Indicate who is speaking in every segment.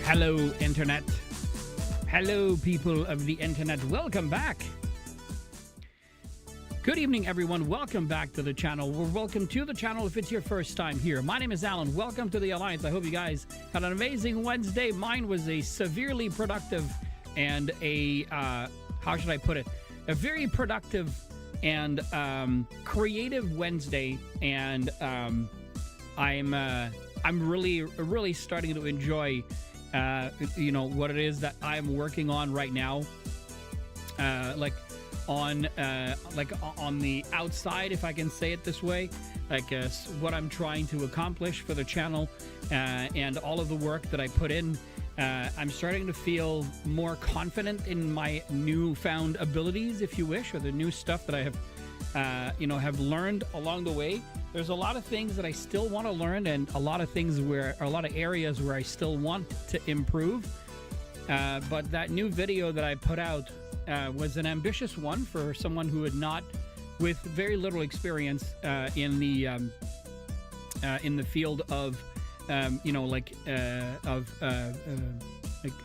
Speaker 1: Hello, Internet. Hello, people of the Internet. Welcome back. Good evening, everyone. Welcome back to the channel. Well, welcome to the channel if it's your first time here. My name is Alan. Welcome to the Alliance. I hope you guys had an amazing Wednesday. Mine was a severely productive and a, how should I put it? A very productive and creative Wednesday. And I'm really starting to enjoy what it is that I'm working on right now, on the outside, if I can say it this way, what I'm trying to accomplish for the channel, and all of the work that I put in. I'm starting to feel more confident in my newfound abilities, if you wish, or the new stuff that I have learned along the way. There's a lot of things that I still want to learn, and a lot of areas where I still want to improve. But that new video that I put out was an ambitious one for someone who had not, with very little experience in the field of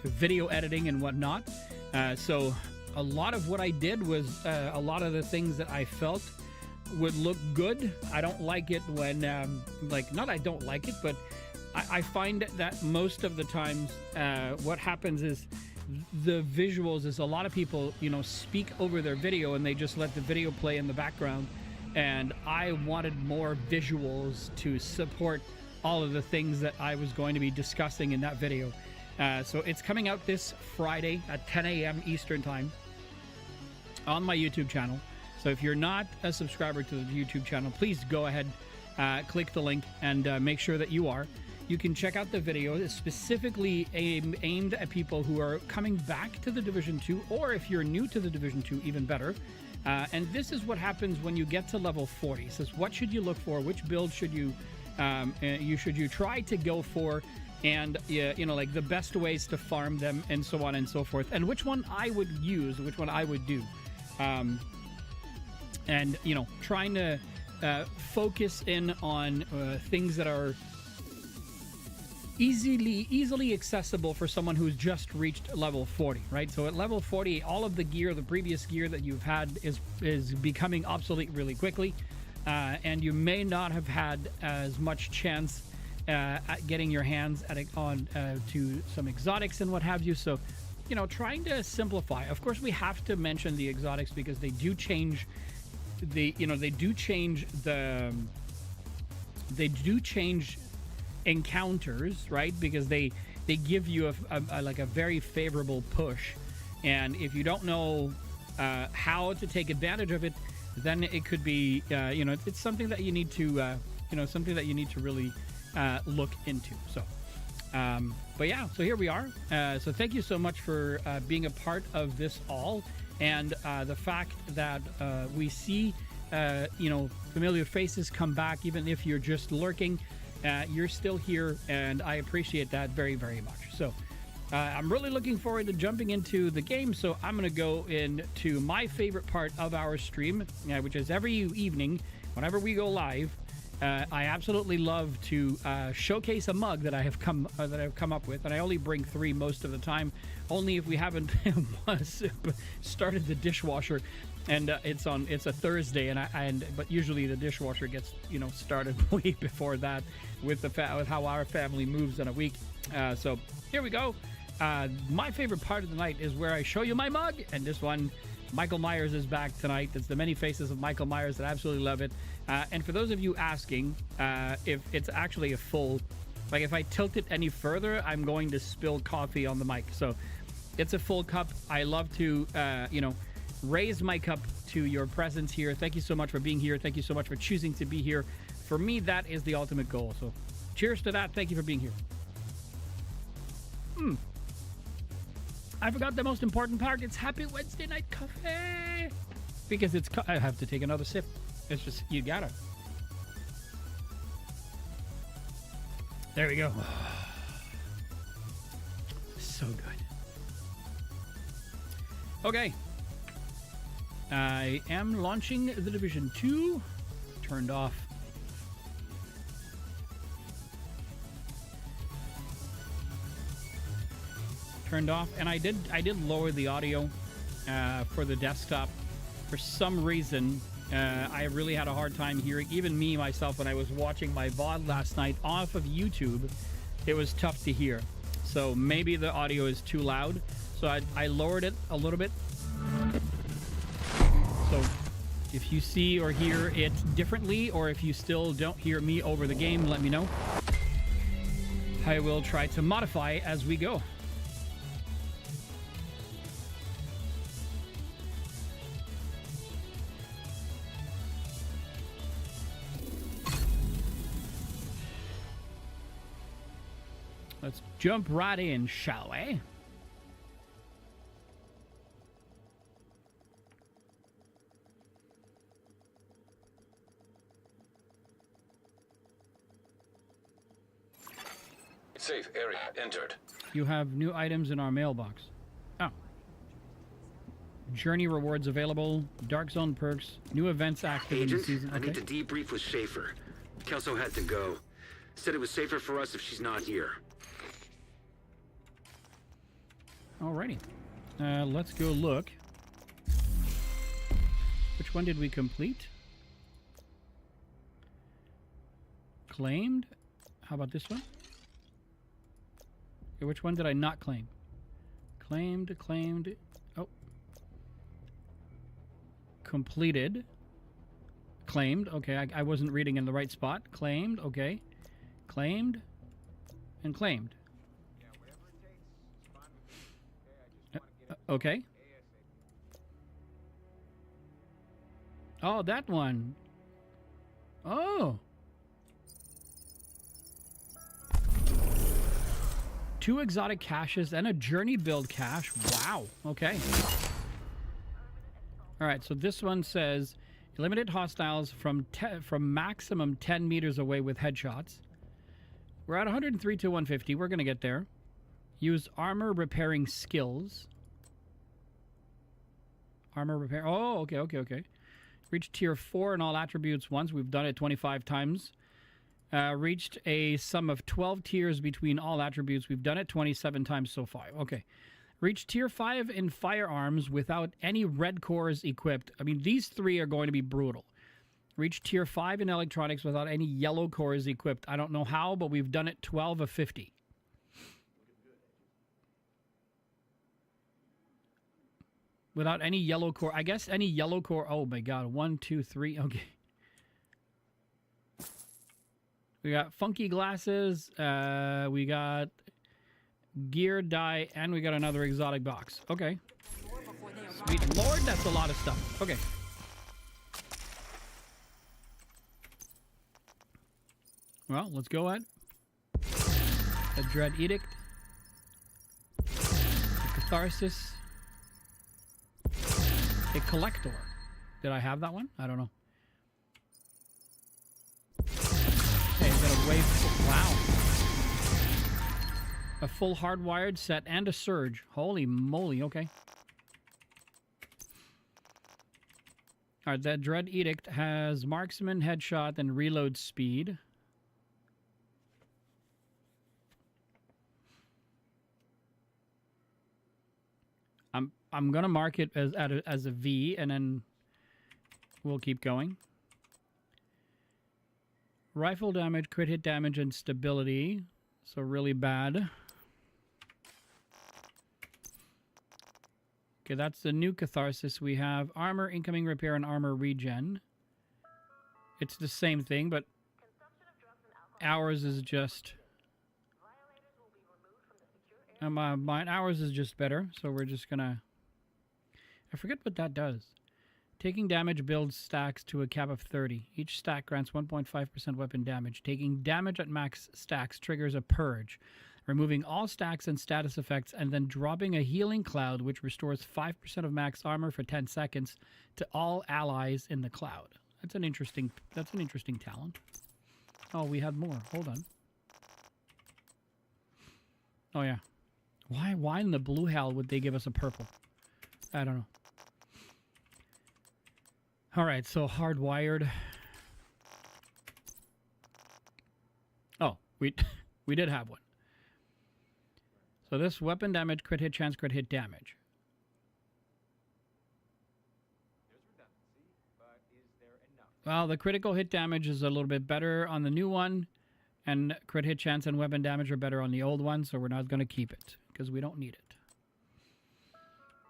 Speaker 1: video editing and whatnot. So a lot of what I did was a lot of the things that I felt would look good. I don't like it when not I don't like it, but I find that most of the times what happens is the visuals is a lot of people speak over their video and they just let the video play in the background, and I wanted more visuals to support all of the things that I was going to be discussing in that video. So it's coming out this Friday at 10 a.m. Eastern time on my YouTube channel. So if you're not a subscriber to the YouTube channel, please go ahead, click the link, and make sure that you are. You can check out the video. It's specifically aimed at people who are coming back to the Division 2, or if you're new to the Division 2, even better. And this is what happens when you get to level 40. It says, what should you look for? Which build should you try to go for? And the best ways to farm them, and so on and so forth. And which one I would use, which one I would do. And trying to focus in on things that are easily accessible for someone who's just reached level 40, right? So at level 40, all of the gear, the previous gear that you've had is becoming obsolete really quickly, and you may not have had as much chance at getting your hands to some exotics and what have you. So trying to simplify. Of course, we have to mention the exotics because they do change encounters, right? Because they give you a very favorable push, and if you don't know how to take advantage of it, then it could be it's something that you need to really look into. So but yeah, so here we are. So thank you so much for being a part of this all, and the fact that we see familiar faces come back, even if you're just lurking. You're still here, and I appreciate that very, very much. So I'm really looking forward to jumping into the game. So I'm going to go into my favorite part of our stream, which is every evening whenever we go live. I absolutely love to showcase a mug that I've come up with, and I only bring 3 most of the time, only if we haven't started the dishwasher, and it's a Thursday, but usually the dishwasher gets started way before that with how our family moves in a week. So here we go. My favorite part of the night is where I show you my mug, and this one, Michael Myers is back tonight. It's the many faces of Michael Myers. I absolutely love it. And for those of you asking if it's actually a full, if I tilt it any further, I'm going to spill coffee on the mic. So it's a full cup. I love to, raise my cup to your presence here. Thank you so much for being here. Thank you so much for choosing to be here. For me, that is the ultimate goal. So cheers to that. Thank you for being here. I forgot the most important part. It's Happy Wednesday Night Coffee. Because I have to take another sip. It's just, you gotta. There we go. So good. Okay. I am launching the Division 2. Turned off. turned off, and I did lower the audio for the desktop. For some reason, I really had a hard time hearing, even me myself, when I was watching my VOD last night off of YouTube. It was tough to hear. So maybe the audio is too loud. So I lowered it a little bit. So if you see or hear it differently, or if you still don't hear me over the game, let me know. I will try to modify as we go. Let's jump right in, shall we?
Speaker 2: Safe area entered.
Speaker 1: You have new items in our mailbox. Oh. Journey rewards available. Dark Zone perks. New events active in the season. Okay.
Speaker 3: I need to debrief with Schaefer. Kelso had to go. Said it was safer for us if she's not here.
Speaker 1: Alrighty. Let's go look. Which one did we complete? Claimed? How about this one? Okay, which one did I not claim? Claimed. Oh. Completed. Claimed. Okay, I wasn't reading in the right spot. Claimed. Okay. Claimed. And claimed. Okay. Oh, that one. Oh. 2 exotic caches and a journey build cache. Wow. Okay. All right. So this one says eliminate hostiles from maximum 10 meters away with headshots. We're at 103 to 150. We're going to get there. Use armor repairing skills. Armor repair. Oh, okay. Reach tier 4 in all attributes once. We've done it 25 times. Reached a sum of 12 tiers between all attributes. We've done it 27 times so far. Okay. Reach tier 5 in firearms without any red cores equipped. I mean, these 3 are going to be brutal. Reach tier 5 in electronics without any yellow cores equipped. I don't know how, but we've done it 12 of 50. Without any yellow core. I guess any yellow core. Oh my god. 1, 2, 3. Okay. We got funky glasses. We got gear dye. And we got another exotic box. Okay. Sweet lord. That's a lot of stuff. Okay. Well, let's go ahead. A Dread Edict. A Catharsis. A Collector. Did I have that one? I don't know. Okay, got a wave. Wow. A full hardwired set and a surge. Holy moly, okay. Alright, that Dread Edict has marksman, headshot, and reload speed. I'm gonna mark it as a V, and then we'll keep going. Rifle damage, crit hit damage, and stability. So really bad. Okay, that's the new Catharsis. We have armor, incoming repair, and armor regen. It's the same thing, but ours is just... mine, ours is just better, so we're just gonna... I forget what that does. Taking damage builds stacks to a cap of 30. Each stack grants 1.5% weapon damage. Taking damage at max stacks triggers a purge, removing all stacks and status effects, and then dropping a healing cloud, which restores 5% of max armor for 10 seconds to all allies in the cloud. That's an interesting talent. Oh, we had more. Hold on. Oh yeah. Why in the blue hell would they give us a purple? I don't know. All right, so hardwired. Oh, we did have one. So this weapon damage, crit hit chance, crit hit damage. Well, the critical hit damage is a little bit better on the new one, and crit hit chance and weapon damage are better on the old one, so we're not going to keep it because we don't need it.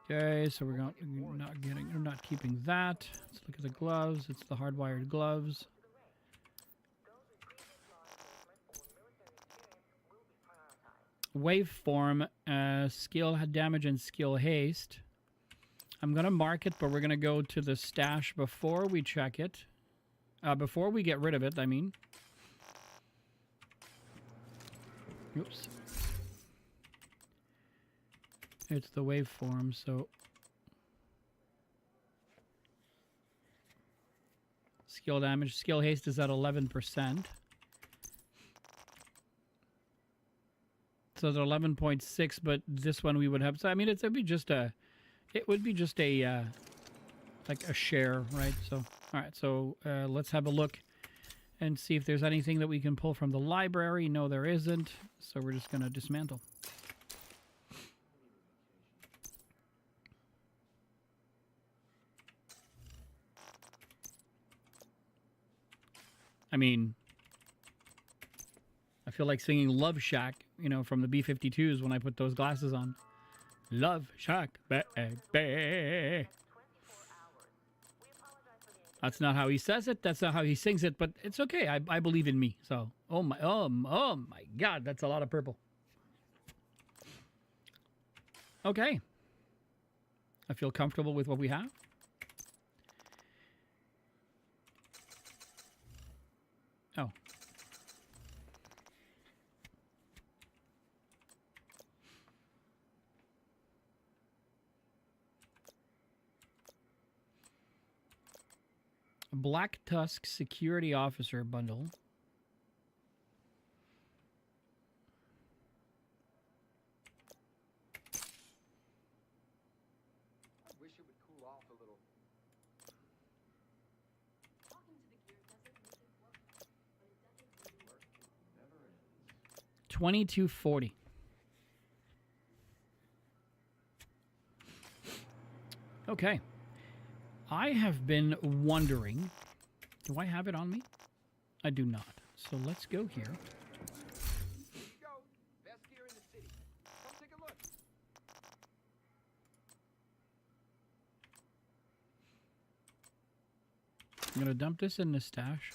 Speaker 1: Okay, so we're not keeping that. Let's look at the gloves. It's the hardwired gloves. Waveform, skill damage and skill haste. I'm going to mark it, but we're going to go to the stash before we check it. Before we get rid of it, I mean. Oops. It's the waveform, so. Skill damage. Skill haste is at 11%. So it's 11.6, but this one we would have. So I mean, it would be just a like a share, right? So all right, so let's have a look and see if there's anything that we can pull from the library. No, there isn't. So we're just gonna dismantle. I mean, I feel like singing Love Shack, you know, from the B-52s when I put those glasses on. Love Shack, baby. That's not how he says it. That's not how he sings it, but it's okay. I believe in me. So, oh my God, that's a lot of purple. Okay. I feel comfortable with what we have. Oh. Black Tusk Security Officer Bundle.
Speaker 4: I wish it would cool off a little.
Speaker 1: 2240. Okay. I have been wondering, do I have it on me? I do not. So let's go here.
Speaker 4: Go. Best gear in the city. Come take a look.
Speaker 1: I'm going to dump this in the stash.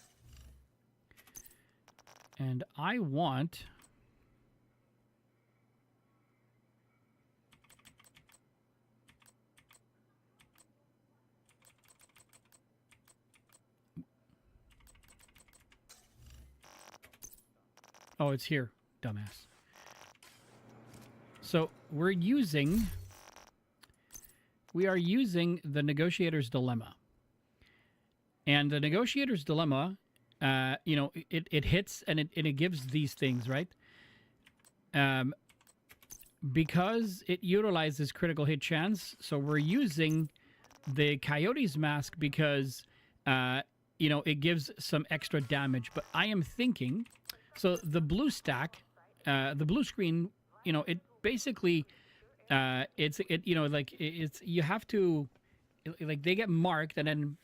Speaker 1: And I want... Oh, it's here, dumbass. So we are using the Negotiator's Dilemma. And the Negotiator's Dilemma, you know, it hits and it gives these things, right? Because it utilizes critical hit chance, so we're using the Coyote's Mask because, you know, it gives some extra damage. But I am thinking... So the blue stack, the blue screen, you know, it basically, you have to, like, they get marked and then,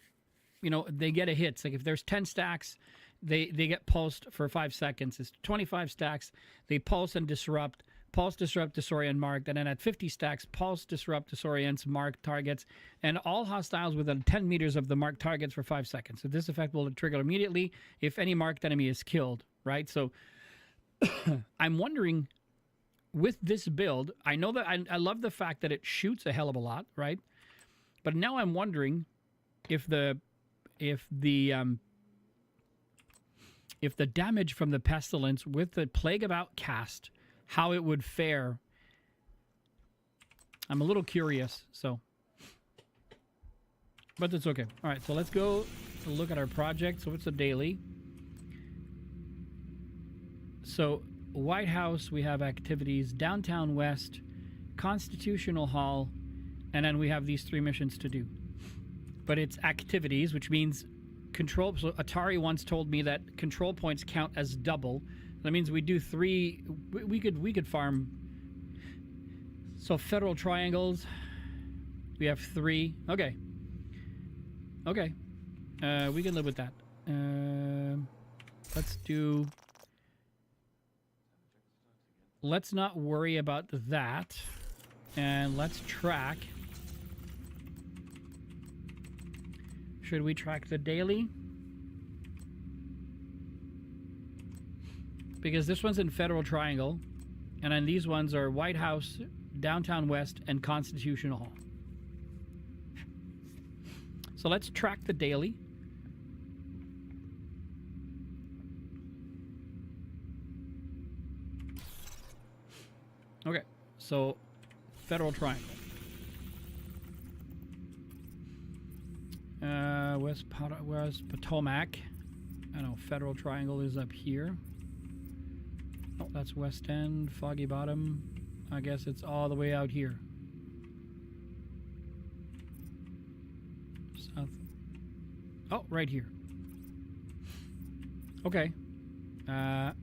Speaker 1: you know, they get a hit. It's like if there's 10 stacks, they get pulsed for 5 seconds. It's 25 stacks, they pulse and disrupt, disorient, marked, and then at 50 stacks, pulse, disrupt, disorients, marked targets, and all hostiles within 10 meters of the marked targets for 5 seconds. So this effect will trigger immediately if any marked enemy is killed. Right, so I'm wondering, with this build, I know that I love the fact that it shoots a hell of a lot, right? But now I'm wondering if the damage from the pestilence with the Plague of Outcast, how it would fare. I'm a little curious, so, but it's okay. All right, so let's go look at our project. So it's a daily. So, White House, we have activities, Downtown West, Constitutional Hall, and then we have these 3 missions to do. But it's activities, which means control. So Atari once told me that control points count as double. That means we do 3. We could farm. So federal triangles. We have 3. Okay. Okay. We can live with that. Let's do... Let's not worry about that. And let's track. Should we track the daily? Because this one's in Federal Triangle. And then these ones are White House, Downtown West, and Constitutional Hall. So let's track the daily. Okay, so Federal Triangle. West Potomac. I know Federal Triangle is up here. Oh, that's West End, Foggy Bottom. I guess it's all the way out here. South. Oh, right here. Okay. I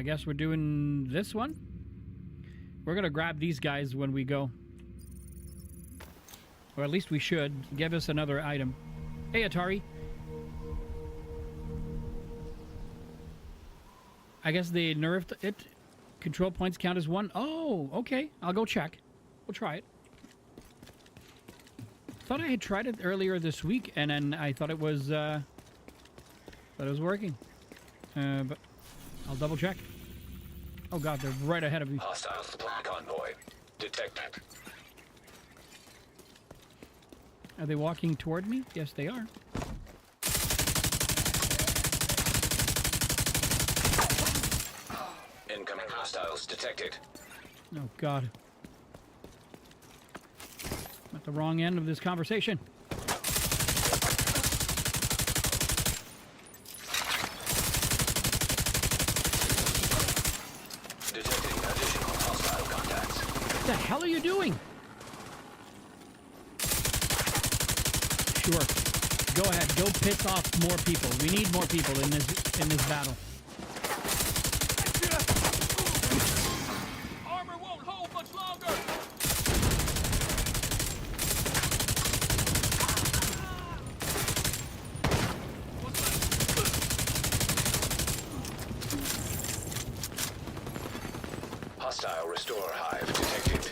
Speaker 1: guess we're doing this one. We're gonna grab these guys when we go. Or at least we should. Give us another item. Hey, Atari. I guess they nerfed it. Control points count as 1. Oh, okay. I'll go check. We'll try it. Thought I had tried it earlier this week, and then I thought it was working. But I'll double check. Oh god, they're right ahead of me.
Speaker 2: Hostile supply convoy detected.
Speaker 1: Are they walking toward me? Yes, they are.
Speaker 2: Incoming hostiles detected.
Speaker 1: Oh god. I'm at the wrong end of this conversation.
Speaker 2: Detecting additional hostile contacts.
Speaker 1: What the hell are you doing? Sure. Go ahead. Go piss off more people. We need more people in this battle.
Speaker 4: Armor won't hold much longer.
Speaker 2: Hostile restore hive detected.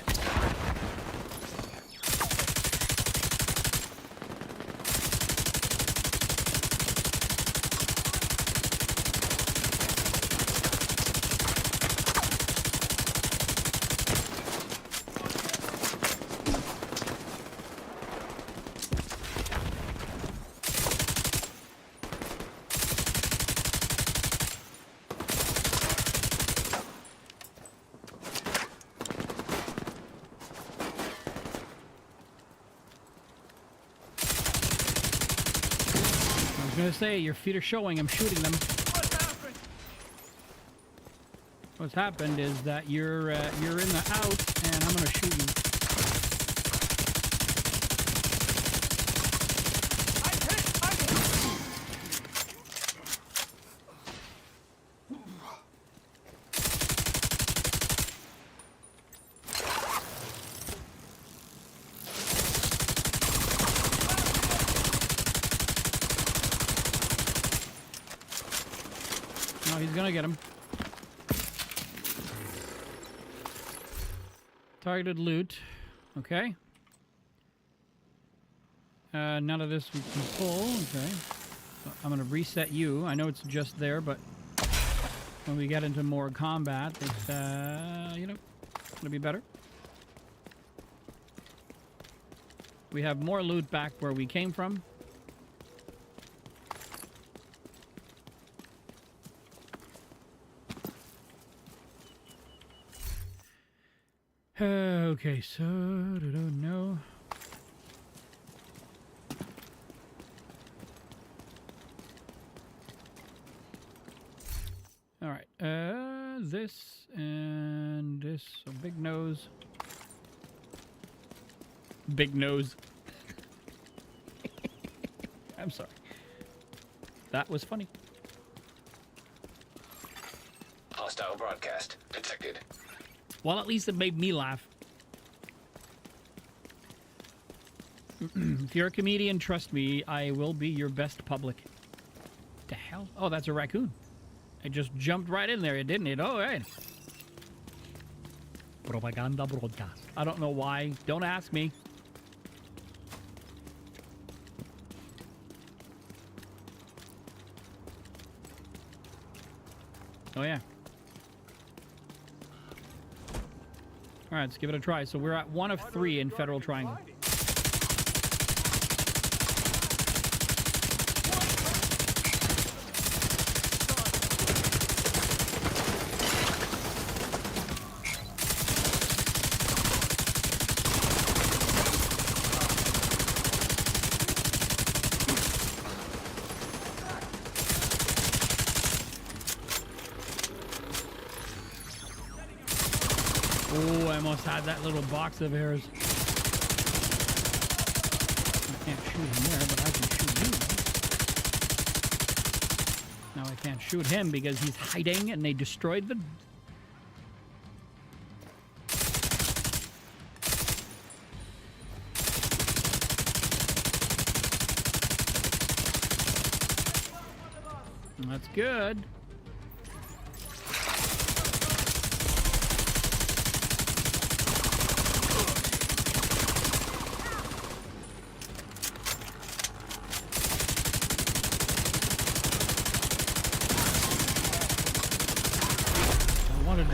Speaker 1: I was gonna say, your feet are showing. I'm shooting them.
Speaker 4: What happened?
Speaker 1: What's happened is that you're in the out, and I'm gonna shoot you.
Speaker 4: I'm hit! I'm hit!
Speaker 1: No, he's gonna get him. Targeted loot. Okay. None of this we can pull. Okay. So I'm gonna reset you. I know it's just there, but when we get into more combat, it's you know, gonna be better. We have more loot back where we came from. Okay, so no. All right, this and this. So big nose. Big nose. I'm sorry. That was funny.
Speaker 2: Hostile broadcast detected.
Speaker 1: Well, at least it made me laugh. If you're a comedian, trust me, I will be your best public. The hell? Oh, that's a raccoon. It just jumped right in there, didn't it? Oh, right. Propaganda broadcast. I don't know why. Don't ask me. Oh, yeah. All right, let's give it a try. So we're at 1 of 3 in Federal Triangle. Oh, I almost had that little box of arrows. I can't shoot him there, but I can shoot you. Now I can't shoot him because he's hiding and they destroyed the... That's good.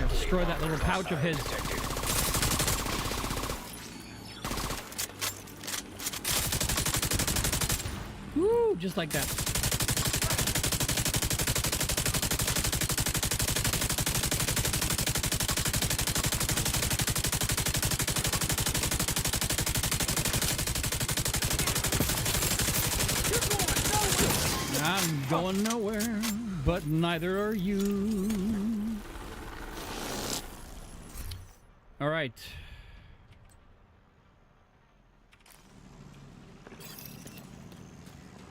Speaker 1: Destroy that little pouch of his. Woo! Just like that. I'm going nowhere, but neither are you. All right.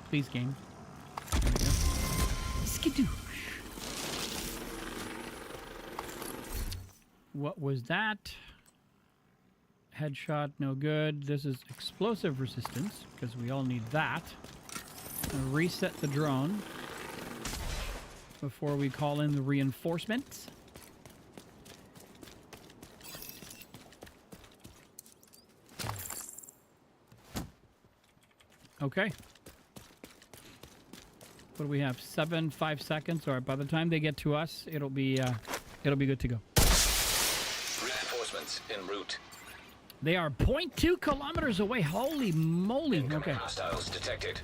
Speaker 1: Please, game. There we go. Skidoosh. What was that? Headshot, no good. This is explosive resistance, because we all need that. Reset the drone before we call in the reinforcements. Okay. What do we have? 5 seconds. All right. By the time they get to us, it'll be good to go.
Speaker 2: Reinforcements en route.
Speaker 1: They are 0.2 kilometers away. Holy moly!
Speaker 2: Incoming
Speaker 1: Okay.
Speaker 2: hostiles detected.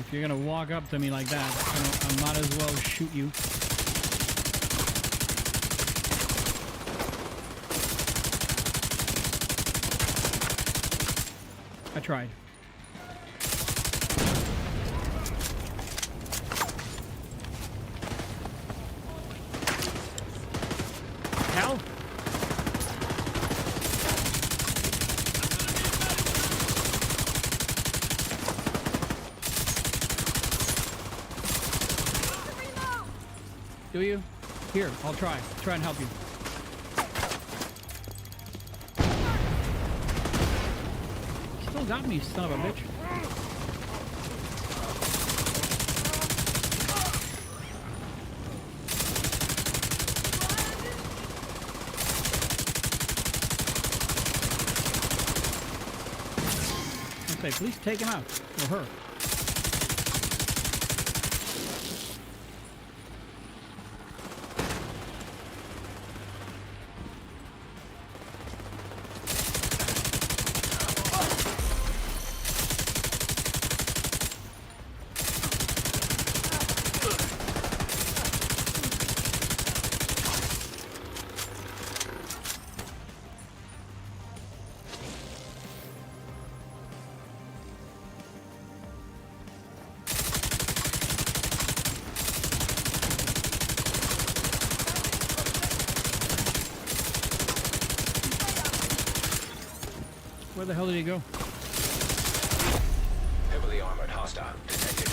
Speaker 1: If you're gonna walk up to me like that, I might as well shoot you. I tried. Hell? Do you? Here, I'll try. Try and help you. Still got me, son of a bitch. Okay, please take him out. Or her. Where the hell did he go?
Speaker 2: Heavily armored hostile detected.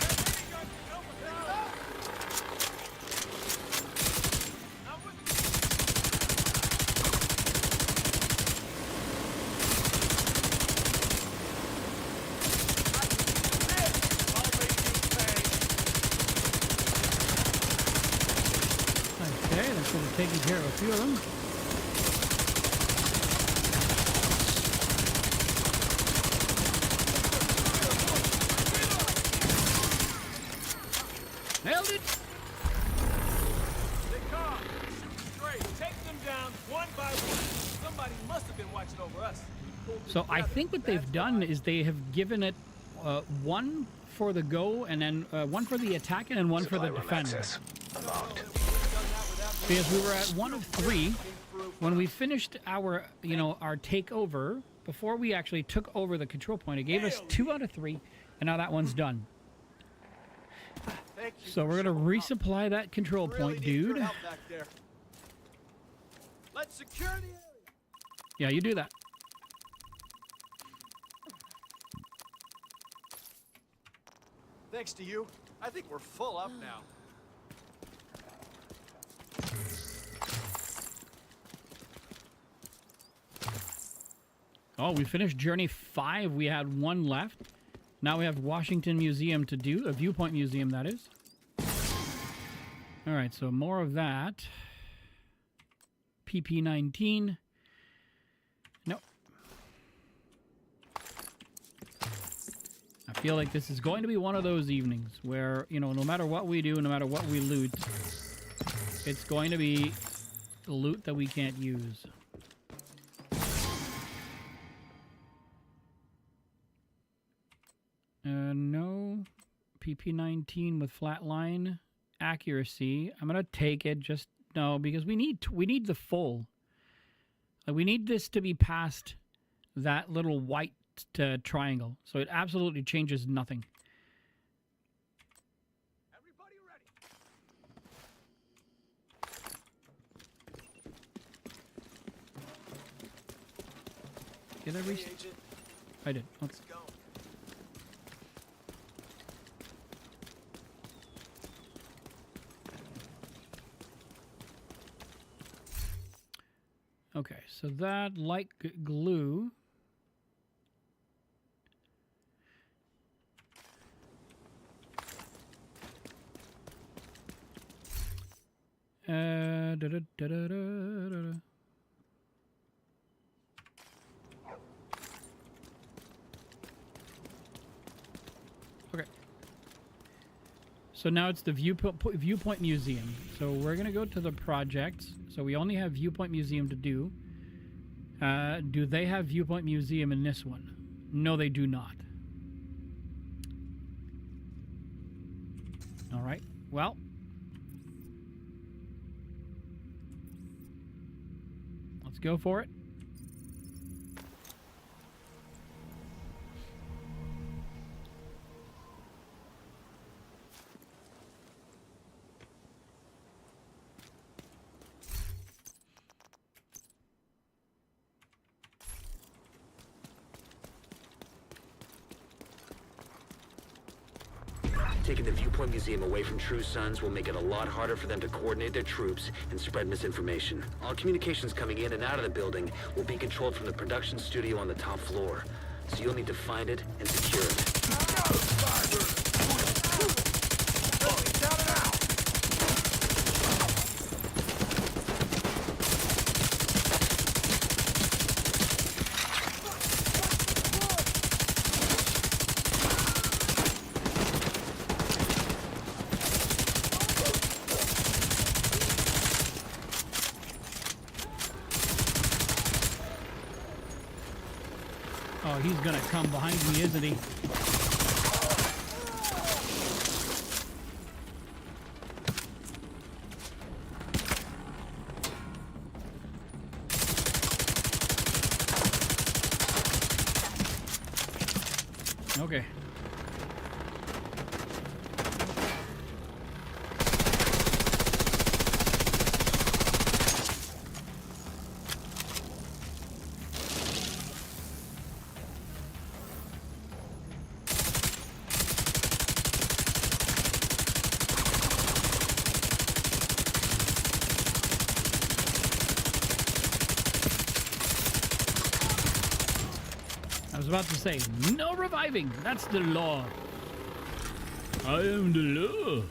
Speaker 1: Okay, that should have taken care of a few of them. Nailed it!
Speaker 5: They come. Shoot straight. Take them down one by one. Somebody must have been watching over us.
Speaker 1: So I think what they've done is they have given it one for the go, and then one for the attack, and then one for the
Speaker 2: Supply room
Speaker 1: defend.
Speaker 2: access unlocked.
Speaker 1: Because we were at 1 of 3 when we finished our, our takeover. Before we actually took over the control point, it gave us 2 out of 3, and now that one's done.
Speaker 5: Thank you
Speaker 1: So
Speaker 5: for
Speaker 1: we're gonna
Speaker 5: showing up.
Speaker 1: resupply that control
Speaker 5: Really
Speaker 1: point,
Speaker 5: need your
Speaker 1: dude.
Speaker 5: help back there. Let's secure the area.
Speaker 1: Yeah, you do that.
Speaker 5: Thanks to you, I think we're full up now.
Speaker 1: Oh, we finished Journey 5. We had 1 left. Now we have Washington Museum to do. A Viewpoint Museum, that is. All right, so more of that. PP19. Nope. I feel like this is going to be one of those evenings where, no matter what we do, no matter what we loot, it's going to be loot that we can't use. No. PP19 with flatline accuracy. I'm gonna take it. Just no, because we need the full. Like, we need this to be past that little white triangle. So it absolutely changes nothing.
Speaker 5: Everybody ready?
Speaker 1: Did I
Speaker 5: Hey,
Speaker 1: reach?
Speaker 5: Agent.
Speaker 1: I did. Okay.
Speaker 5: Let's go.
Speaker 1: Okay, so that light glue. Da-da-da-da-da-da. Okay. So now it's the Viewpoint Museum. So we're going to go to the projects. So we only have Viewpoint Museum to do. Do they have Viewpoint Museum in this one? No, they do not. All right. Well. Let's go for it.
Speaker 3: Taking the Viewpoint Museum away from True Sons will make it a lot harder for them to coordinate their troops and spread misinformation. All communications coming in and out of the building will be controlled from the production studio on the top floor. So you'll need to find it and secure it.
Speaker 1: Oh, he's gonna come behind me, isn't he? Okay. was about to say, no reviving. That's the law. I am the law.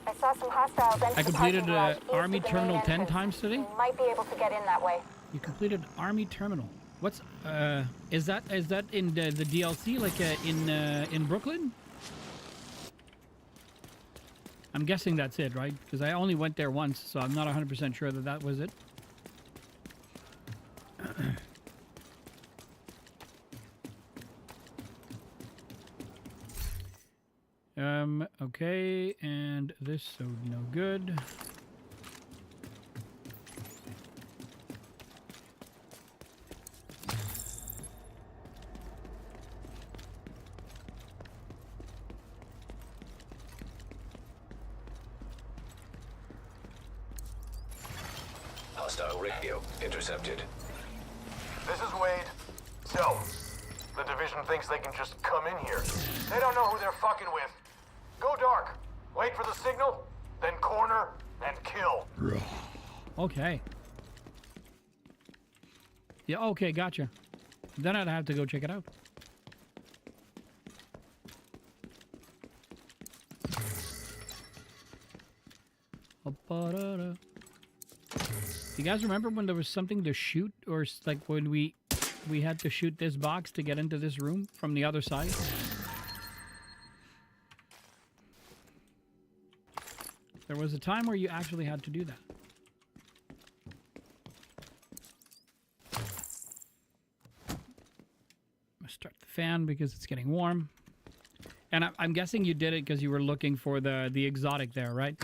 Speaker 6: I saw some hostiles enter
Speaker 1: I
Speaker 6: the
Speaker 1: completed
Speaker 6: parking garage east
Speaker 1: Army
Speaker 6: of the
Speaker 1: Terminal
Speaker 6: main
Speaker 1: 10
Speaker 6: entrance.
Speaker 1: times today.
Speaker 6: You might be able to get in that way.
Speaker 1: You completed Army Terminal. What's is that in the DLC like in Brooklyn? I'm guessing that's it, right? Because I only went there once, so I'm not 100% sure that that was it. Okay, and this, so no good.
Speaker 2: Hostile radio intercepted.
Speaker 7: This is Wade. So, the division thinks they can just come in here. They don't know who they're fucking with. Go dark. Wait for the signal, then corner and kill.
Speaker 1: Okay. Yeah, okay, gotcha. Then I'd have to go check it out. You guys remember when there was something to shoot, or like when we had to shoot this box to get into this room from the other side? There was a time where you actually had to do that. I'm gonna start the fan because it's getting warm. And I'm guessing you did it because you were looking for the exotic there, right?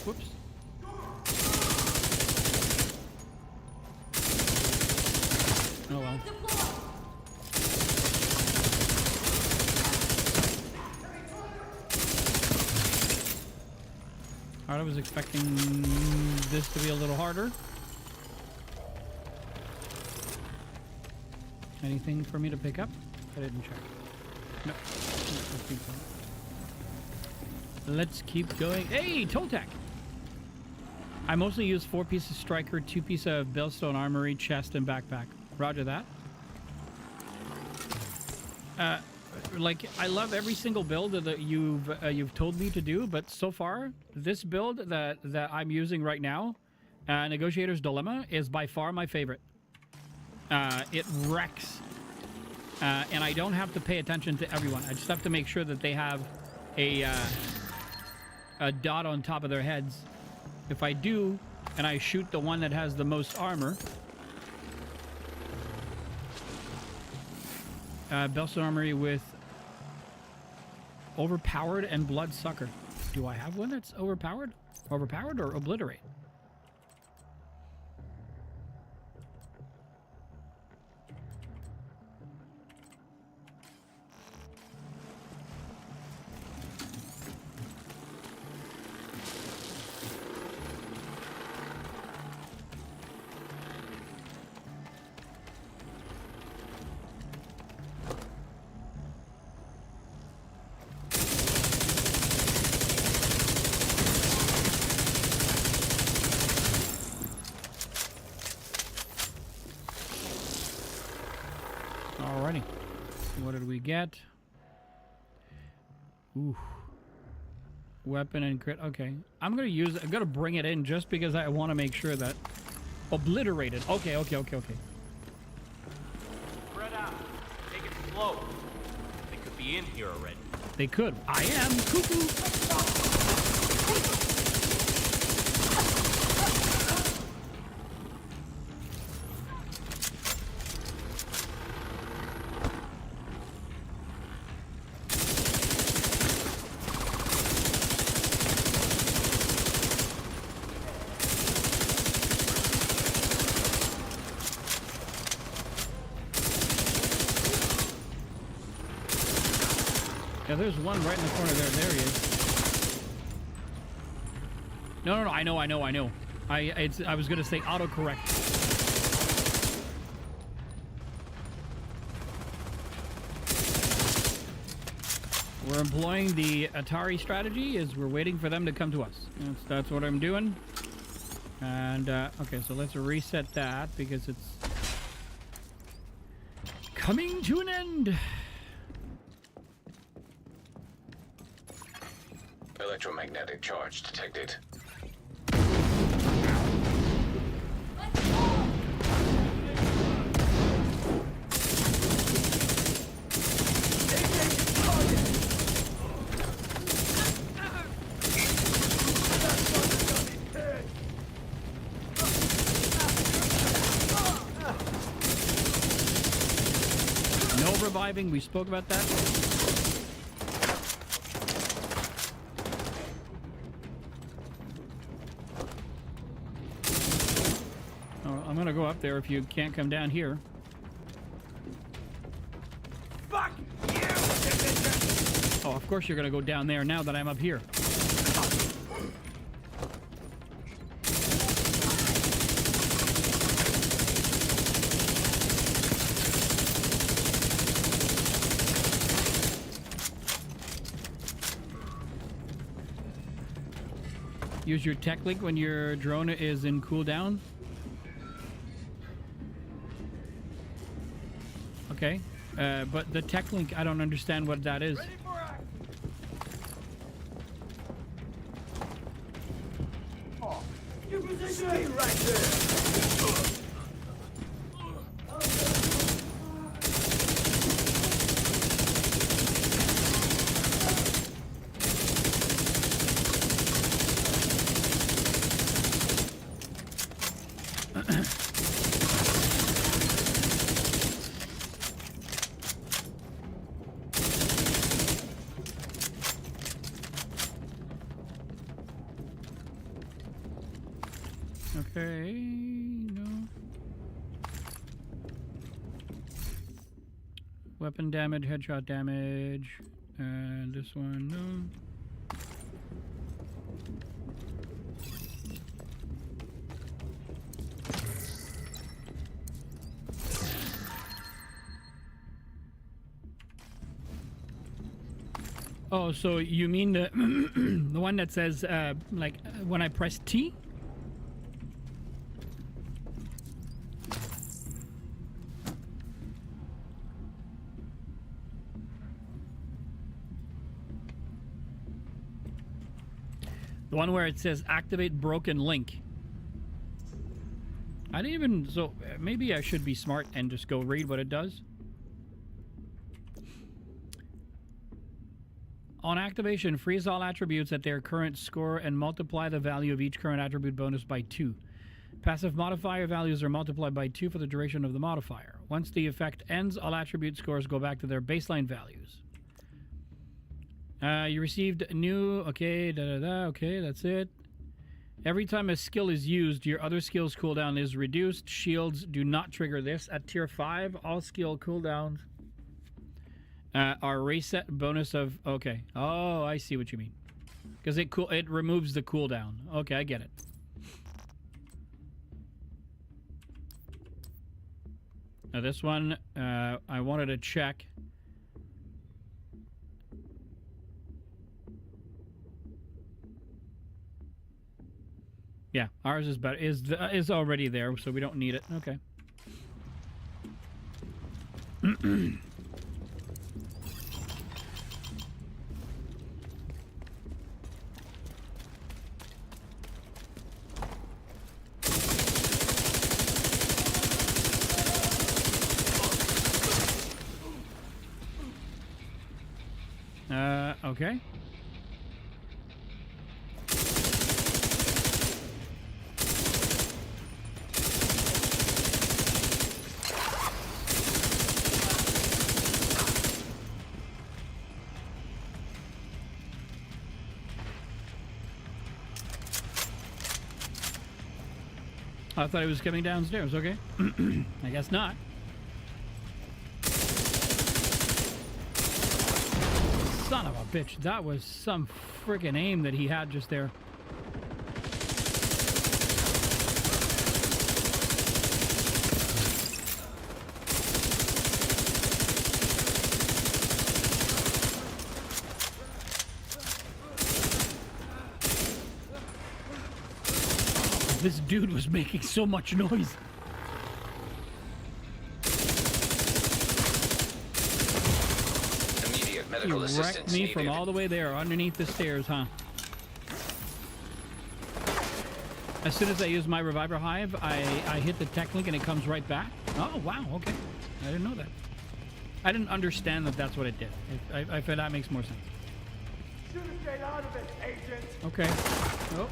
Speaker 1: Whoops. Oh well. Alright, I was expecting this to be a little harder. Anything for me to pick up? I didn't check. No. Let's keep going. Let's keep going. Hey, Toltec! I mostly use 4 pieces striker, 2 pieces of Bellstone armory, chest, and backpack. Roger that. Like, I love every single build that you've told me to do, but so far, this build that I'm using right now, Negotiator's Dilemma, is by far my favorite. It wrecks. And I don't have to pay attention to everyone. I just have to make sure that they have a dot on top of their heads. If I do, and I shoot the one that has the most armor, Bellstone Armory with Overpowered and Bloodsucker. Do I have one that's overpowered? Overpowered or Obliterate? Alrighty. What did we get? Ooh. Weapon and crit. Okay. I'm gonna bring it in just because I want to make sure that obliterated. Okay.
Speaker 5: Spread out. Take it slow. They could be in here already.
Speaker 1: They could. I am cuckoo. Yeah, there's one right in the corner there. There he is. No, I know. I was gonna say autocorrect. We're employing the Atari strategy, is we're waiting for them to come to us. That's what I'm doing. And okay, so let's reset that because it's coming to an end.
Speaker 2: Electromagnetic charge detected.
Speaker 1: No reviving, we spoke about that. I'm gonna go up there if you can't come down here.
Speaker 5: Fuck you!
Speaker 1: Oh, of course you're gonna go down there now that I'm up here. Use your tech link when your drone is in cooldown. Okay, but the tech link, I don't understand what that is.
Speaker 5: Ready for action. Your position right there.
Speaker 1: Okay, no. Weapon damage, headshot damage, and this one, no. Oh, so you mean the the one that says like when I press T? The one where it says activate broken link. I didn't even, so maybe I should be smart and just go read what it does. On activation, freeze all attributes at their current score and multiply the value of each current attribute bonus by 2. Passive modifier values are multiplied by 2 for the duration of the modifier. Once the effect ends, all attribute scores go back to their baseline values. You received new, okay, okay, that's it. Every time a skill is used, your other skill's cooldown is reduced. Shields do not trigger this. At tier 5, all skill cooldowns are reset bonus of, okay. Oh, I see what you mean. Because it removes the cooldown. Okay, I get it. Now this one, I wanted to check. Yeah, ours is better. Is already there, so we don't need it. Okay. Okay. I thought he was coming downstairs, okay. I guess not. Son Son of a bitch. That was some friggin' aim that he had just there. This dude was making so much noise.
Speaker 2: Immediate
Speaker 1: He
Speaker 2: medical
Speaker 1: wrecked
Speaker 2: assistance
Speaker 1: me
Speaker 2: needed.
Speaker 1: from all the way there, underneath the stairs, huh? As soon as I use my reviver hive, I hit the tech link and it comes right back. Oh, wow, okay. I didn't know that. I didn't understand that that's what it did. I feel that makes more sense.
Speaker 5: Should have stayed out of it, agent.
Speaker 1: Okay. Oh.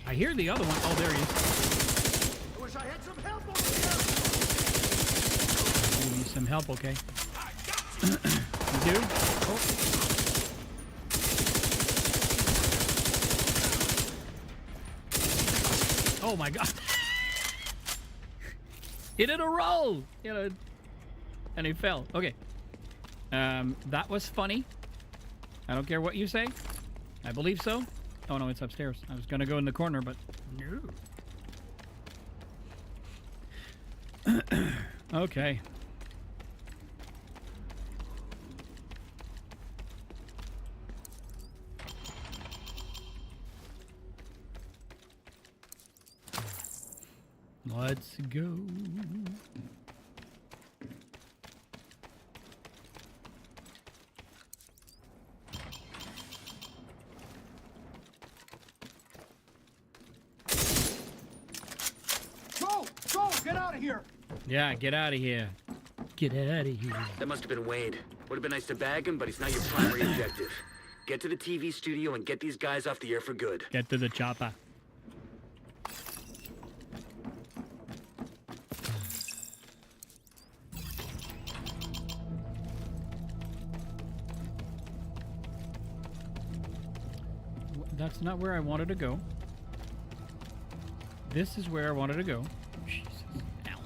Speaker 1: I hear the other one. Oh, there he is.
Speaker 5: I wish I had some help over here.
Speaker 1: You need some help, okay? You do? Oh. Oh my god. He did a roll! You know, and he fell. Okay. That was funny. I don't care what you say. I believe so. Oh no, it's upstairs. I was gonna go in the corner, but no. Okay. Let's go.
Speaker 5: Go! Get out of here!
Speaker 1: Yeah, get out of here. Get out of here.
Speaker 3: That must have been Wade. Would have been nice to bag him, but he's not your primary objective. Get to the TV studio and get these guys off the air for good.
Speaker 1: Get to the chopper. That's not where I wanted to go. This is where I wanted to go. Jesus, Alan.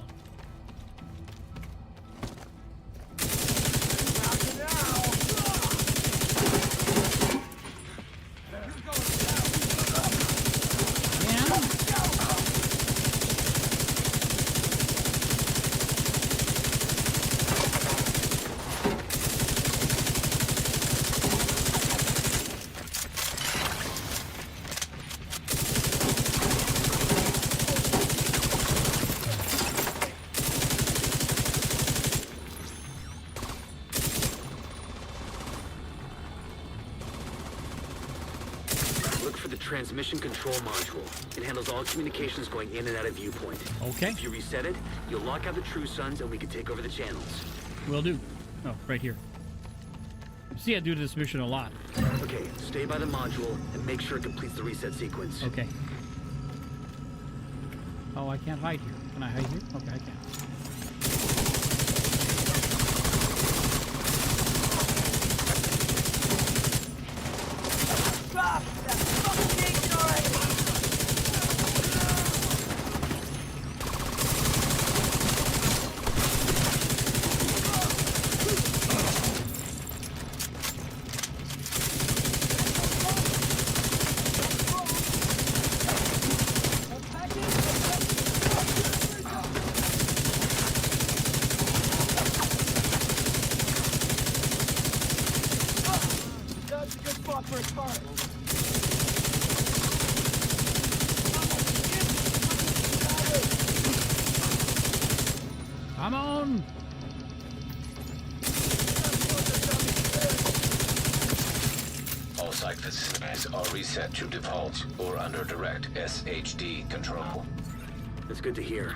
Speaker 3: Look for the transmission control module. It handles all communications going in and out of viewpoint.
Speaker 1: Okay,
Speaker 3: If you reset it, you'll lock out the True Sons and we can take over the channels.
Speaker 1: will do. Oh, right here. See, I do this mission a lot.
Speaker 3: Okay, stay by the module and make sure it completes the reset sequence.
Speaker 1: Okay. Oh, I can't hide here. Can I hide here? Okay, I can.
Speaker 5: Stop! That fucking agent already! That's a good spot for a car.
Speaker 1: Come on!
Speaker 2: All site facilities are reset to default or under direct SHD control.
Speaker 3: That's good to hear.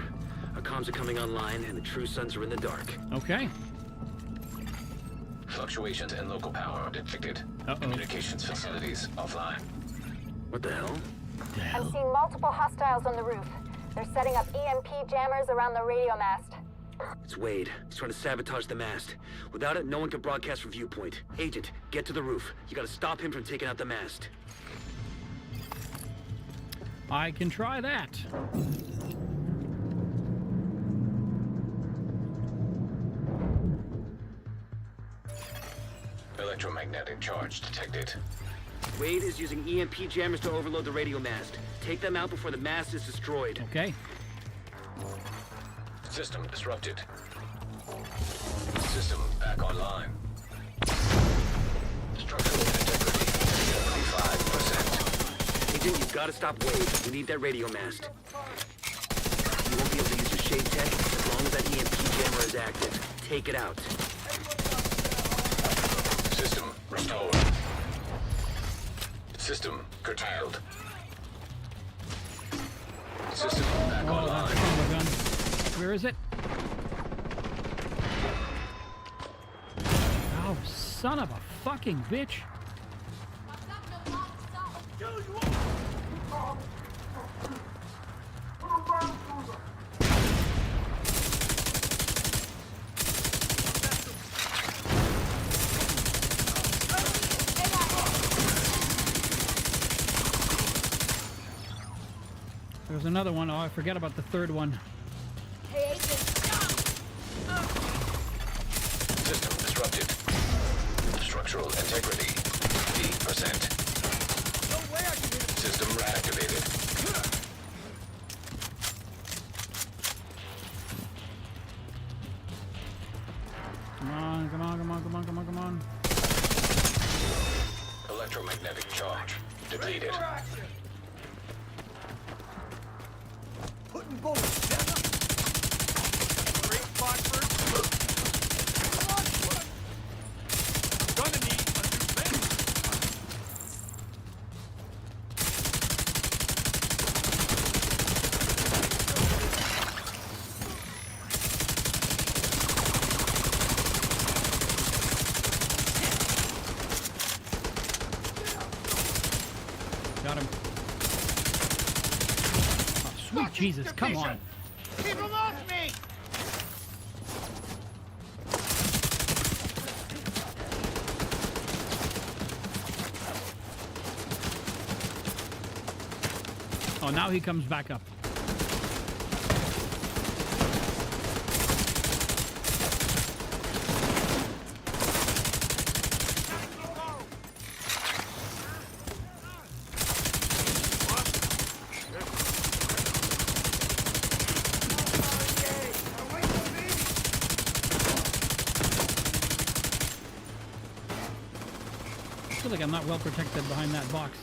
Speaker 3: Our comms are coming online and the True Sons are in the dark.
Speaker 1: Okay.
Speaker 2: Fluctuations in local power detected.
Speaker 1: Uh-oh.
Speaker 2: Communications facilities offline.
Speaker 3: What the hell?
Speaker 6: I'm seeing multiple hostiles on the roof. They're setting up EMP jammers around the radio mast.
Speaker 3: It's Wade. He's trying to sabotage the mast. Without it, no one can broadcast from viewpoint. Agent, get to the roof. You gotta stop him from taking out the mast.
Speaker 1: I can try that.
Speaker 2: Electromagnetic charge detected.
Speaker 3: Wade is using EMP jammers to overload the radio mast. Take them out before the mast is destroyed.
Speaker 1: Okay.
Speaker 2: System disrupted. System back online. Structural integrity 75%.
Speaker 3: Agent, you've got to stop Wade. We need that radio mast. You won't be able to use your shade tech as long as that EMP jammer is active. Take it out.
Speaker 2: System restored. System curtailed. System back
Speaker 1: Oh, that's
Speaker 2: online.
Speaker 1: son of a gun. Where is it? Oh, son of a fucking bitch. There's another one. Oh, I forget about the third one.
Speaker 6: Hey, Agent.
Speaker 2: System disrupted. Structural integrity 50%.
Speaker 5: No way I can hit him.
Speaker 2: System reactivated.
Speaker 1: Come on, come on, come on, come on, come on, come on.
Speaker 2: Electromagnetic charge depleted.
Speaker 5: Putting bullets down. Great spot first. Come on, bud. Gonna need a new base.
Speaker 1: Got him. Oh, sweet Jesus, come on.
Speaker 5: Keep him off me!
Speaker 1: Oh, now he comes back up. I feel like I'm not well protected behind that box.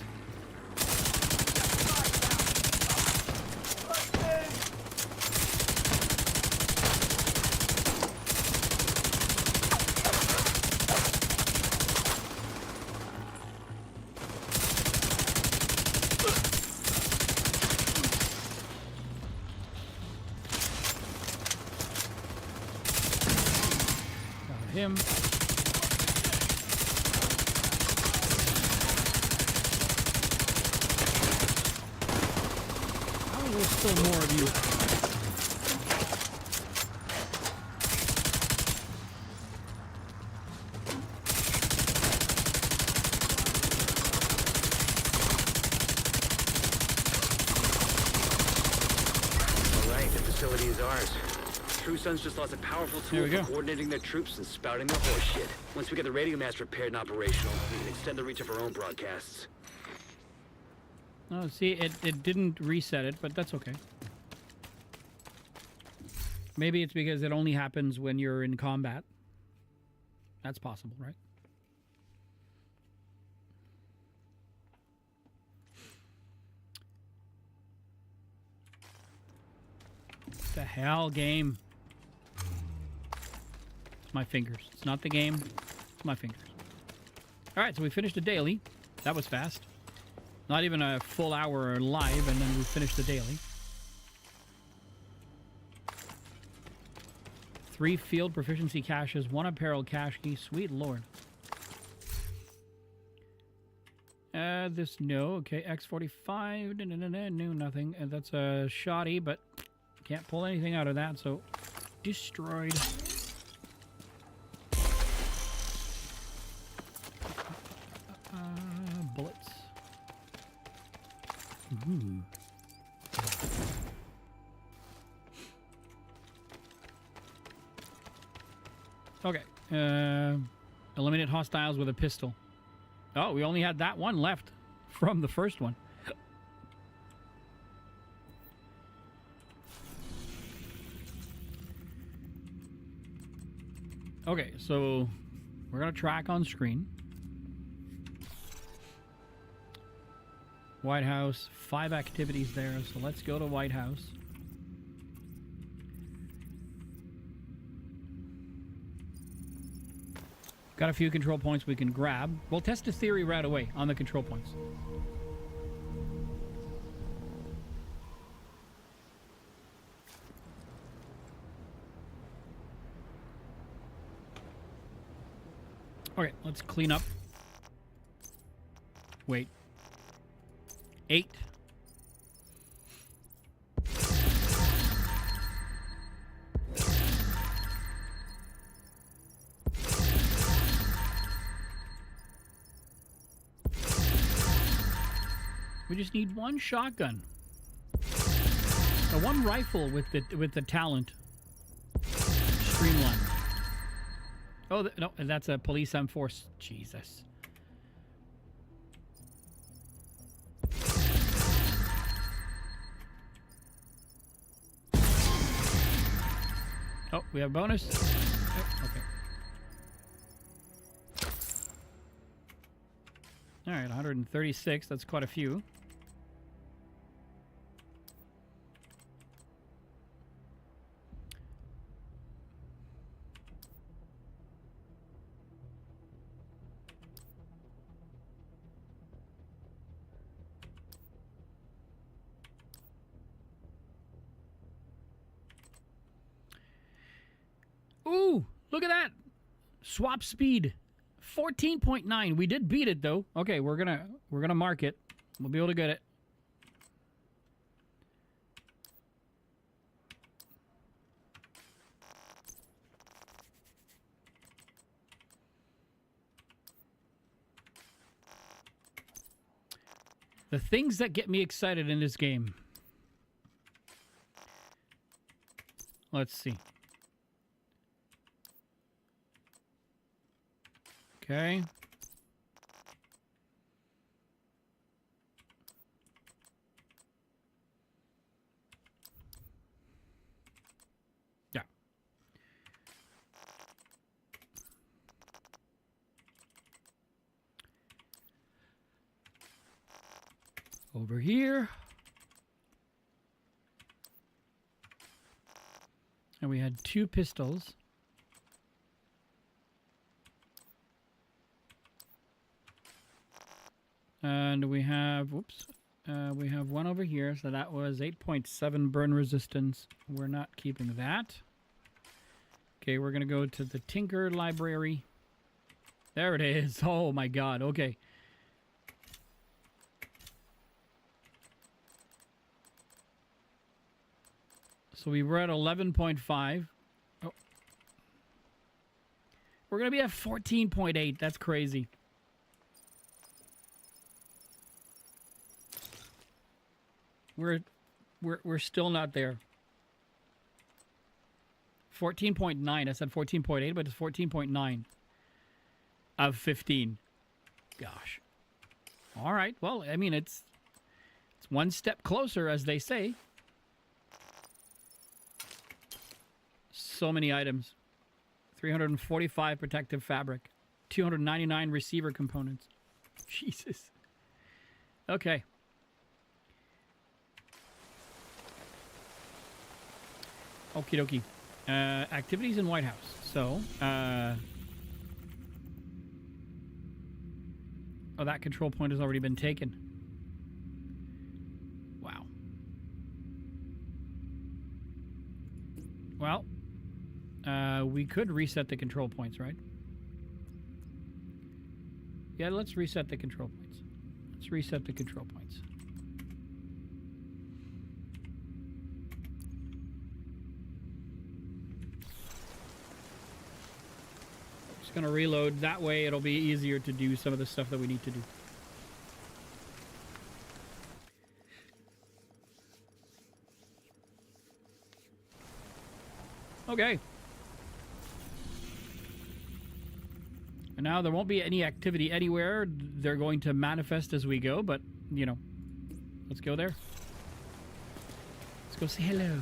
Speaker 1: Got him. There's still more of you.
Speaker 3: All right, the facility is ours. True Sons just lost a powerful
Speaker 1: There
Speaker 3: tool
Speaker 1: we
Speaker 3: for
Speaker 1: go.
Speaker 3: coordinating their troops and spouting their horse shit. Once we get the radio mast repaired and operational, we can extend the reach of our own broadcasts.
Speaker 1: Oh, see, it didn't reset it, but that's okay. Maybe it's because it only happens when you're in combat. That's possible, right? What the hell, game? It's my fingers. It's not the game. It's my fingers. All right, so we finished the daily. That was fast. Not even a full hour live, and then we finished the daily. 3 field proficiency caches, 1 apparel cache key. Sweet lord. This, no. Okay, X45. No, nothing. That's a shoddy, but can't pull anything out of that, so destroyed. Bullets. Ooh. Okay. Eliminate hostiles with a pistol. Oh, we only had that one left from the first one. Okay, so we're going to track on screen. White House, 5 activities there, so let's go to White House. Got a few control points we can grab. We'll test the theory right away on the control points. Okay, let's clean up. Wait. 8. We just need one shotgun. One rifle with the talent. Streamline. Oh, no, that's a police M4. Jesus. Oh, we have a bonus. Oh, okay. All right, 136. That's quite a few. Ooh, look at that. Swap speed 14.9. We did beat it though. Okay, we're going to mark it. We'll be able to get it. The things that get me excited in this game. Let's see. Okay. Yeah. Over here. And we had 2 pistols. And we have, whoops, we have one over here. So that was 8.7 burn resistance. We're not keeping that. Okay, we're going to go to the Tinker Library. There it is. Oh my God. Okay. So we were at 11.5. Oh. We're going to be at 14.8. That's crazy. We're still not there. 14.9. I said 14.8, but it's 14.9 of 15. Gosh. All right. Well, I mean, it's one step closer, as they say. So many items. 345 protective fabric. 299 receiver components. Jesus. Okay. Okie dokie. Activities in White House. So, oh, that control point has already been taken. Wow. Well, we could reset the control points, right? Yeah, let's reset the control points. Let's reset the control points. Going to reload. That way it'll be easier to do some of the stuff that we need to do. Okay. And now there won't be any activity anywhere. They're going to manifest as we go, but, you know, let's go there. Let's go say hello.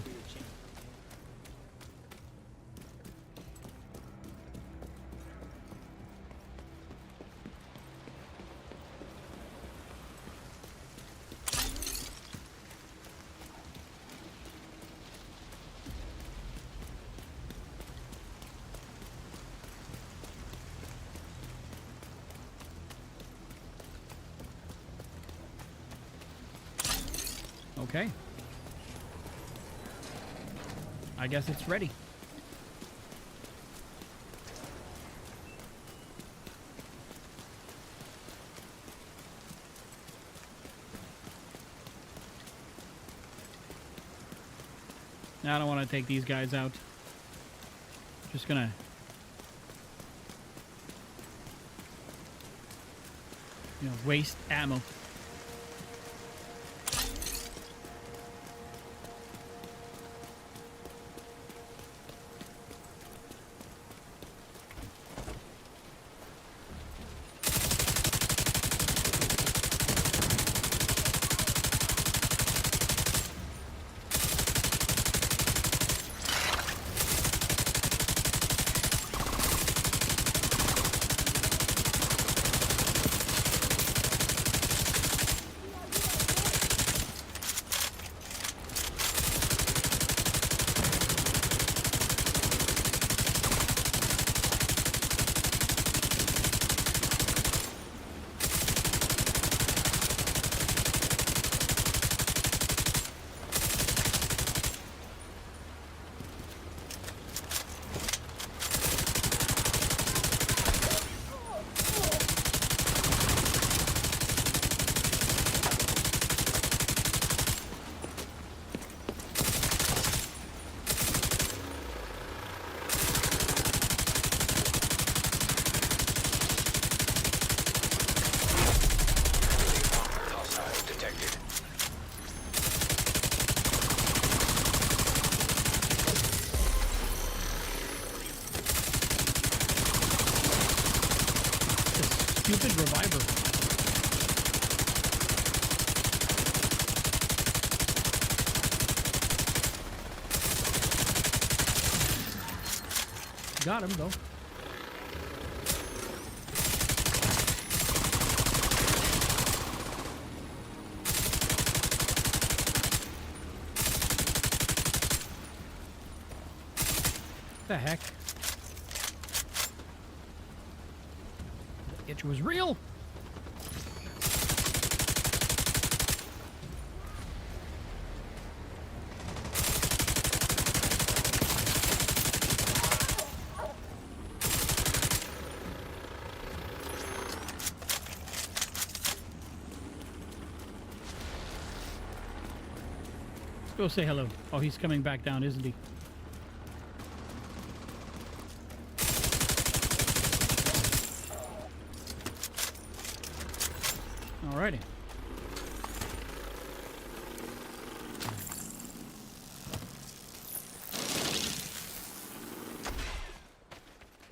Speaker 1: Okay. I guess it's ready. Now I don't want to take these guys out. Just gonna... waste ammo. Stupid reviver. Got him though. The heck? The itch was real. Go say hello. Oh, he's coming back down, isn't he? Alrighty.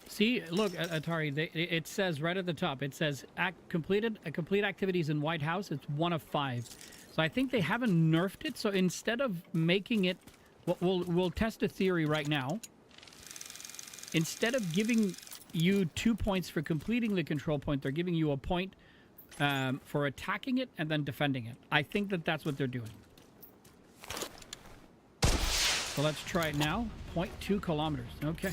Speaker 1: See, look, Atari, it says right at the top, it says complete activities in White House. It's 1 of 5. So I think they haven't nerfed it. So instead of making it, we'll test a theory right now. Instead of giving you 2 points for completing the control point, they're giving you a point for attacking it and then defending it. I think that's what they're doing. So let's try it now. 0.2 kilometers. Okay.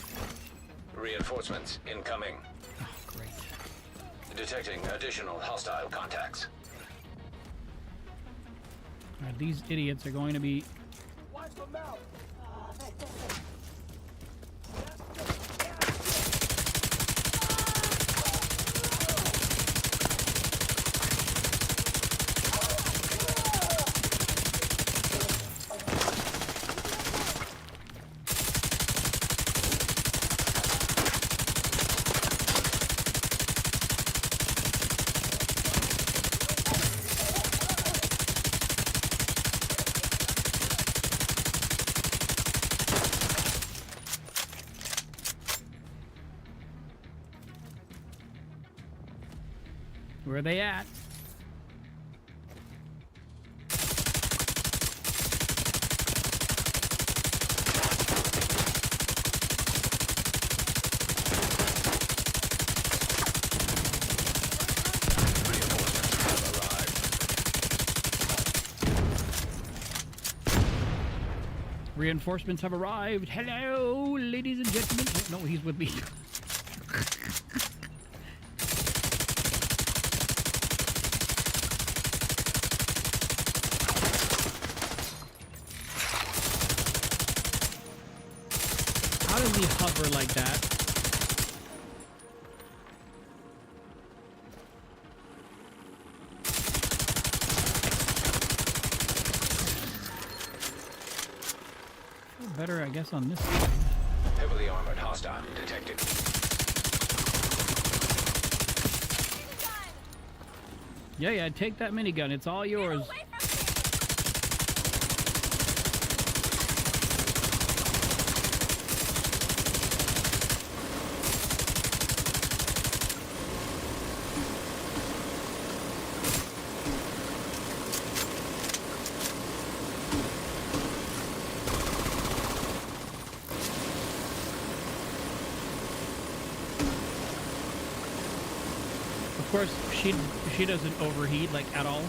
Speaker 2: Reinforcements incoming.
Speaker 1: Oh, great.
Speaker 2: Detecting additional hostile contacts.
Speaker 1: All right, these idiots are going to be...
Speaker 4: Watch them out.
Speaker 1: Where are they at? Reinforcements have arrived. Hello, ladies and gentlemen. Oh, no, he's with me. How does he hover like that? Better, I guess, on this side.
Speaker 2: Heavily armored hostile detected.
Speaker 1: Yeah, take that minigun. It's all yours. Of course, she doesn't overheat like at all.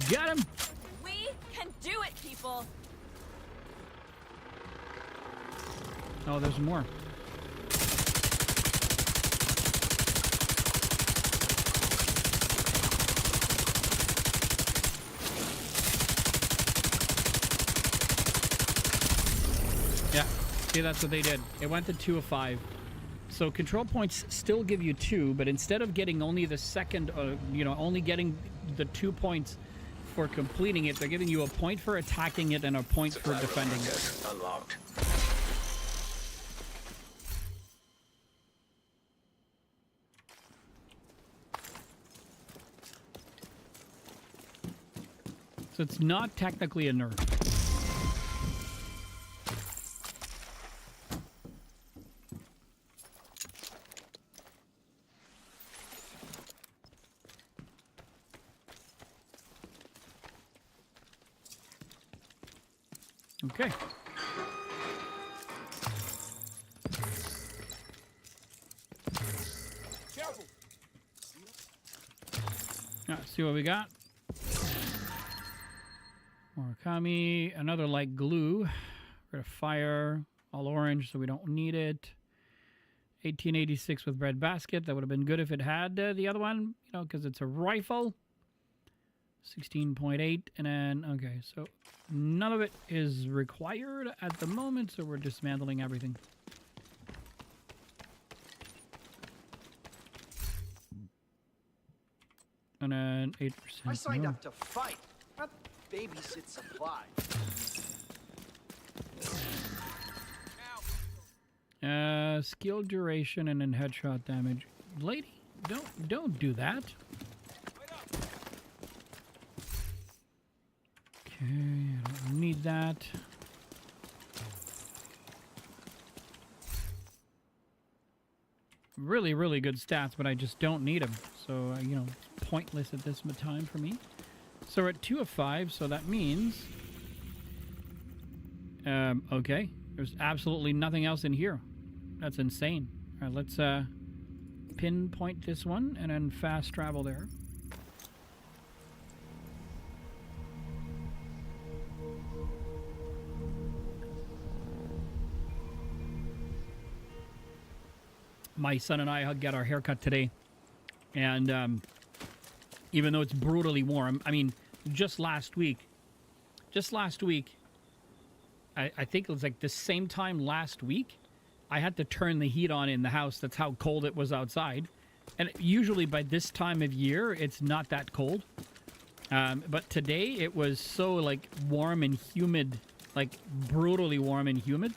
Speaker 1: Got him.
Speaker 8: We can do it, people.
Speaker 1: Oh, there's more. Yeah, see, that's what they did. It went to 2 of 5. So control points still give you 2, but instead of getting only the second, only getting the 2 points for completing it, they're giving you a point for attacking it and a point for defending it.
Speaker 2: Unlocked.
Speaker 1: So it's not technically a nerf. Okay.
Speaker 5: Careful.
Speaker 1: Let's see what we got. Murakami, another light glue. We're gonna fire, all orange, so we don't need it. 1886 with bread basket. That would have been good if it had the other one, because it's a rifle. 16.8, and then, okay, so none of it is required at the moment, so we're dismantling everything. And then 8%.
Speaker 4: I signed
Speaker 1: no.
Speaker 4: up to fight, not babysit supply.
Speaker 1: Skill duration and then headshot damage. Lady, don't do that. Okay, I don't need that. Really, really good stats, but I just don't need them. So, it's pointless at this time for me. So we're at 2 of 5, so that means... okay. There's absolutely nothing else in here. That's insane. All right, let's pinpoint this one and then fast travel there. My son and I got our haircut today, and even though it's brutally warm, I mean, just last week, I think it was like the same time last week, I had to turn the heat on in the house. That's how cold it was outside. And usually by this time of year, it's not that cold. But today it was so like warm and humid like brutally warm and humid.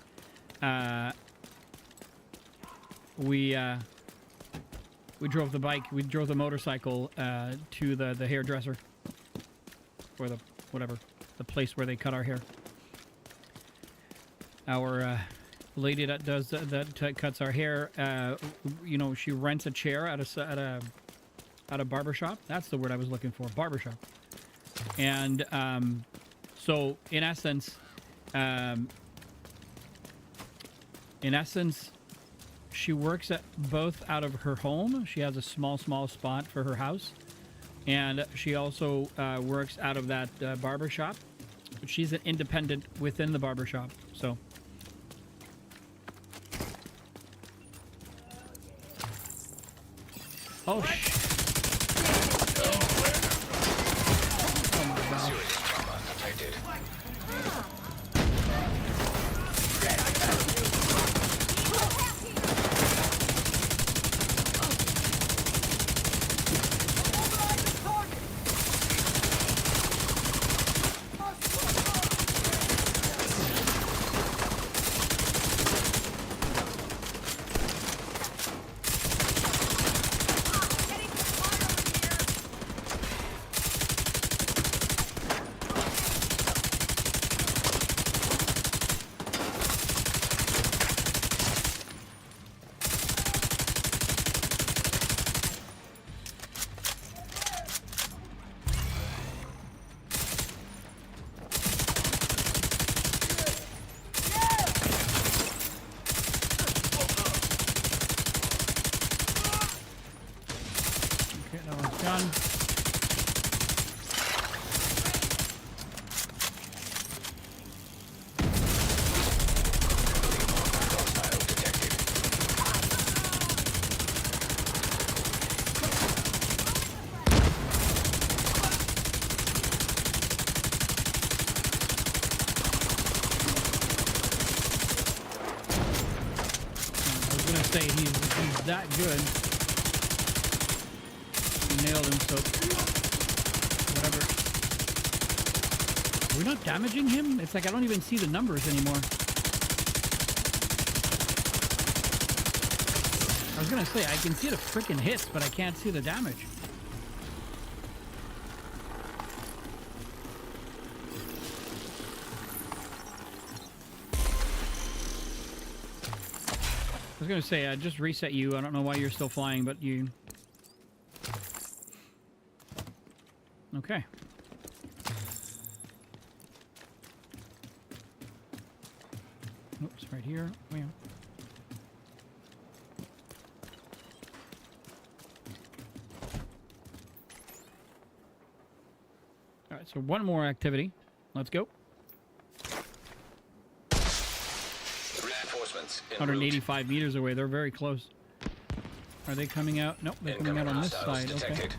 Speaker 1: We drove the bike. We drove the motorcycle to the hairdresser, or the the place where they cut our hair. Our lady that does that cuts our hair, you know, she rents a chair at a barbershop. That's the word I was looking for, barbershop. And so in essence, she works at both out of her home. She has a small spot for her house, and she also works out of that barbershop. But she's an independent within the barbershop. So. Oh,
Speaker 2: Serious trauma detected.
Speaker 1: Done. I was gonna say he's that good. Nailed him, so whatever. We're not damaging him? It's like I don't even see the numbers anymore. I was gonna say, I can see the freaking hits, but I can't see the damage. I was gonna say, I just reset you. I don't know why you're still flying, but you... Okay. Oops, right here. Oh, yeah. All right, so one more activity. Let's go.
Speaker 2: Reinforcements en route.
Speaker 1: 185 meters away. They're very close. Are they coming out? Nope, they're coming out on this
Speaker 2: Hostiles
Speaker 1: side. Okay.
Speaker 2: detected.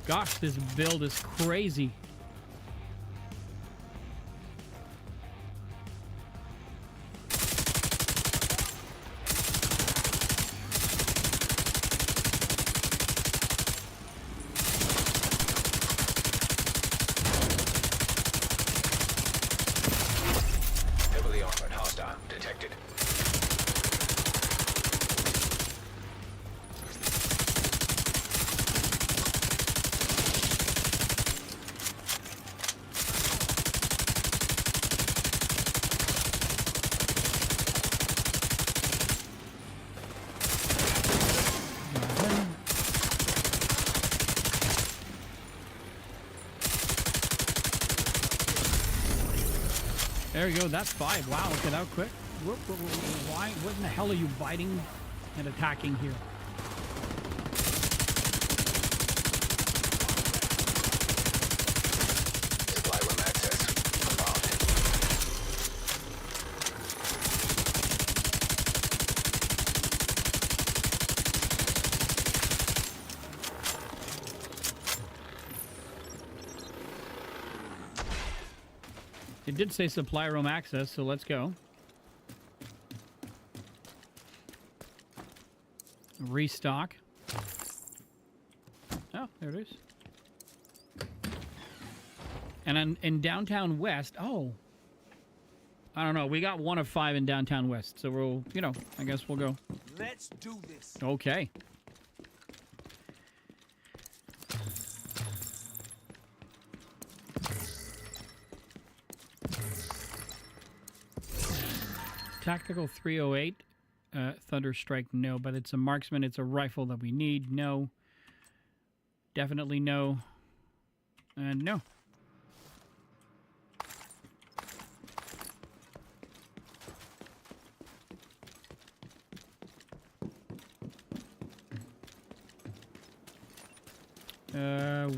Speaker 1: Gosh, this build is crazy.
Speaker 2: Heavily armored hostile detected.
Speaker 1: There you go. That's 5. Wow, look at how quick. Why? What in the hell are you biting and attacking here?
Speaker 2: Supply room access. Unbound.
Speaker 1: It did say supply room access, so let's go. Restock. Oh, there it is. And in downtown West, oh. I don't know. We got 1 of 5 in downtown West, so we'll, you know, I guess we'll go.
Speaker 5: Let's do this.
Speaker 1: Okay. Tactical 308. Thunder Strike, no. But it's a marksman. It's a rifle that we need. No. Definitely no. And no.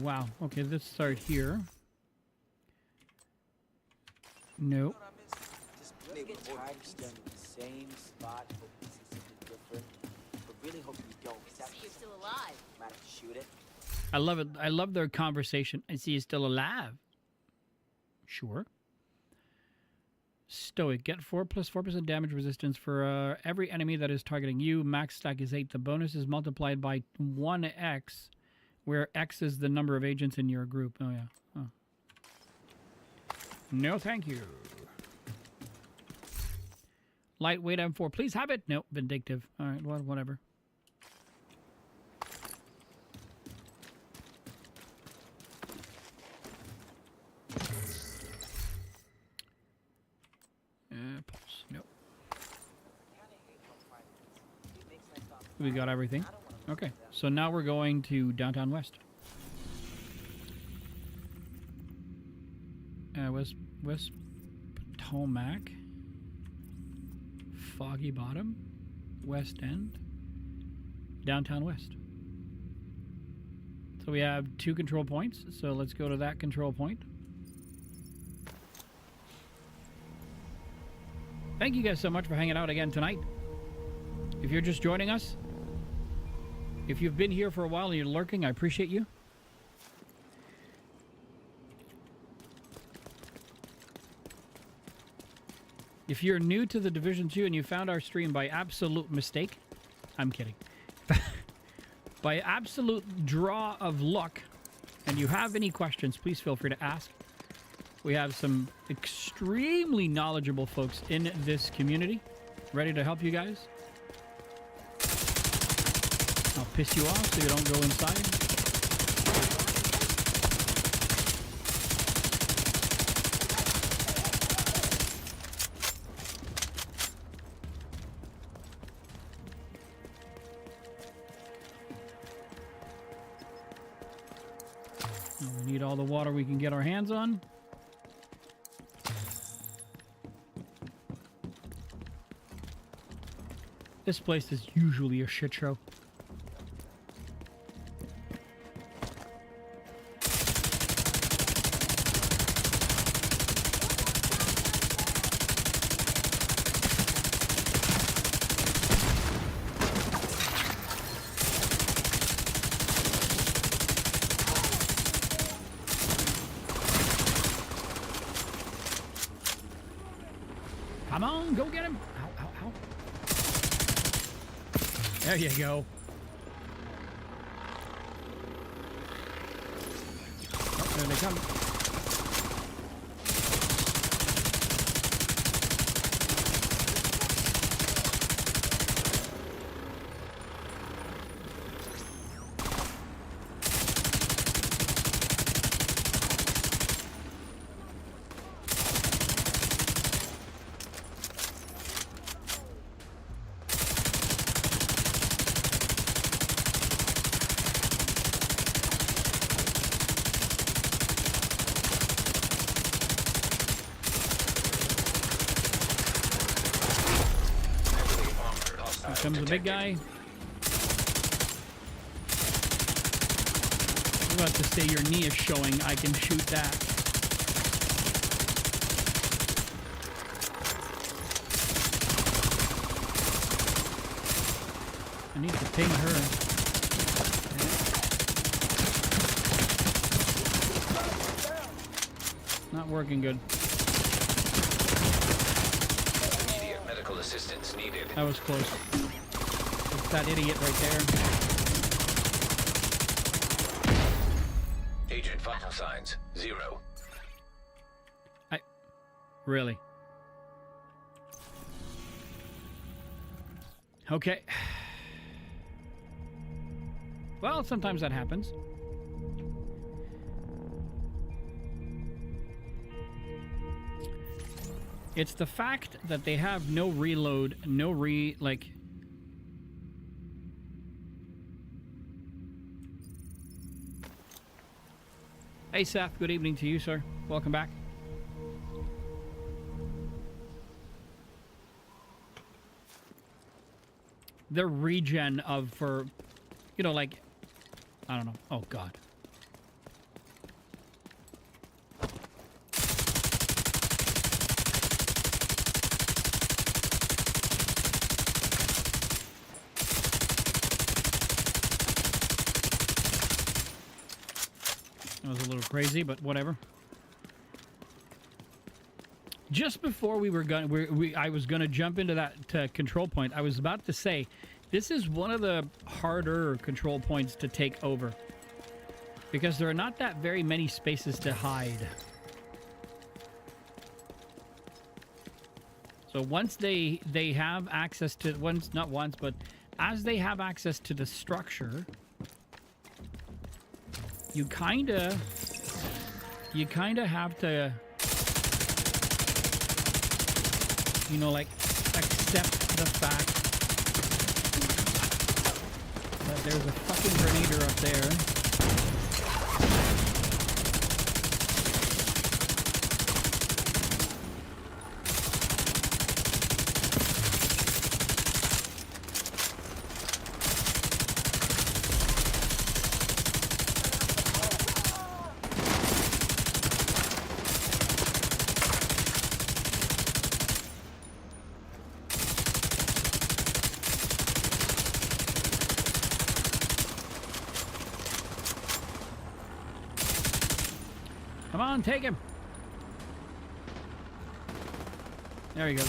Speaker 1: Wow. Okay, let's start here. Nope.
Speaker 9: Just get tired of standing in the same spot, hoping to see something different. But really hope you don't.
Speaker 8: See you're still alive.
Speaker 9: Might have to shoot it.
Speaker 1: I love it. I love their conversation. I see you're still alive. Sure. Stoic. Get 4 plus 4% damage resistance for every enemy that is targeting you. Max stack is 8. The bonus is multiplied by 1x, where x is the number of agents in your group. Oh, yeah. Oh. No, thank you. Lightweight M4. Please have it. Nope. Vindictive. All right. Well, whatever. Pulse. Nope. We got everything. Okay. So now we're going to downtown West. West Potomac. Foggy Bottom, West End, Downtown West. So we have 2 control points, so let's go to that control point. Thank you guys so much for hanging out again tonight. If you're just joining us, if you've been here for a while and you're lurking, I appreciate you. If you're new to the Division 2 and you found our stream by absolute mistake, I'm kidding. By absolute draw of luck, and you have any questions, please feel free to ask. We have some extremely knowledgeable folks in this community ready to help you guys. I'll piss you off so you don't go inside. We need all the water we can get our hands on. This place is usually a shit show. Come on, go get him. Ow, ow, ow. There you go. Oh, there they come. Here comes the big guy. I'm about to say your knee is showing. I can shoot that. I need to ping her. Not working good.
Speaker 2: assistance needed.
Speaker 1: That was close. It's that idiot right there.
Speaker 2: Agent vital signs 0.
Speaker 1: Really? Okay. Well, sometimes that happens. It's the fact that they have no reload, like... Hey, Seth. Good evening to you, sir. Welcome back. The regen for, you know, like, I don't know. Oh, God. That was a little crazy, but whatever. Just before we were going, I was going to jump into that control point. I was about to say, this is one of the harder control points to take over because there are not that very many spaces to hide. So once they have access to not once, but as they have access to the structure, you kind of have to, you know, like, accept the fact that there's a fucking grenader up there. Come on, take him. There he goes.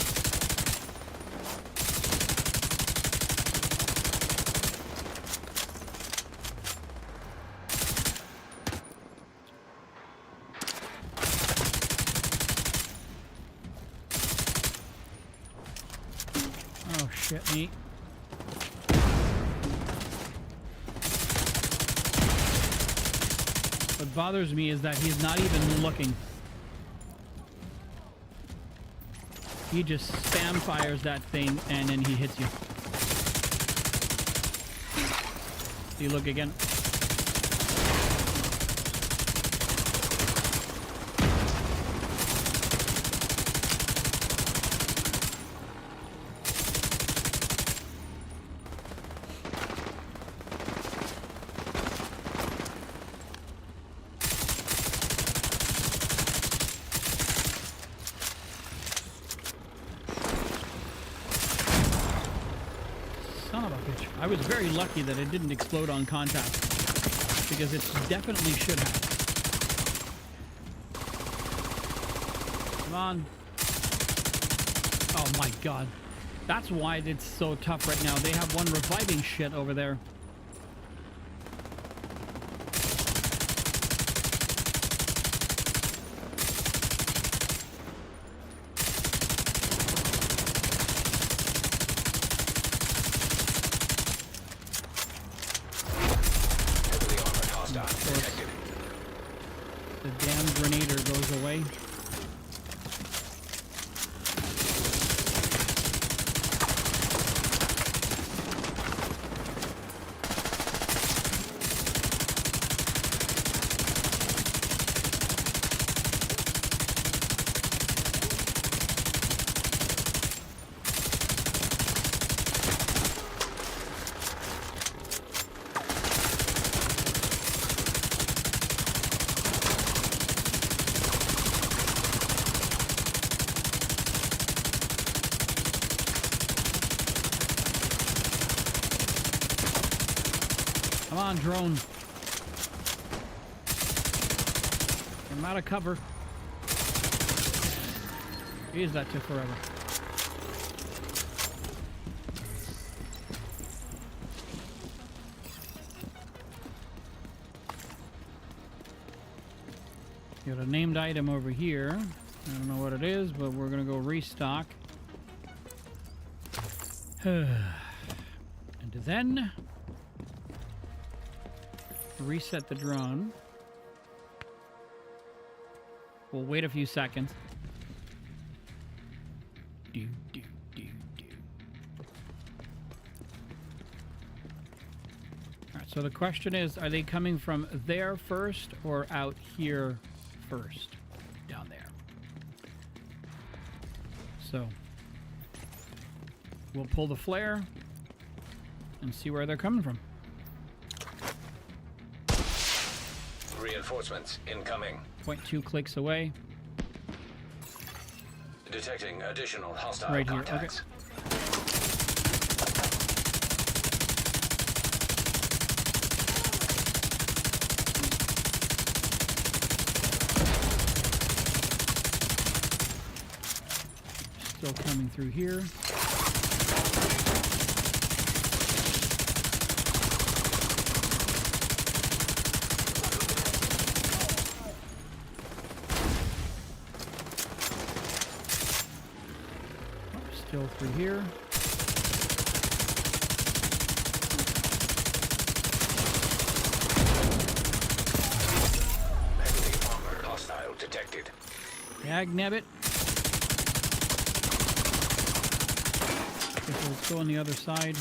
Speaker 1: Oh, shit, me. What bothers me is that he's not even looking. He just spam fires that thing and then he hits you. See, look again. I was very lucky that it didn't explode on contact, because it definitely should have. Come on. Oh my god. That's why it's so tough right now. They have one reviving shit over there. The damn grenader goes away. Come on, drone. I'm out of cover. Jeez, that took forever. Got a named item over here. I don't know what it is, but we're gonna go restock. And then reset the drone. We'll wait a few seconds. Do, do, do, do. Alright, so the question is, are they coming from there first or out here first? Down there. So we'll pull the flare and see where they're coming from.
Speaker 2: Reinforcements incoming.
Speaker 1: 0.2 clicks away.
Speaker 2: Detecting additional hostile
Speaker 1: Right here,
Speaker 2: contacts.
Speaker 1: Still coming through here. Still through here.
Speaker 2: Magazine armor hostile detected.
Speaker 1: Dagnabbit. Okay, let's go on the other side.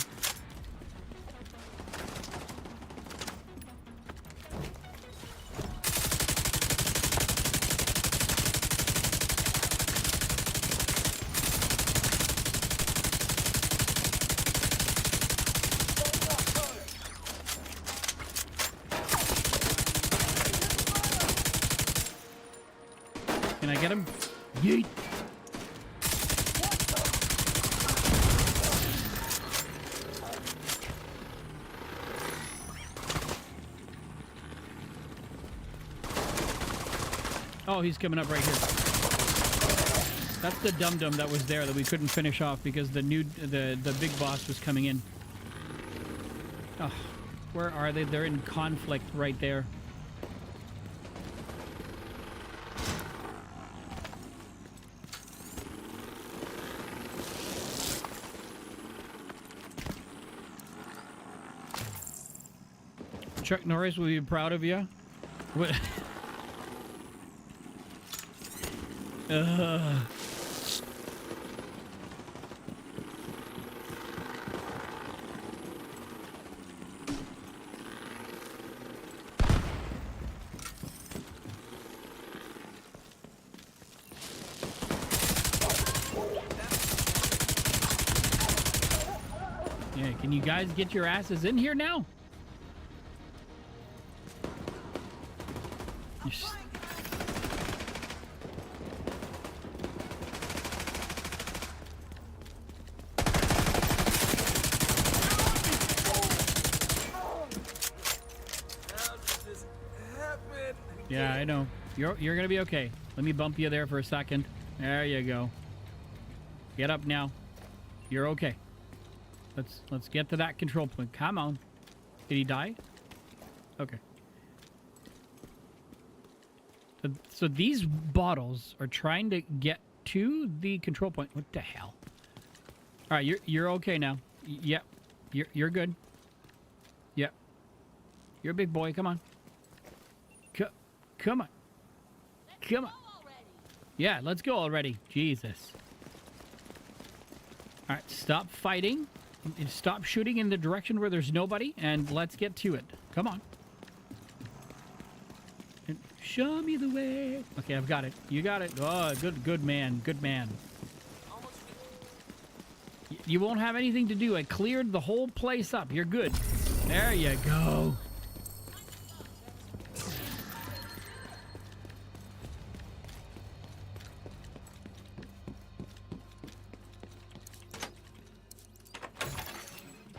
Speaker 1: Can I get him? Yeet! Oh, he's coming up right here. That's the dum-dum that was there that we couldn't finish off because the big boss was coming in. Oh, where are they? They're in conflict right there. Chuck Norris will be proud of you. What? Yeah, can you guys get your asses in here now? Yeah, I know. You're gonna be okay. Let me bump you there for a second. There you go. Get up now. You're okay. Let's get to that control point. Come on. Did he die? Okay. So these bottles are trying to get to the control point. What the hell? All right, you're okay now. Yep. You're good. Yep. You're a big boy. Come on. Come on. Come on. Yeah, let's go already. Jesus. All right, stop fighting. Stop shooting in the direction where there's nobody, and let's get to it. Come on. And show me the way. Okay, I've got it. You got it. Oh, good man. Good man. You won't have anything to do. I cleared the whole place up. You're good. There you go.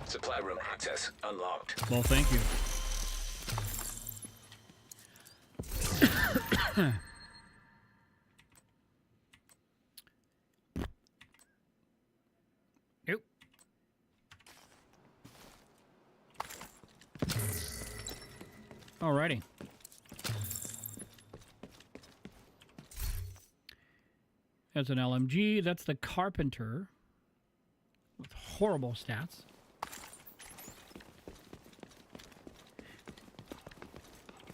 Speaker 2: Supply room access unlocked.
Speaker 1: Well, thank you. Nope. Alrighty. That's an LMG. That's the Carpenter with horrible stats.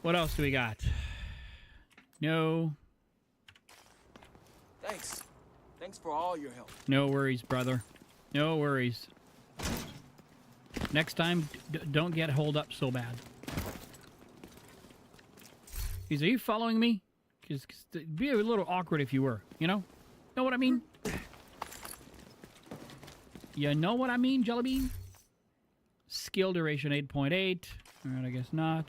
Speaker 1: What else do we got? No.
Speaker 9: Thanks. Thanks for all your help.
Speaker 1: No worries, brother. No worries. Next time, don't get holed up so bad. Are you following me? Because it'd be a little awkward if you were, you know? Know what I mean? You know what I mean, Jellybean? Skill duration 8.8. Alright, I guess not.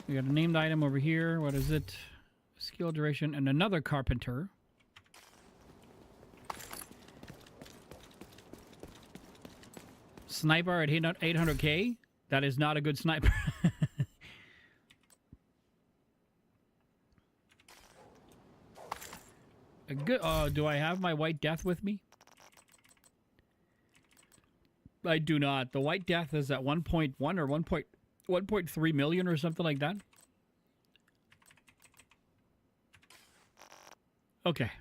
Speaker 1: We got a named item over here. What is it? Skill duration and another Carpenter. Sniper at 800k? That is not a good sniper. A good. Do I have my White Death with me? I do not. The White Death is at 1.1 or 1.3 million or something like that. Okay.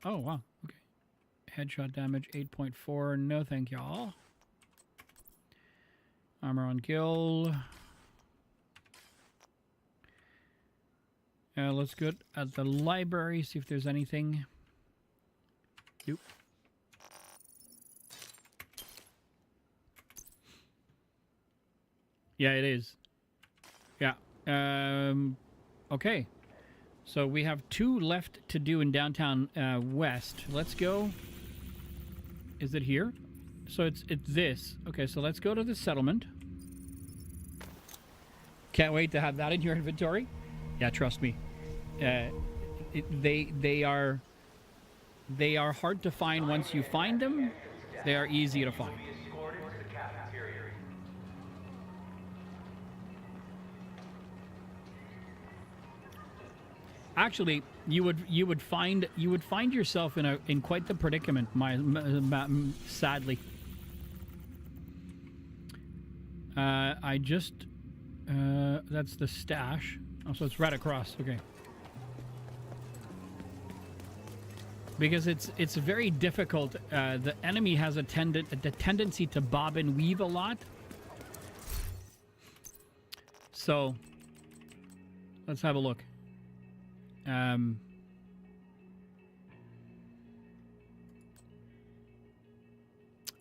Speaker 1: Oh, wow. Okay. Headshot damage 8.4. No, thank y'all. Armor on kill. Let's go at the library, see if there's anything. Nope. Yeah, it is. Yeah. Okay. So we have 2 left to do in downtown West. Let's go. Is it here? So it's this. Okay, so let's go to the settlement. Can't wait to have that in your inventory. Yeah, trust me. They are hard to find once you find them. They are easy to find. Actually, you would find yourself in quite the predicament. Sadly, I just that's the stash. Oh, so it's right across. Okay. Because it's very difficult. The enemy has a tendency to bob and weave a lot. So let's have a look.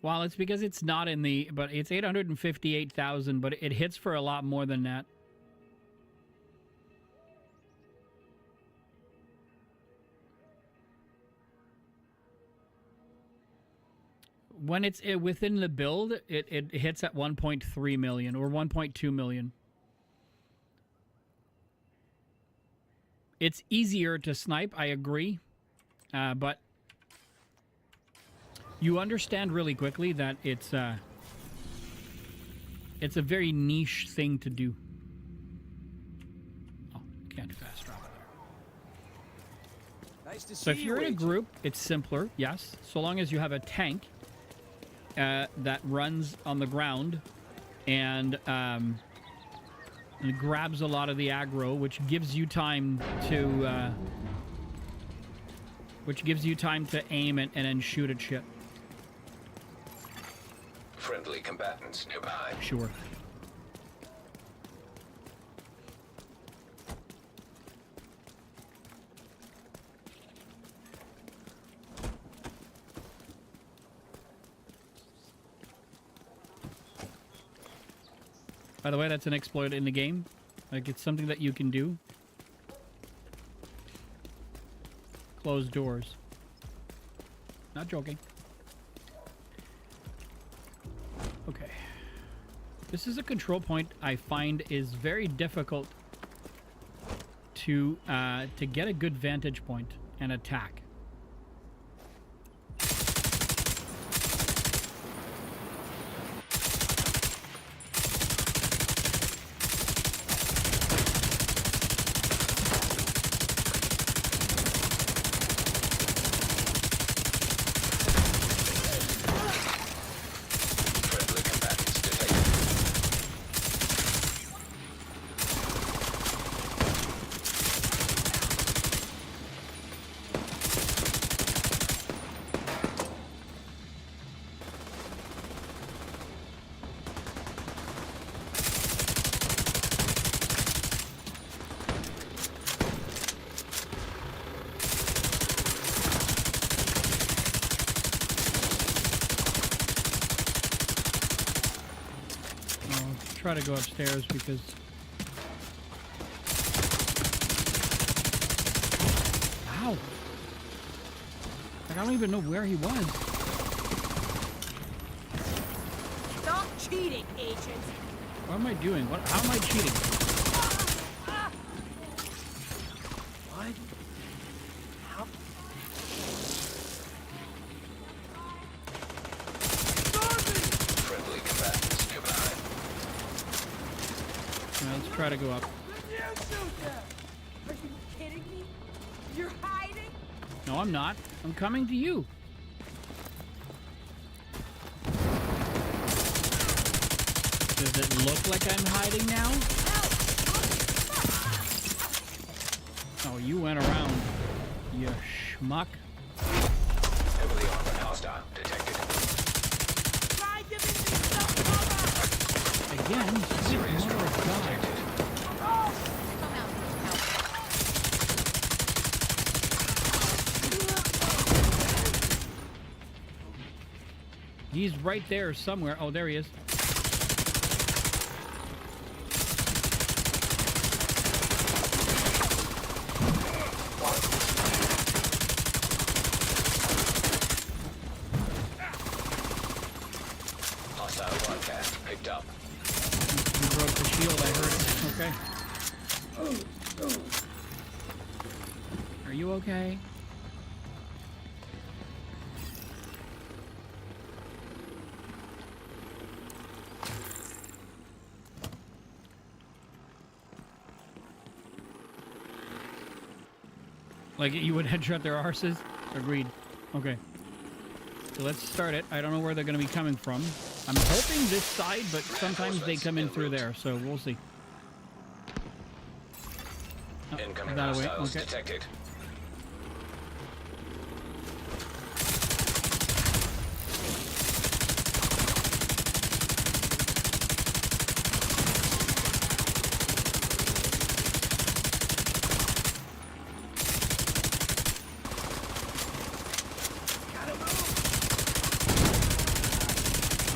Speaker 1: Well, it's because it's not in the, but it's 858,000, but it hits for a lot more than that. When it's within the build, it hits at 1.3 million or 1.2 million. It's easier to snipe, I agree, but you understand really quickly that it's a very niche thing to do. Oh, can't fast travel there.
Speaker 9: Nice to see
Speaker 1: So if you're in a
Speaker 9: Agent.
Speaker 1: group, it's simpler, yes, so long as you have a tank that runs on the ground and it grabs a lot of the aggro, which gives you time to aim and then shoot at shit.
Speaker 2: Friendly combatants nearby.
Speaker 1: Sure. By the way, that's an exploit in the game. Like, it's something that you can do. Close doors. Not joking. Okay. This is a control point I find is very difficult to get a good vantage point and attack. try to go upstairs because... Ow! Like, I don't even know where he was.
Speaker 8: Stop cheating, agent.
Speaker 1: What am I doing? How am I cheating?
Speaker 9: What? How?
Speaker 2: Friendly combatants nearby.
Speaker 1: Well, let's try to go up.
Speaker 8: Are you kidding me? You're hiding?
Speaker 1: No, I'm not. I'm coming to you. Does it look like I'm hiding now? Oh, you went around, you schmuck.
Speaker 2: Heavily armored hostile detected.
Speaker 8: Try giving me some cover!
Speaker 1: Again,
Speaker 2: Serious
Speaker 1: mother of
Speaker 2: trauma
Speaker 1: God.
Speaker 2: detected.
Speaker 1: He's right there somewhere. Oh, there he is.
Speaker 2: Hostile broadcast picked up.
Speaker 1: He broke the shield, I heard it. Okay. Are you okay? Like you would headshot their arses? Agreed. Okay. So let's start it. I don't know where they're going to be coming from. I'm hoping this side, but sometimes they come in through there, so we'll see. Oh,
Speaker 2: Incoming
Speaker 1: that away.
Speaker 2: hostiles
Speaker 1: Okay.
Speaker 2: detected.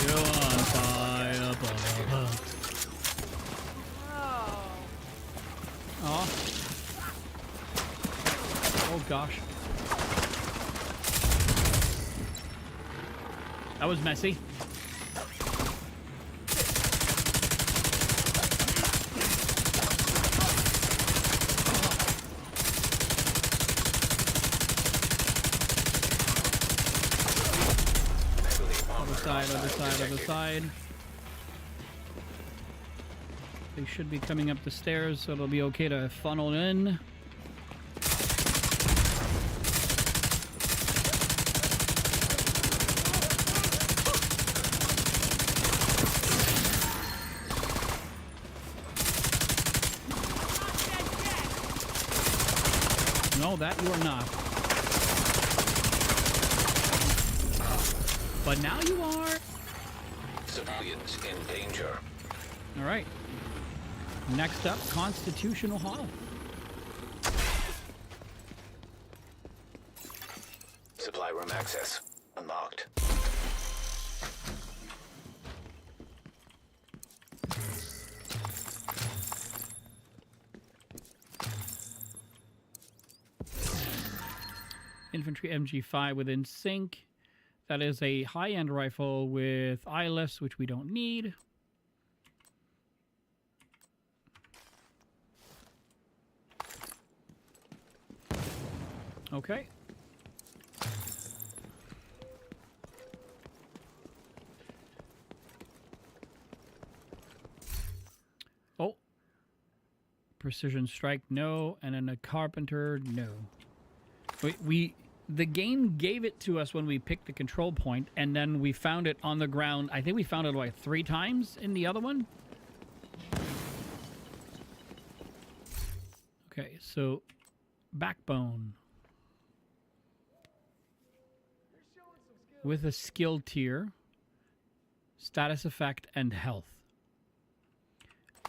Speaker 1: You're on fire, Bubba. Oh. Oh gosh. That was messy. Other side. They should be coming up the stairs, so it'll be okay to funnel in. No, that you are not. But now you are.
Speaker 2: Civilians in danger.
Speaker 1: All right. Next up, Constitutional Hall.
Speaker 2: Supply room access unlocked.
Speaker 1: Infantry MG5 within sync. That is a high-end rifle with eyeless, which we don't need. Okay. Oh. Precision strike, no. And then a carpenter, no. The game gave it to us when we picked the control point, and then we found it on the ground. I think we found it, like, 3 times in the other one. Okay, so backbone. With a skill tier, status effect, and health.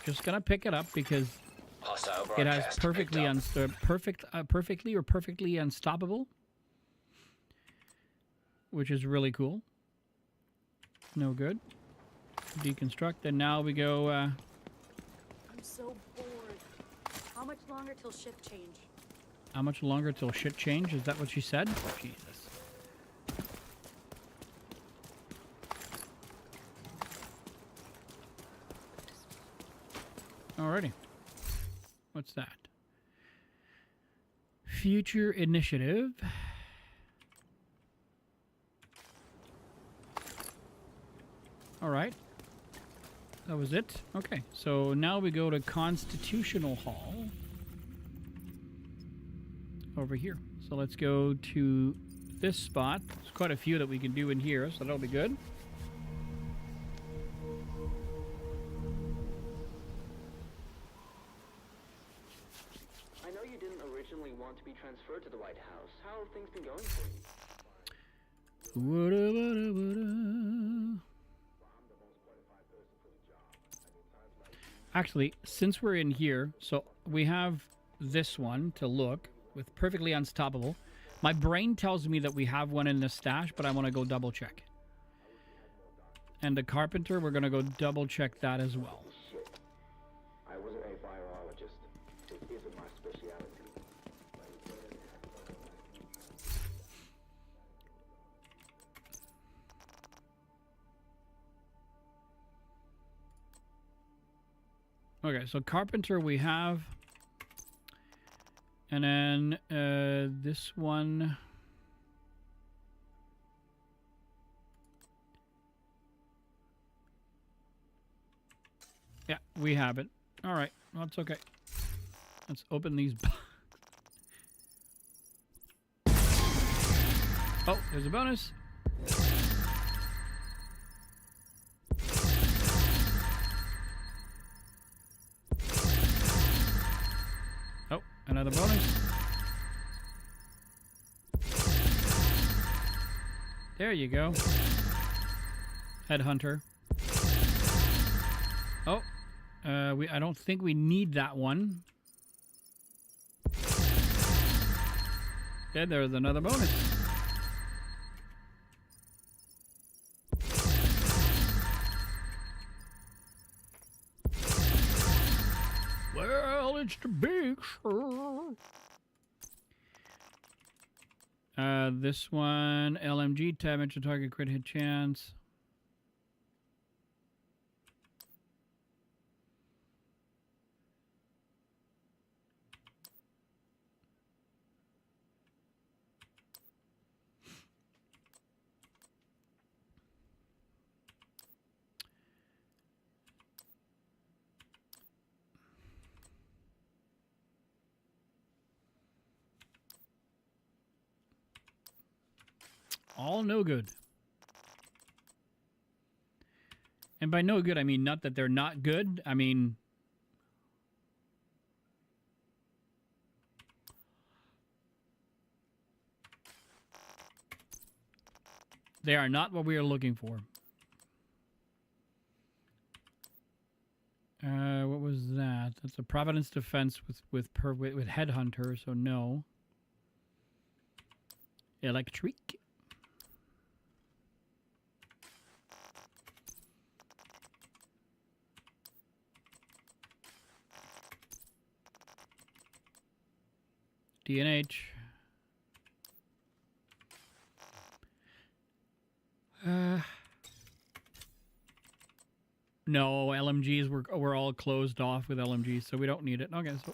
Speaker 1: Just gonna pick it up because
Speaker 2: Hostile
Speaker 1: it has
Speaker 2: broadcast
Speaker 1: perfectly
Speaker 2: picked up.
Speaker 1: perfectly unstoppable, which is really cool. No good. deconstruct, and now we go.
Speaker 10: I'm so bored. How much longer till shift change?
Speaker 1: How much longer till shit change? Is that what she said? Jesus. Alrighty. What's that? Future initiative. Alright. That was it? Okay. So now we go to Constitutional Hall. Over here. So let's go to this spot. There's quite a few that we can do in here, so that'll be good.
Speaker 3: I know you didn't originally want to be transferred to the White House. How have things been going for you?
Speaker 1: Actually, since we're in here, so we have this one to look with perfectly unstoppable. My brain tells me that we have one in the stash, but I want to go double check. And the carpenter, we're going to go double check that as well.
Speaker 3: Shit. I wasn't a virologist. It isn't my specialty.
Speaker 1: Okay, so carpenter we have. And then this one. Yeah, we have it. All right, well, that's okay. Let's open these. Oh, there's a bonus. Oh, another bonus. There you go. Headhunter. Oh, I don't think we need that one. Okay, there's another bonus. Well, it's the big show. This one, LMG, damage to target, crit hit chance. All no good. And by no good, I mean not that they're not good. I mean... they are not what we are looking for. What was that? That's a Providence Defense with Headhunter, so no. Electric. DNH. No, LMGs we're all closed off with LMGs, so we don't need it. Okay, so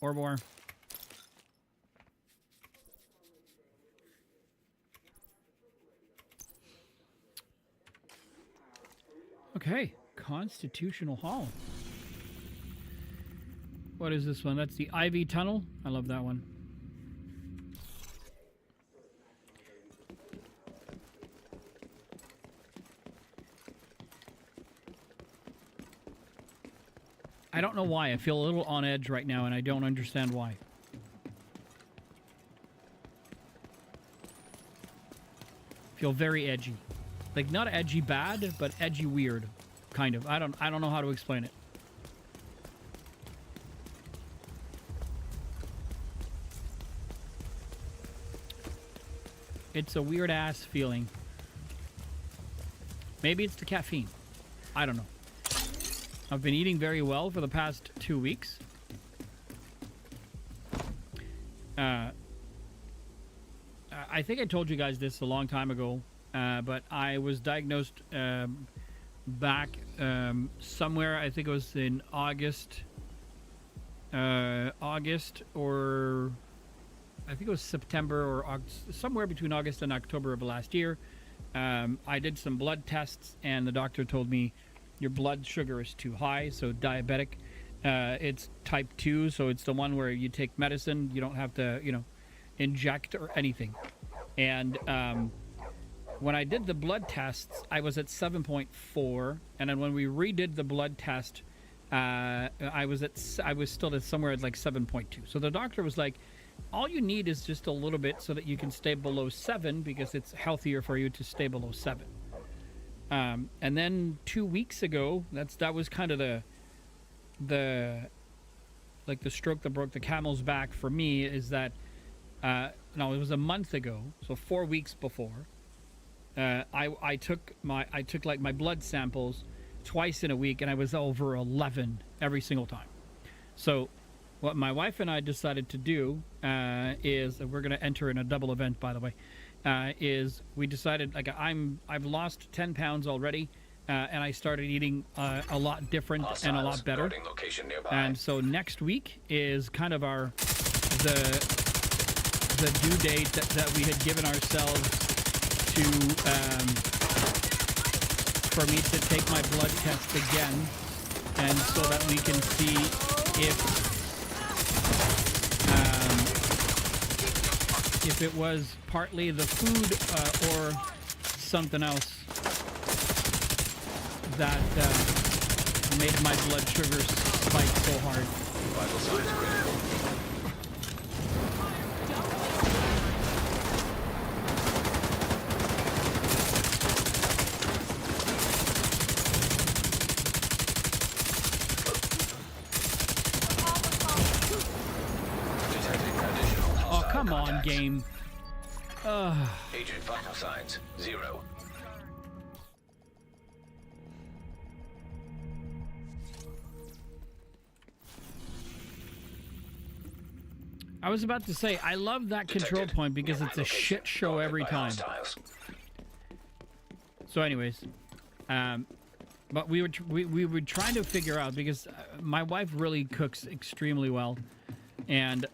Speaker 1: Orbor. Okay, Constitutional Hall. What is this one? That's the Ivy Tunnel. I love that one. I don't know why. I feel a little on edge right now, and I don't understand why. Feel very edgy. Like, not edgy bad, but edgy weird. Kind of. I don't know how to explain it. It's a weird-ass feeling. Maybe it's the caffeine. I don't know. I've been eating very well for the past 2 weeks. I think I told you guys this a long time ago, but I was diagnosed back somewhere, I think it was in August, or I think it was September or somewhere between August and October of last year. I did some blood tests, and the doctor told me your blood sugar is too high, so diabetic. It's type 2, so it's the one where you take medicine, you don't have to, you know, inject or anything. And when I did the blood tests, I was at 7.4, and then when we redid the blood test, I was still at somewhere at like 7.2. So the doctor was like, all you need is just a little bit so that you can stay below 7, because it's healthier for you to stay below 7. And then 2 weeks ago, that was kind of the stroke that broke the camel's back for me, is that no, it was a month ago, so 4 weeks before. I took like my blood samples twice in a week, and I was over 11 every single time. So what my wife and I decided to do is, we're going to enter in a double event, by the way, is we decided, like, I've lost 10 pounds already, and I started eating a lot different and a lot better. And so next week is kind of the due date that we had given ourselves to for me to take my blood test again, and so that we can see if it was partly the food or something else that made my blood sugar spike so hard.
Speaker 2: Vital signs critical.
Speaker 1: Come on, game.
Speaker 2: Agent vital signs 0.
Speaker 1: I was about to say, I love that control point because it's a shit show every time. So anyways, but we were trying to figure out, because my wife really cooks extremely well. And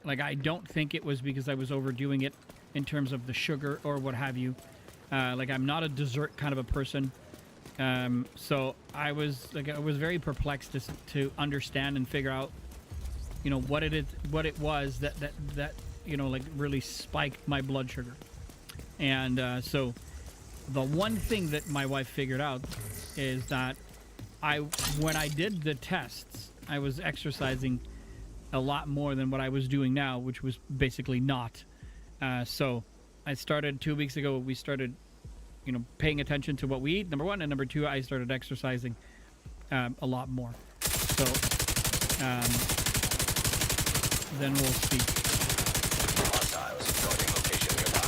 Speaker 1: like, I don't think it was because I was overdoing it in terms of the sugar or what have you. Like, I'm not a dessert kind of a person. So I was very perplexed to understand and figure out, you know, what it was that you know, like, really spiked my blood sugar. And so the one thing that my wife figured out is that when I did the tests, I was exercising a lot more than what I was doing now, which was basically not. So I started 2 weeks ago. We started, you know, paying attention to what we eat, number one, and number two, I started exercising a lot more. So then we'll see.
Speaker 2: Hostiles joining location nearby.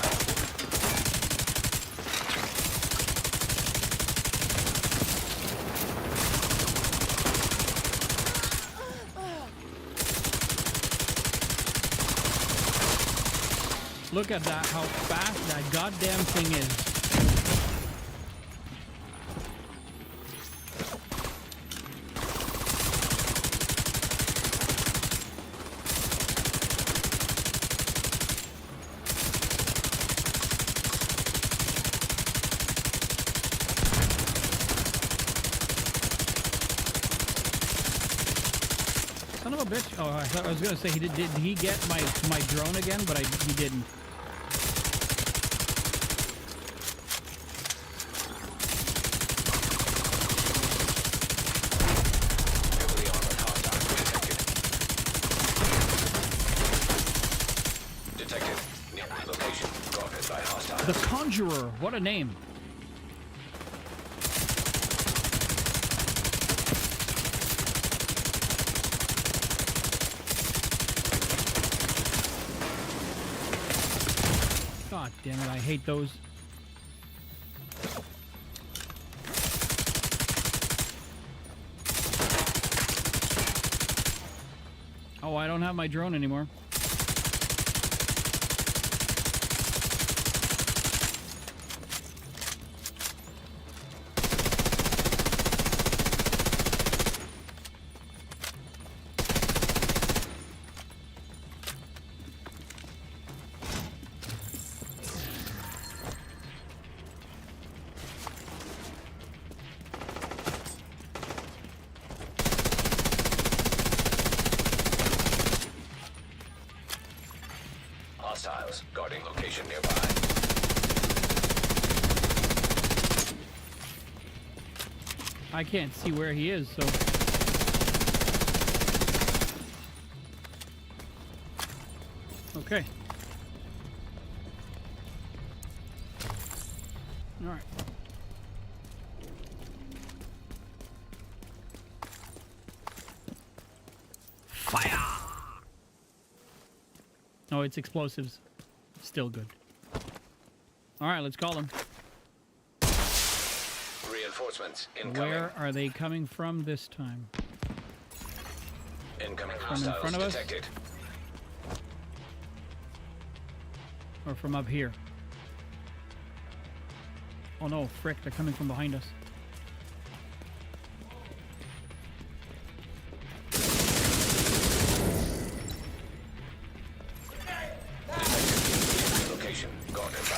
Speaker 1: Look at that, how fast that goddamn thing is. Son of a bitch. Oh, I thought I was going to say, did he get my drone again? But he didn't. The Conjurer, what a name. God damn it, I hate those. Oh, I don't have my drone anymore.
Speaker 2: Hostiles guarding location nearby.
Speaker 1: I can't see where he is, so... Okay. Alright. Fire! Oh, it's explosives. Still good. Alright, let's call them.
Speaker 2: Reinforcements incoming.
Speaker 1: Where are they coming from this time?
Speaker 2: Incoming
Speaker 1: From in
Speaker 2: hostiles
Speaker 1: front of us?
Speaker 2: detected.
Speaker 1: Or from up here? Oh no, frick, they're coming from behind us.
Speaker 2: Location guarded by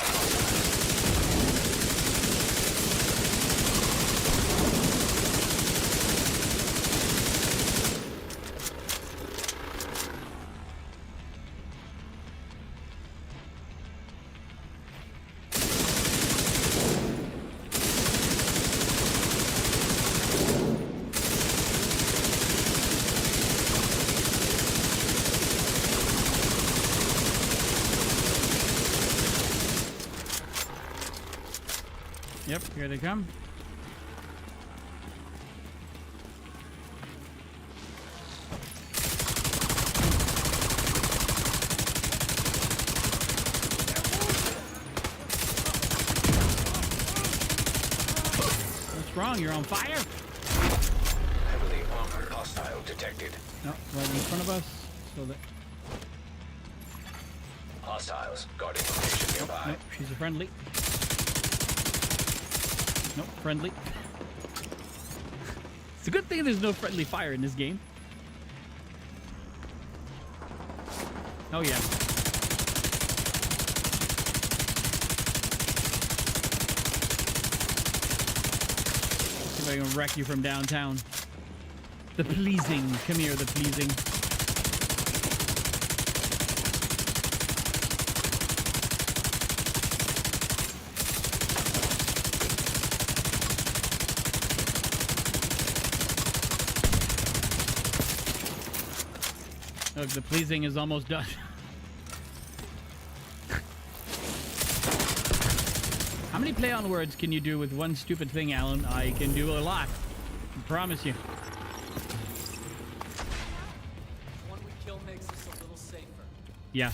Speaker 1: Yep, here they come. What's wrong? You're on fire?
Speaker 2: heavily armored hostile detected.
Speaker 1: No, right in front of us. So that...
Speaker 2: Hostiles guarding location nearby.
Speaker 1: Nope, she's a friendly. Nope, friendly. It's a good thing there's no friendly fire in this game. Oh yeah. See if I can wreck you from downtown. The pleasing. Come here, the pleasing. Look, the pleasing is almost done. How many play on words can you do with one stupid thing, Alan? I can do a lot. I promise you.
Speaker 8: One we kill makes us a little safer.
Speaker 1: Yeah.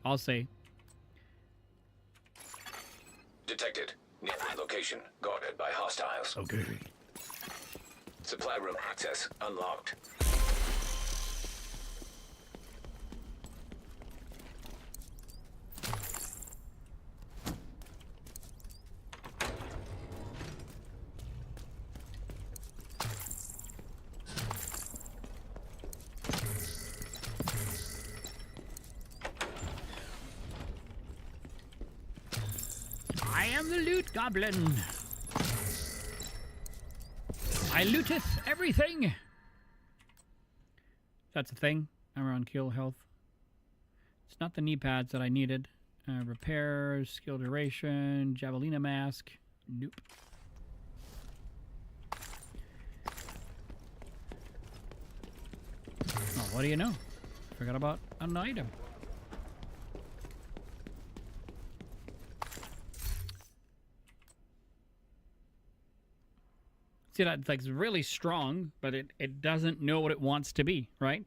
Speaker 1: I'll say.
Speaker 2: Detected. Nearby location guarded by hostiles.
Speaker 1: Okay.
Speaker 2: Supply room access unlocked.
Speaker 1: I am the loot goblin. I looteth everything. That's a thing. I'm on kill health. It's not the knee pads that I needed. Repair, skill duration, javelina mask. Nope. Oh, what do you know? Forgot about an item. See, that's like really strong, but it doesn't know what it wants to be, right?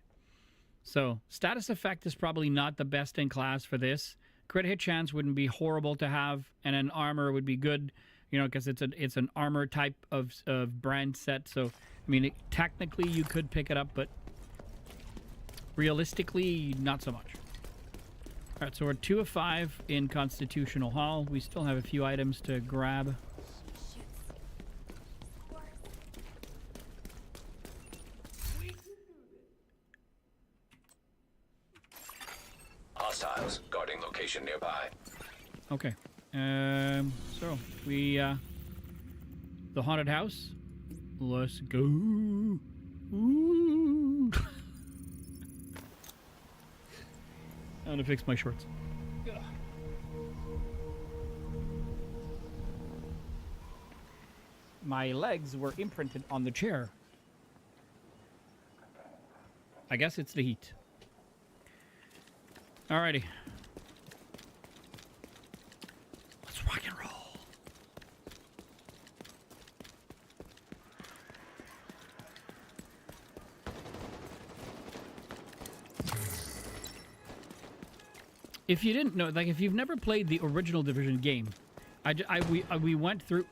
Speaker 1: So status effect is probably not the best in class for this. Crit hit chance wouldn't be horrible to have, and an armor would be good, you know, because it's an armor type of brand set. So I mean, technically you could pick it up, but realistically, not so much. All right, so we're 2 of 5 in Constitutional Hall. We still have a few items to grab.
Speaker 2: Hostiles guarding location nearby.
Speaker 1: Okay. So we the haunted house. Let's go. Ooh. I'm gonna fix my shorts. My legs were imprinted on the chair. I guess it's the heat. Alrighty. Let's rock and roll. If you didn't know, like if you've never played the original Division game, we went through.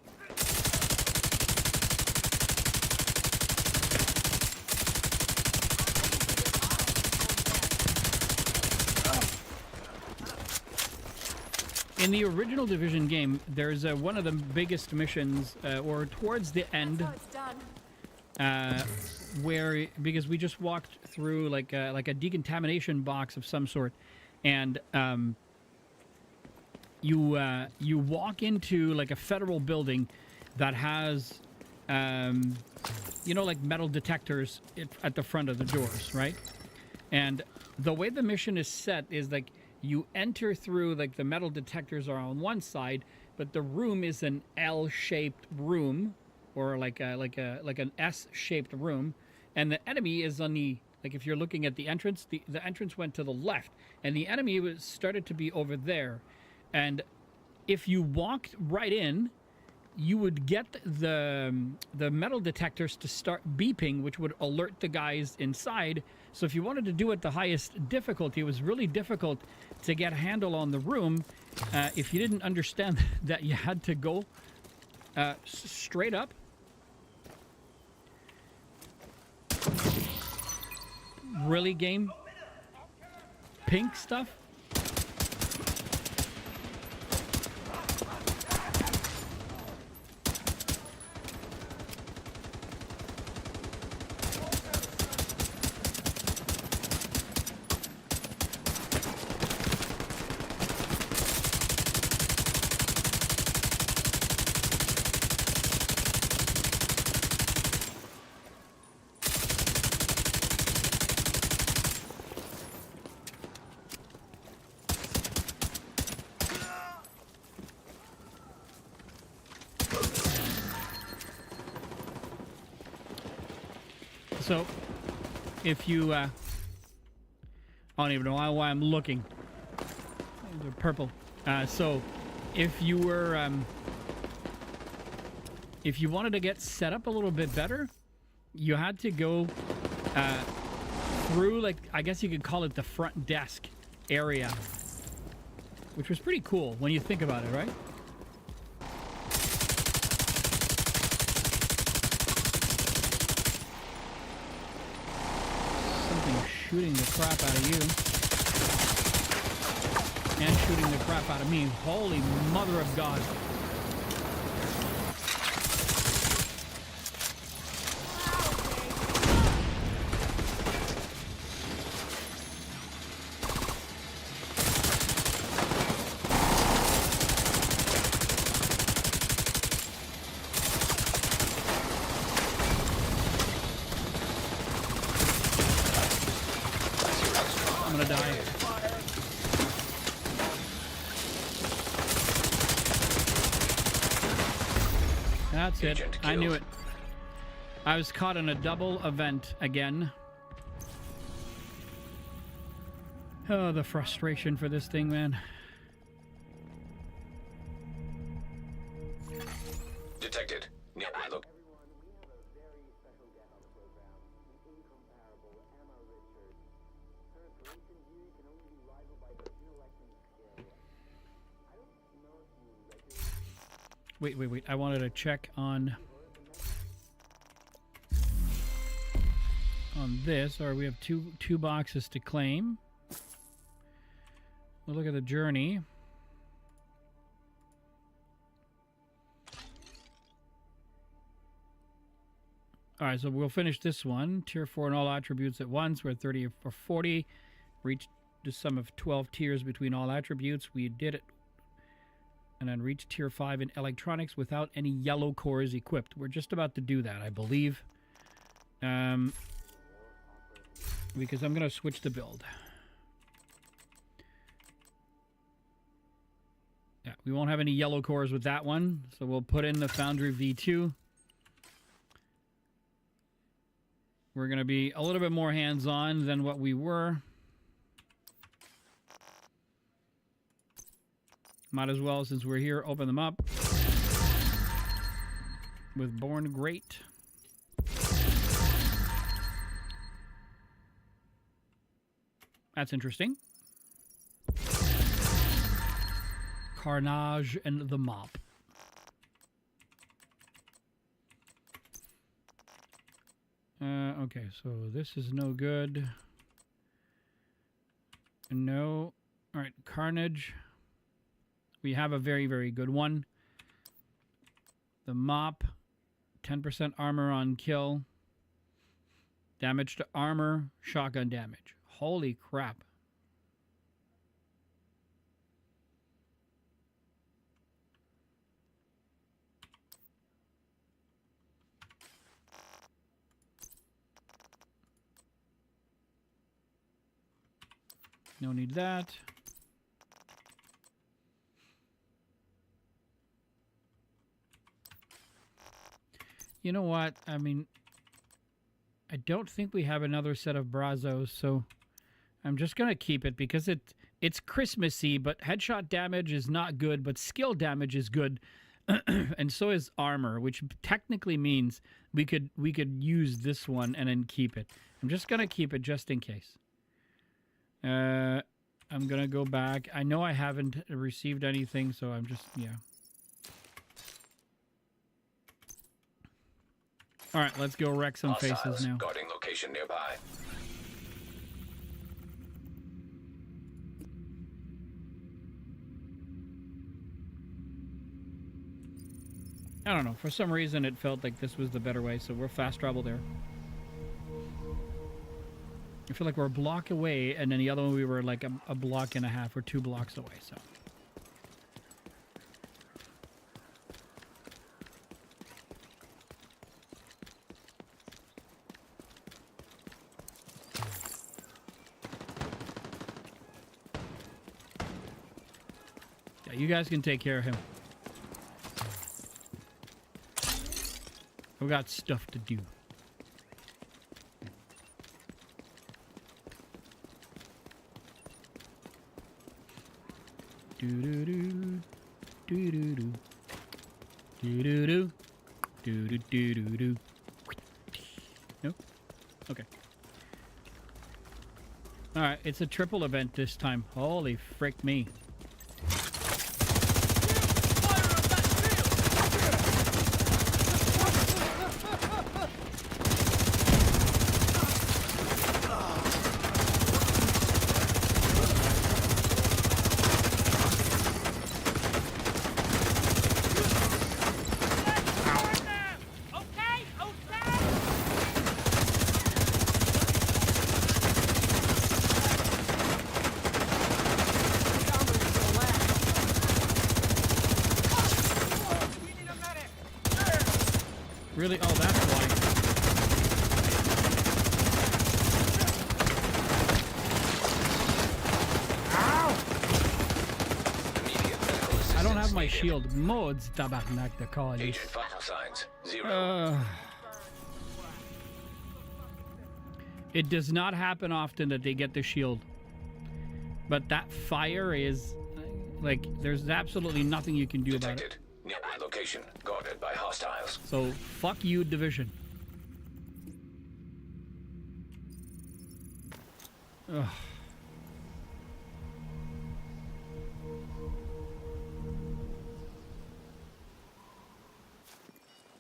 Speaker 1: In the original Division game, there's one of the biggest missions, or towards the end, where because we just walked through like a decontamination box of some sort, and you walk into like a federal building that has you know, like metal detectors at the front of the doors, right? And the way the mission is set is like you enter through, like the metal detectors are on one side, but the room is an L-shaped room, or like an S-shaped room, and the enemy is on the, like if you're looking at the entrance, the entrance went to the left, and the enemy was started to be over there. And if you walked right in, you would get the metal detectors to start beeping, which would alert the guys inside. So if you wanted to do it the highest difficulty, it was really difficult to get a handle on the room if you didn't understand that you had to go straight up. Really, game? Pink stuff? So, if you, I don't even know why I'm looking. They're purple. So, if you were, if you wanted to get set up a little bit better, you had to go through, like, I guess you could call it the front desk area, which was pretty cool when you think about it, right? Shooting the crap out of you. And shooting the crap out of me. Holy mother of God. That's it. I knew it. I was caught in a double event again. Oh, the frustration for this thing, man.
Speaker 2: Detected. Nearby look.
Speaker 1: Wait. I wanted to check on this, or we have two boxes to claim. We'll look at the journey. All right, so we'll finish this one. Tier 4 in all attributes at once. We're 30 or 40. Reach the sum of 12 tiers between all attributes. We did it. And then reach tier 5 in electronics without any yellow cores equipped. We're just about to do that, I believe. Because I'm going to switch the build. Yeah, we won't have any yellow cores with that one. So we'll put in the Foundry V2. We're going to be a little bit more hands-on than what we were. Might as well, since we're here, open them up. With Born Great. That's interesting. Carnage and the Mop. Okay, so this is no good. No. All right, Carnage. We have a very, very good one. The Mop. 10% armor on kill. Damage to armor. Shotgun damage. Holy crap. No need that. You know what? I mean, I don't think we have another set of Brazos, so I'm just going to keep it because it's Christmassy, but headshot damage is not good, but skill damage is good. And so is armor, which technically means we could use this one and then keep it. I'm just going to keep it just in case. I'm going to go back. I know I haven't received anything, so I'm just, yeah. All right, let's go wreck some faces now.
Speaker 2: Guarding location nearby.
Speaker 1: I don't know. For some reason, it felt like this was the better way, so we're fast travel there. I feel like we're a block away, and then the other one we were like a block and a half or 2 blocks away, so. Yeah, you guys can take care of him. We got stuff to do. Do do do do do do do do do do do do do. Nope. Okay. All right, it's a triple event this time. Holy frick me! Really? Oh, that's why. I don't have my shield. Mods tabarnak de calice.
Speaker 2: Agent vital signs 0.
Speaker 1: It does not happen often that they get the shield. But that fire is like there's absolutely nothing you can do about it.
Speaker 2: Nearby location guarded by hostiles.
Speaker 1: So fuck you, Division. Ugh.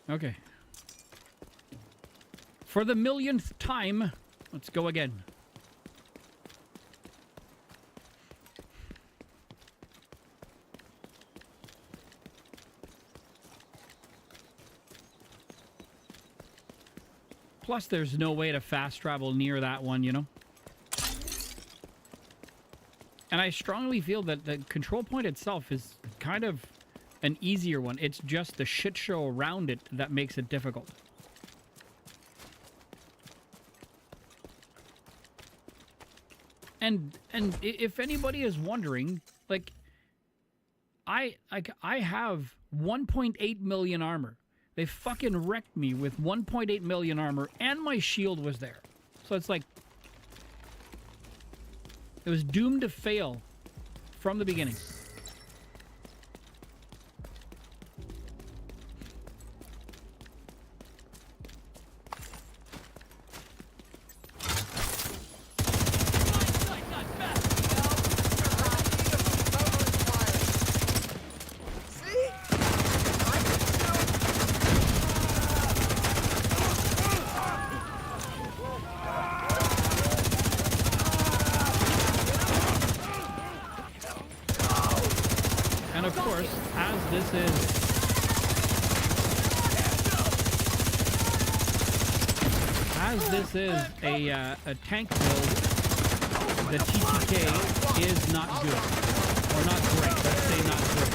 Speaker 1: Okay. For the millionth time, Let's go again. Plus, there's no way to fast travel near that one, you know? And I strongly feel that the control point itself is kind of an easier one. It's just the shit show around it that makes it difficult. And if anybody is wondering, like, I have 1.8 million armor. They fucking wrecked me with 1.8 million armor, and my shield was there. So it's like, it was doomed to fail from the beginning. And of course, as this is a tank build, the TTK is not good. Or not great. Let's say not great.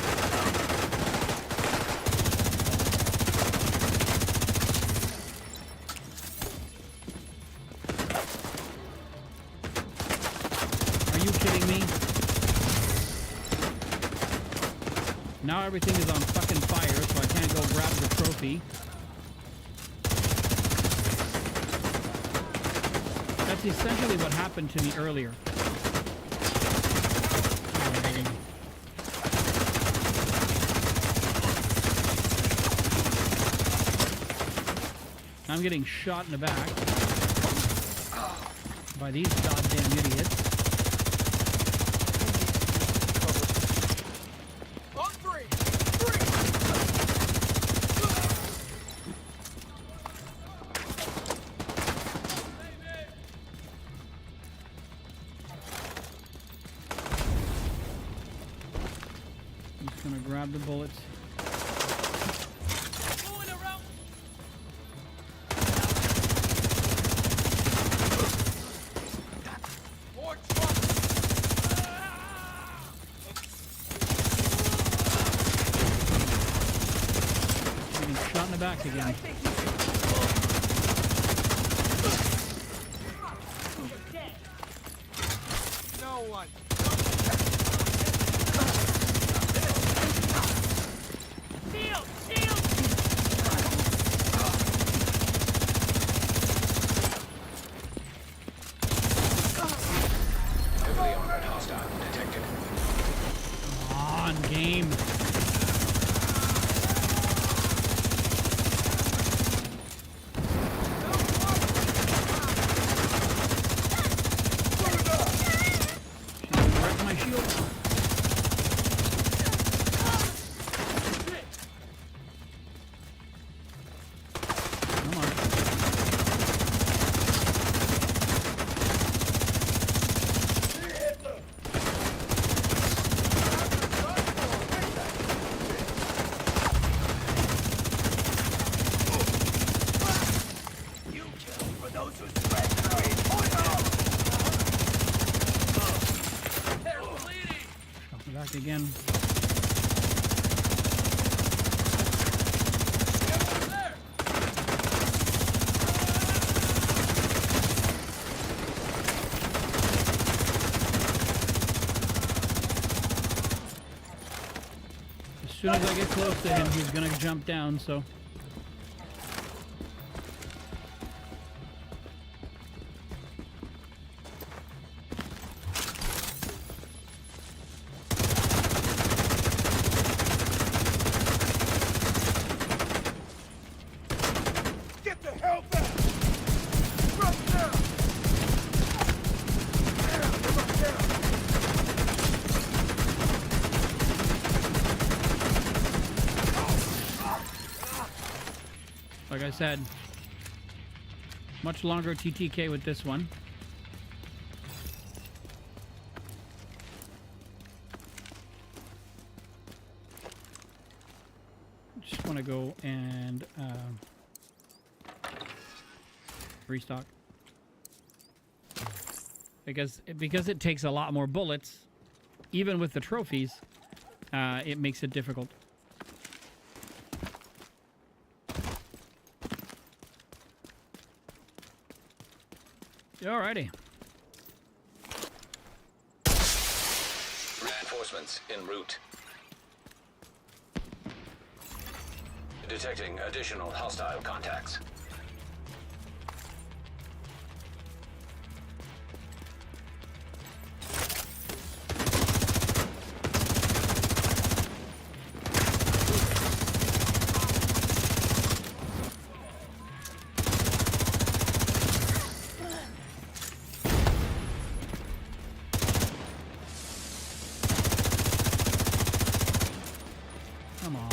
Speaker 1: Are you kidding me? Now everything is on fucking fire, so I can't go grab the trophy. That's essentially what happened to me earlier. I'm getting shot in the back by these goddamn idiots. Grab the bullets. Getting shot in the back again.
Speaker 5: No one.
Speaker 1: Game. Wreck my shield. Come on. Back again. As soon as I get close to him, he's gonna jump down, so. Like I said, Much longer TTK with this one. Just want to go and restock. Because it takes a lot more bullets, even with the trophies, it makes it difficult. Alrighty.
Speaker 2: Reinforcements en route. Detecting additional hostile contacts.
Speaker 1: Come on.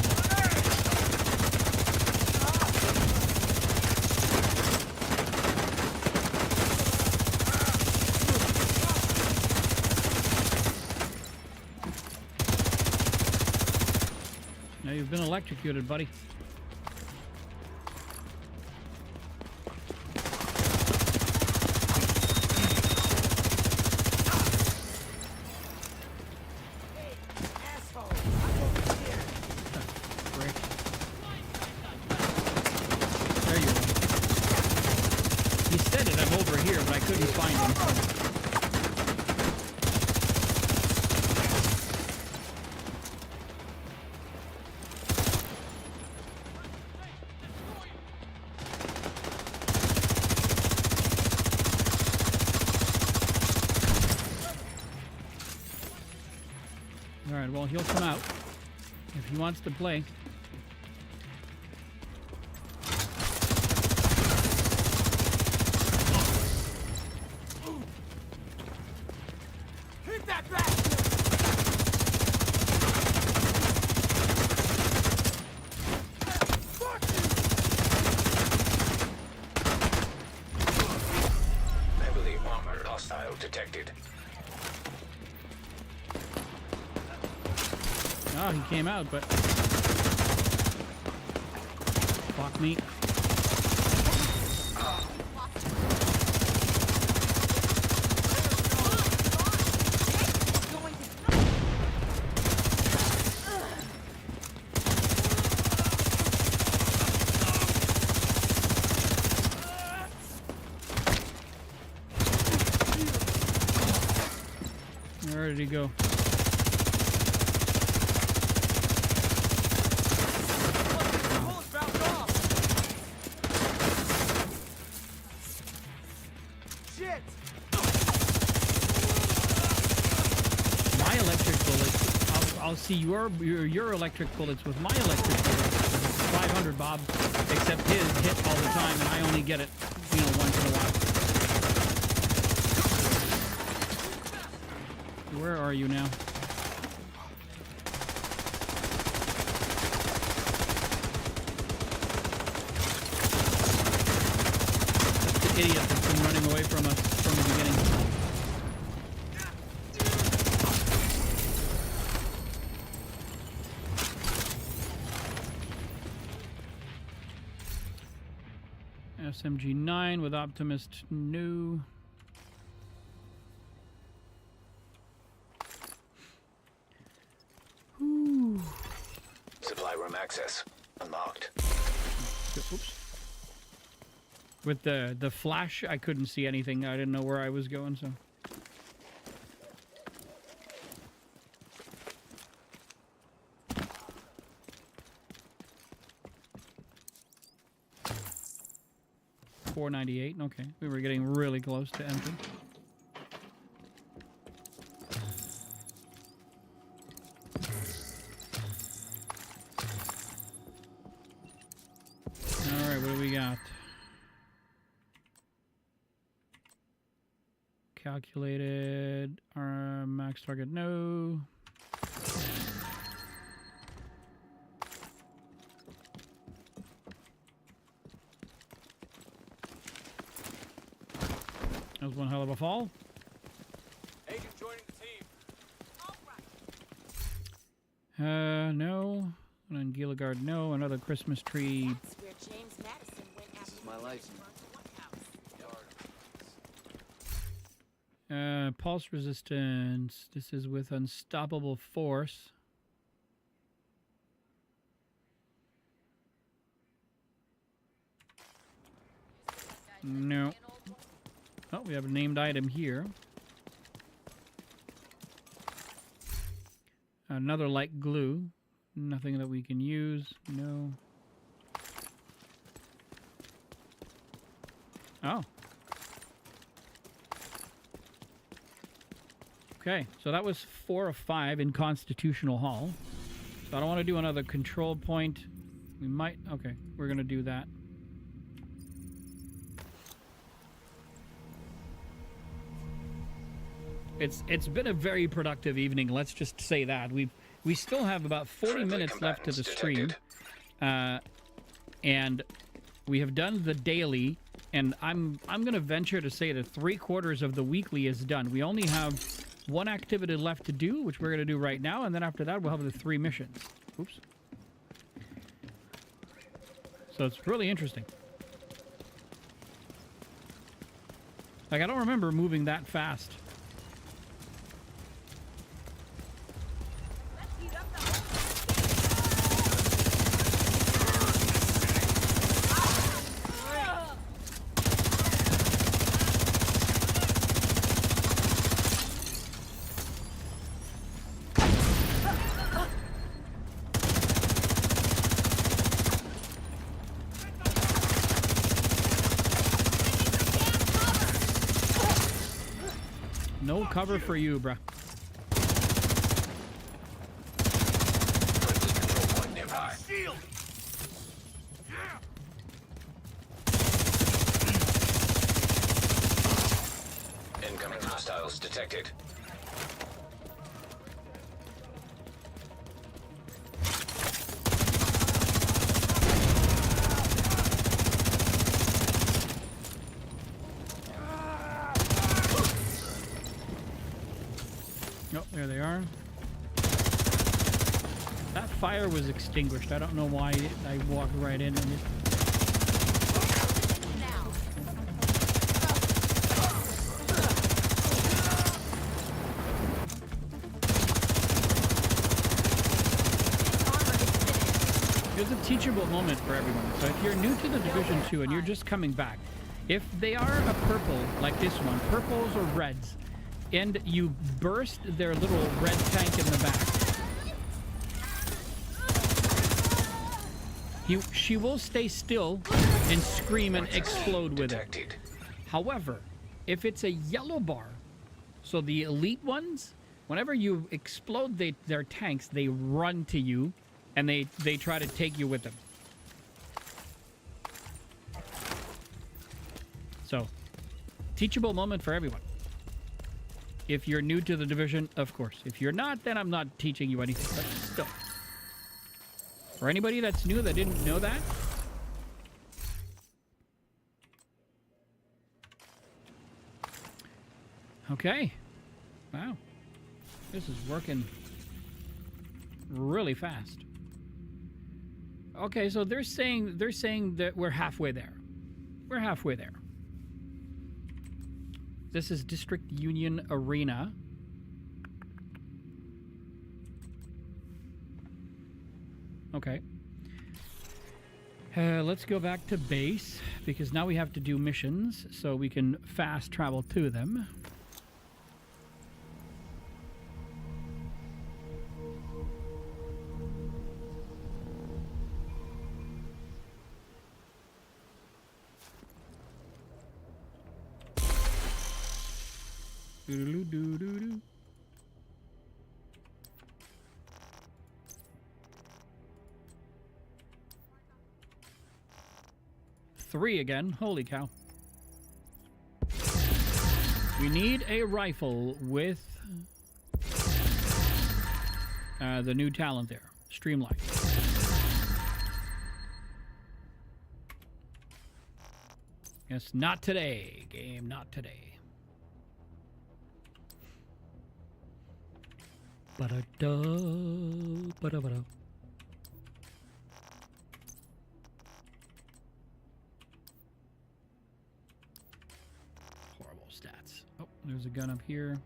Speaker 1: Now you've been electrocuted, buddy. Frick. There you are. He said it, I'm over here, but I couldn't find him. Alright, well, he'll come out if he wants to play.
Speaker 8: Hit that bastard!
Speaker 2: Heavily armored hostile detected.
Speaker 1: Oh, he came out, but... Fuck me. Where did he go?
Speaker 8: Bullets bounced off! Shit!
Speaker 1: My electric bullets. I'll see your electric bullets with my electric bullets. 500, Bob. Except his hit all the time, and I only get it, once in a while. Where are you now? That's the idiot that's been running away from us from the beginning. SMG-9 with Optimist new.
Speaker 2: Supply room access unlocked.
Speaker 1: Oops. With the flash, I couldn't see anything. I didn't know where I was going, so. $498. Okay, we were getting really close to empty. All right, what do we got? Calculated. Our max target, no. was one hell of a fall.
Speaker 5: Agent joining the team.
Speaker 1: No. And on Gilligard, no. Another Christmas tree.
Speaker 8: That's where James Madison went after
Speaker 9: is my license.
Speaker 1: Pulse resistance. This is with unstoppable force. No. Oh, we have a named item here. Another light glue. Nothing that we can use. No. Oh. Okay, so that was 4 of 5 in Constitutional Hall. So I don't want to do another control point. We might... Okay, we're going to do that. It's been a very productive evening. Let's just say that we still have about 40 minutes left to the stream, and we have done the daily. And I'm going to venture to say that 3/4 of the weekly is done. We only have one activity left to do, which we're going to do right now, and then after that we'll have the 3 missions. Oops. So it's really interesting. Like I don't remember moving that fast. No cover for you, bruh.
Speaker 2: Incoming hostiles detected.
Speaker 1: Nope, there they are. That fire was extinguished. I don't know why I walked right in and it... There's a teachable moment for everyone. So if you're new to the Division 2 and you're just coming back, if they are a purple, like this one, purples or reds, and you burst their little red tank in the back, she will stay still and scream and explode with it. However, if it's a yellow bar, so the elite ones, whenever you explode their tanks, they run to you and they try to take you with them. So, teachable moment for everyone. If you're new to the Division, of course. If you're not, then I'm not teaching you anything. But still. For anybody that's new that didn't know that, okay. Wow. This is working really fast. Okay, so they're saying that we're halfway there. We're halfway there. This is District Union Arena. Okay. Let's go back to base, because now we have to do missions, so we can fast travel to them. Doo-doo-doo-doo-doo. Three again. Holy cow. We need a rifle with the new talent there. Streamline. Yes, not today, game. Not today. Ba-da-da, ba-da-ba-da. Horrible stats. Oh, there's a gun up here.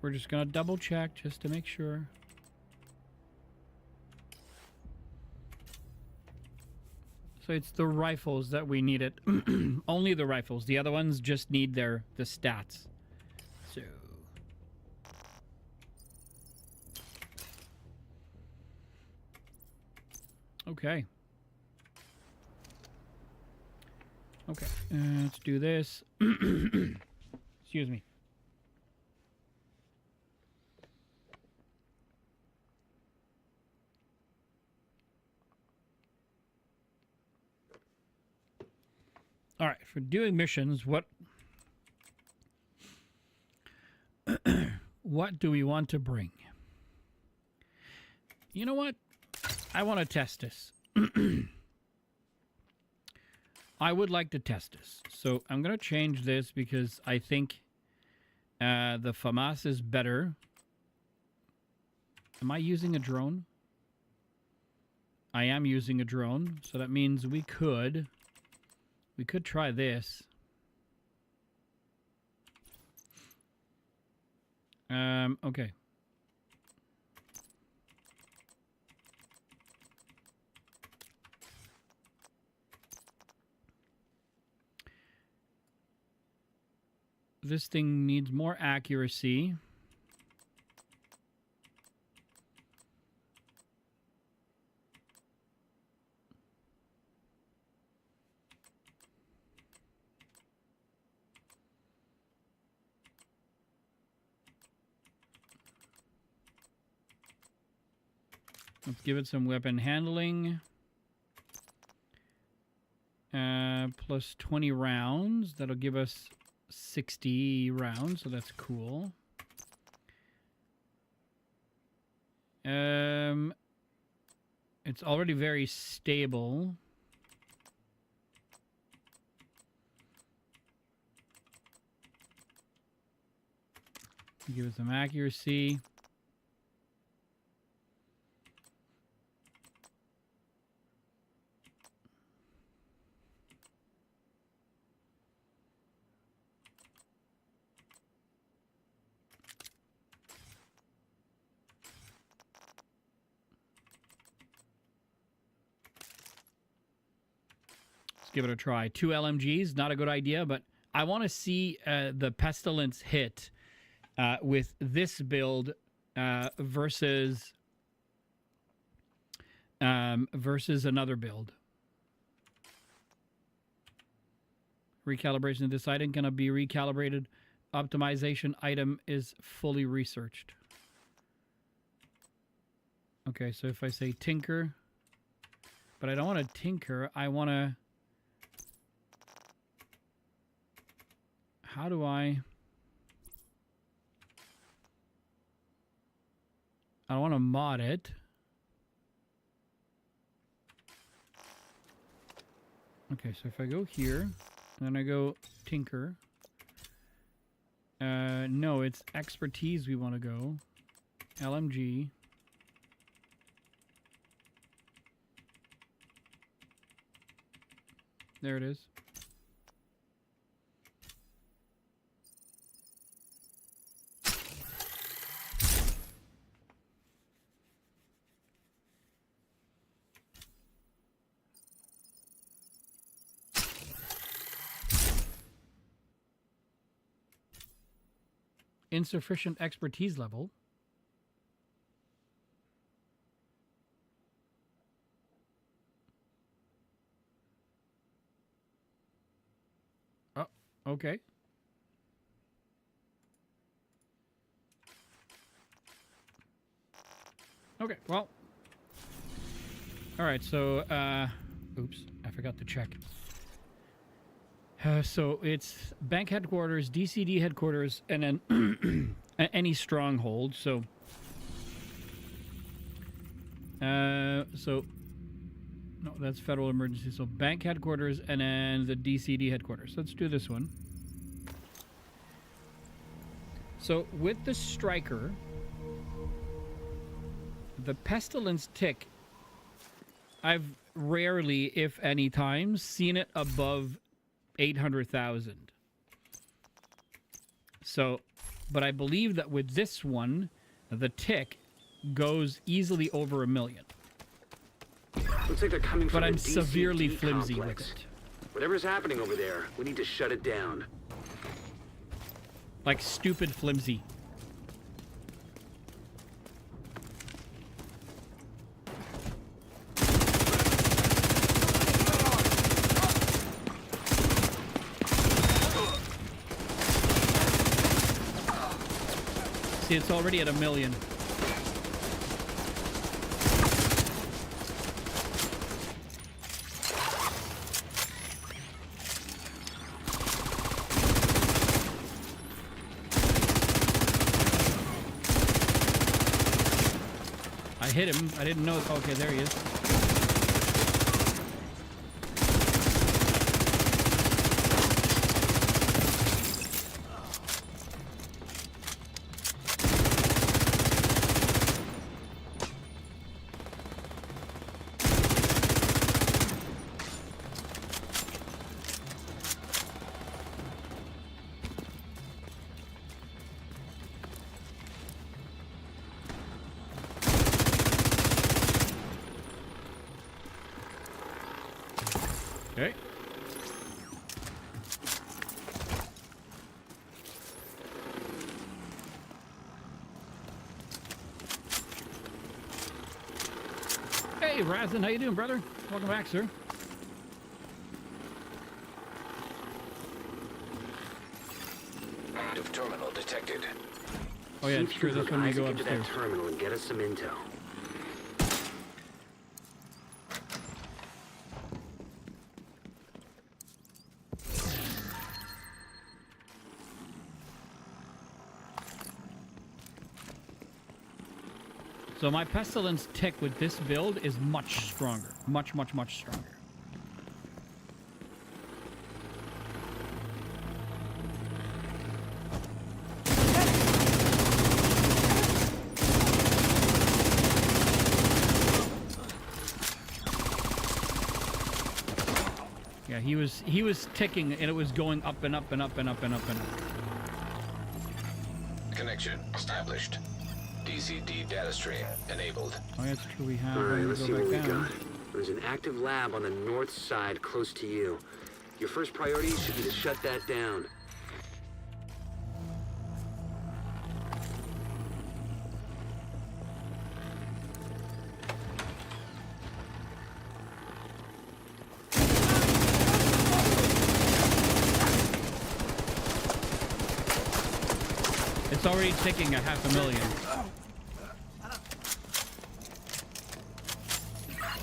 Speaker 1: We're just gonna double check just to make sure. So it's the rifles that we needed. Only the rifles. The other ones just need the stats. So okay. Okay. Let's do this. Excuse me. All right, for doing missions, what what do we want to bring? You know what? I want to test this. I would like to test this. So I'm going to change this because I think the FAMAS is better. Am I using a drone? I am using a drone, so that means we could try this. Okay. This thing needs more accuracy. Let's give it some weapon handling. Plus 20 rounds. That'll give us 60 rounds, so that's cool. It's already very stable. Give it some accuracy. Give it a try. 2 LMGs, not a good idea, but I want to see the Pestilence hit with this build versus another build. Recalibration of this item cannot be recalibrated. Optimization item is fully researched. Okay, so if I say tinker, but I don't want to tinker, I want to... How do I don't want to mod it. Okay, so if I go here, and then I go tinker. No, it's expertise we want to go. LMG. There it is. Insufficient expertise level. Oh, okay. Okay, well. All right, so, oops, I forgot to check. So it's bank headquarters, DCD headquarters, and then any stronghold. So, no, that's federal emergency. So bank headquarters and then the DCD headquarters. Let's do this one. So with the striker, the pestilence tick, I've rarely, if any times, seen it above 800,000. So, but I believe that with this one, the tick goes easily over 1 million.
Speaker 3: Looks like they're coming from
Speaker 1: But I'm
Speaker 3: the DCD
Speaker 1: severely flimsy with
Speaker 3: complex.
Speaker 1: it.
Speaker 3: Whatever's happening over there, we need to shut it down.
Speaker 1: Like stupid flimsy. See, it's already at 1 million. I hit him. I didn't know. Okay, there he is. Okay. Hey, Razin, how you doing, brother? Welcome back, sir.
Speaker 2: Active terminal detected.
Speaker 1: Oh yeah,
Speaker 3: See
Speaker 1: it's
Speaker 3: if you
Speaker 1: true.
Speaker 3: can
Speaker 1: That's
Speaker 3: hook
Speaker 1: when we go
Speaker 3: Isaac into that
Speaker 1: upstairs.
Speaker 3: terminal and get us some intel.
Speaker 1: So my pestilence tick with this build is much stronger. Much, much, much stronger. Yeah, he was ticking and it was going up and up and up and up and up and up.
Speaker 2: Connection established. DCD data stream enabled.
Speaker 1: Oh, that's true. We have.
Speaker 3: All right,
Speaker 1: Let me
Speaker 3: let's
Speaker 1: go
Speaker 3: see what we
Speaker 1: back down.
Speaker 3: got. There's an active lab on the north side close to you. Your first priority should be to shut that down.
Speaker 1: It's already ticking at 500,000.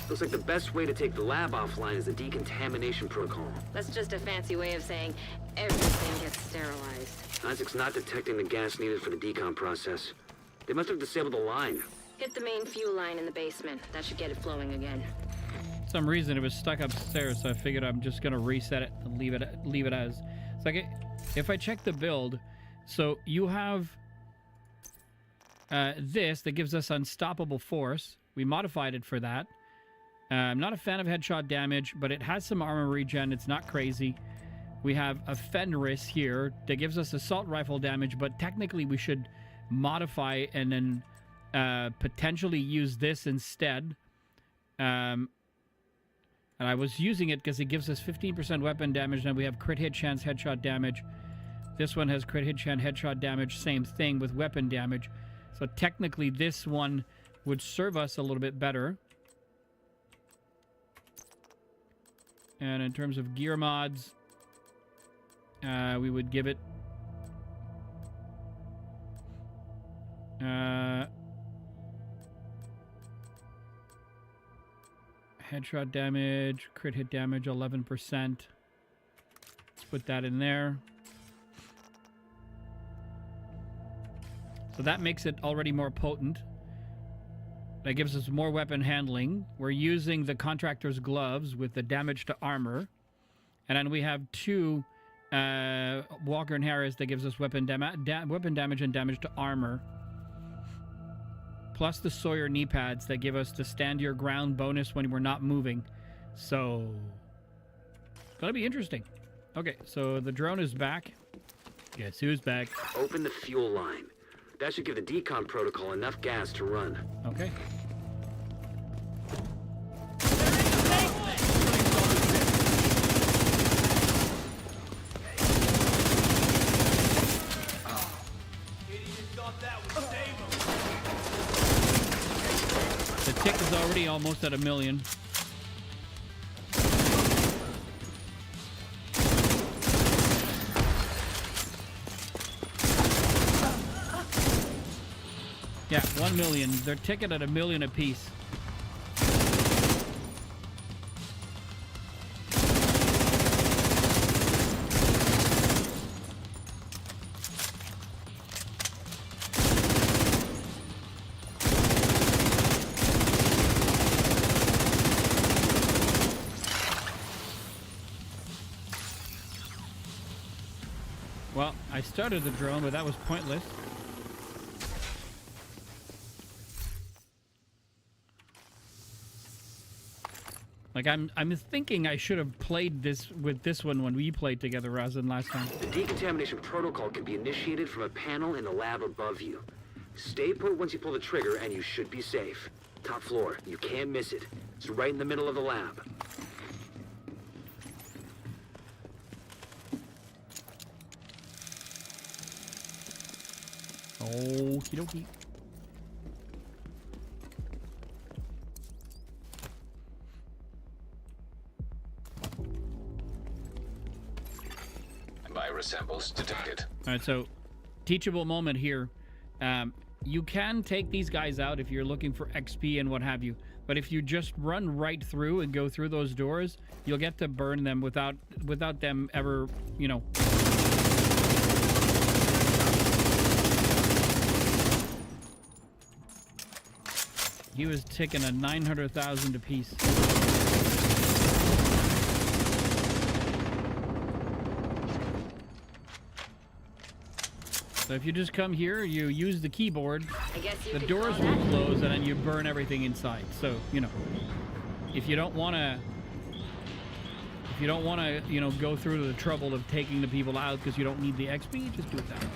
Speaker 3: Looks like the best way to take the lab offline is the decontamination protocol.
Speaker 10: That's just a fancy way of saying everything gets sterilized.
Speaker 3: Isaac's not detecting the gas needed for the decom process. They must have disabled the line.
Speaker 10: Hit the main fuel line in the basement. That should get it flowing again.
Speaker 1: For some reason it was stuck upstairs, so I figured I'm just gonna reset it and leave it as. It's like if I check the build, so you have this that gives us unstoppable force. We modified it for that. I'm not a fan of headshot damage, but it has some armor regen. It's not crazy. We have a Fenris here that gives us assault rifle damage, but technically we should modify and then potentially use this instead. And I was using it because it gives us 15% weapon damage, and we have crit hit chance headshot damage. This one has crit hit chance headshot damage, same thing with weapon damage. So technically this one would serve us a little bit better. And in terms of gear mods, we would give it headshot damage, crit hit damage, 11%. Let's put that in there. So that makes it already more potent. That gives us more weapon handling. We're using the contractor's gloves with the damage to armor. And then we have 2 Walker and Harris that gives us weapon damage and damage to armor. Plus the Sawyer knee pads that give us the stand your ground bonus when we're not moving. So, gonna be interesting. Okay, so the drone is back. Guess who's back?
Speaker 3: Open the fuel line. That should give the decon protocol enough gas to run.
Speaker 1: Okay. The tick is already almost at 1 million. Yeah, 1 million. Their ticket at 1 million apiece. Well, I started the drone, but that was pointless. Like, I'm thinking I should have played this with this one when we played together rather than last time.
Speaker 3: The decontamination protocol can be initiated from a panel in the lab above you. Stay put once you pull the trigger and you should be safe. Top floor, you can't miss it. It's right in the middle of the lab.
Speaker 1: Okie dokie.
Speaker 2: Virus samples detected.
Speaker 1: All right, so teachable moment here. You can take these guys out if you're looking for XP and what have you. But if you just run right through and go through those doors, you'll get to burn them without them ever, you know. He was ticking a 900,000 apiece. So if you just come here, you use the keyboard, the doors will close, and then you burn everything inside. So, you know, if you don't want to, you know, go through the trouble of taking the people out because you don't need the XP, just do it that way.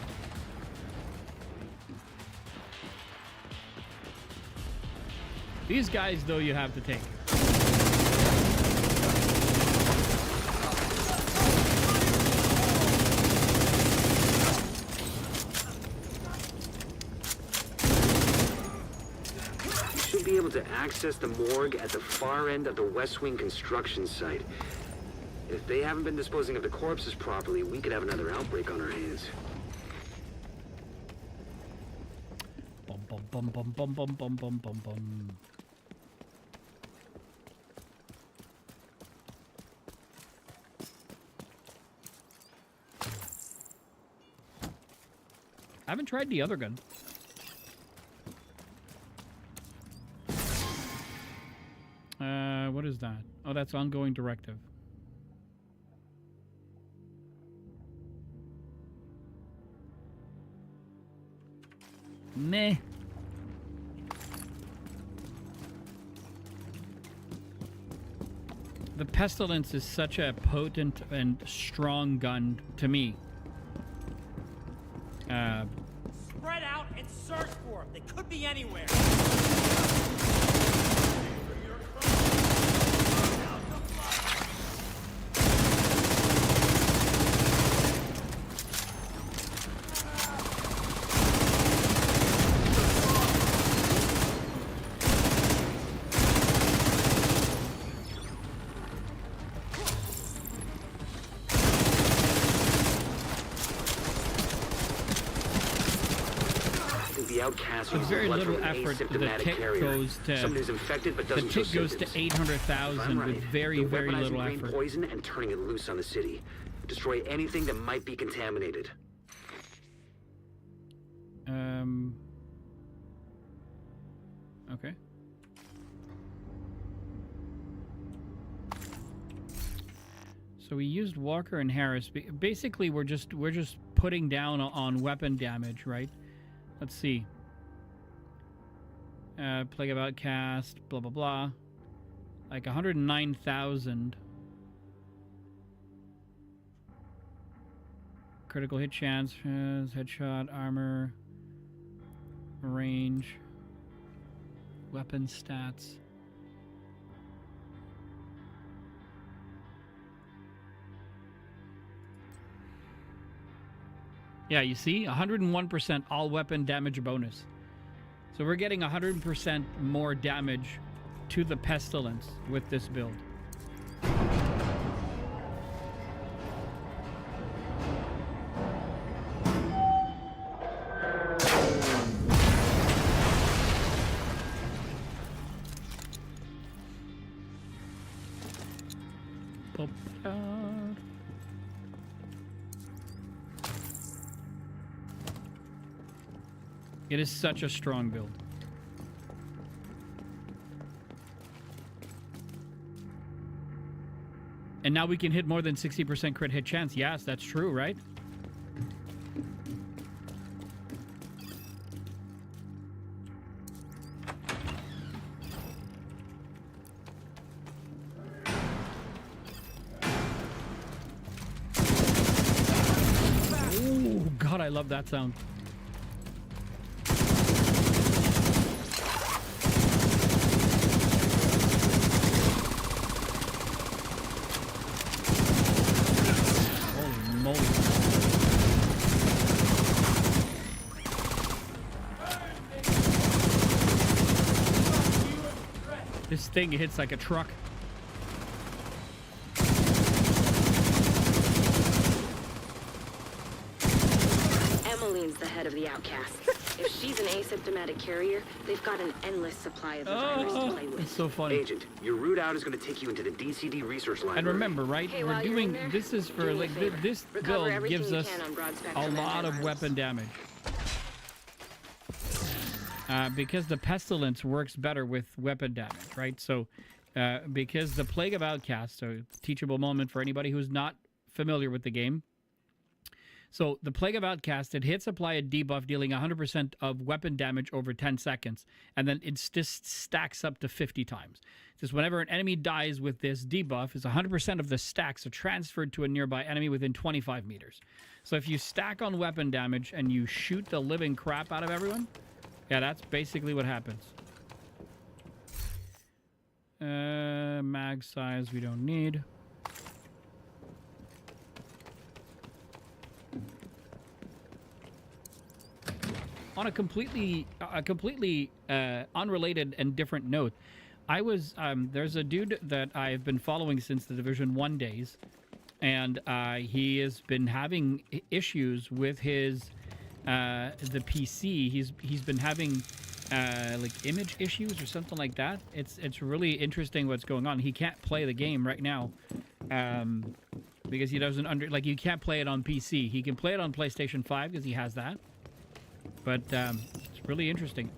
Speaker 1: These guys, though, you have to take.
Speaker 3: You should be able to access the morgue at the far end of the West Wing construction site. If they haven't been disposing of the corpses properly, we could have another outbreak on our hands.
Speaker 1: Bum bum bum bum bum bum bum bum bum. I haven't tried the other gun. What is that? Oh, that's ongoing directive. Meh. The Pestilence is such a potent and strong gun to me.
Speaker 8: Spread out and search for them. They could be anywhere.
Speaker 1: With very little effort, the tick goes to
Speaker 3: infected but doesn't
Speaker 1: the tick goes to 800,000 with very little effort.
Speaker 3: Poison and turning it loose on the city. Destroy anything that might be contaminated.
Speaker 1: Okay. So we used Walker and Harris. Basically, we're just putting down on weapon damage, right? Let's see. Plague of Outcast, blah blah blah. Like 109,000. Critical hit chance, headshot, armor, range, weapon stats. Yeah, you see? 101% all weapon damage bonus. So we're getting 100% more damage to the Pestilence with this build. It is such a strong build. And now we can hit more than 60% crit hit chance. Yes, that's true, right? Oh, God, I love that sound. This thing hits like a truck.
Speaker 11: Emmeline's the head of the Outcasts. If she's an asymptomatic carrier, they've got an endless supply of the virus to play with.
Speaker 1: It's so funny.
Speaker 3: Agent, your route out is going to take you into the DCD research library.
Speaker 1: And remember, right?
Speaker 11: Hey,
Speaker 1: we're
Speaker 11: while you're
Speaker 1: doing
Speaker 11: in there,
Speaker 1: this is for
Speaker 11: do me a
Speaker 1: like
Speaker 11: favor.
Speaker 1: this
Speaker 11: Recover
Speaker 1: build
Speaker 11: everything
Speaker 1: gives
Speaker 11: you
Speaker 1: us
Speaker 11: can on broad
Speaker 1: a
Speaker 11: spectrum
Speaker 1: lot of
Speaker 11: antivirus.
Speaker 1: weapon damage. Because the Pestilence works better with weapon damage, right? So, because the Plague of Outcasts, so teachable moment for anybody who's not familiar with the game. So, the Plague of Outcast, it hits apply a debuff dealing 100% of weapon damage over 10 seconds, and then it just stacks up to 50 times. Just whenever an enemy dies with this debuff, is 100% of the stacks are transferred to a nearby enemy within 25 meters. So, if you stack on weapon damage and you shoot the living crap out of everyone, yeah, that's basically what happens. Mag size we don't need. On a completely unrelated and different note, I was there's a dude that I've been following since the Division 1 days, and he has been having issues with his the PC. He's been having like image issues or something like that. It's really interesting what's going on. He can't play the game right now because he doesn't you can't play it on PC. He can play it on PlayStation 5 because he has that. But it's really interesting.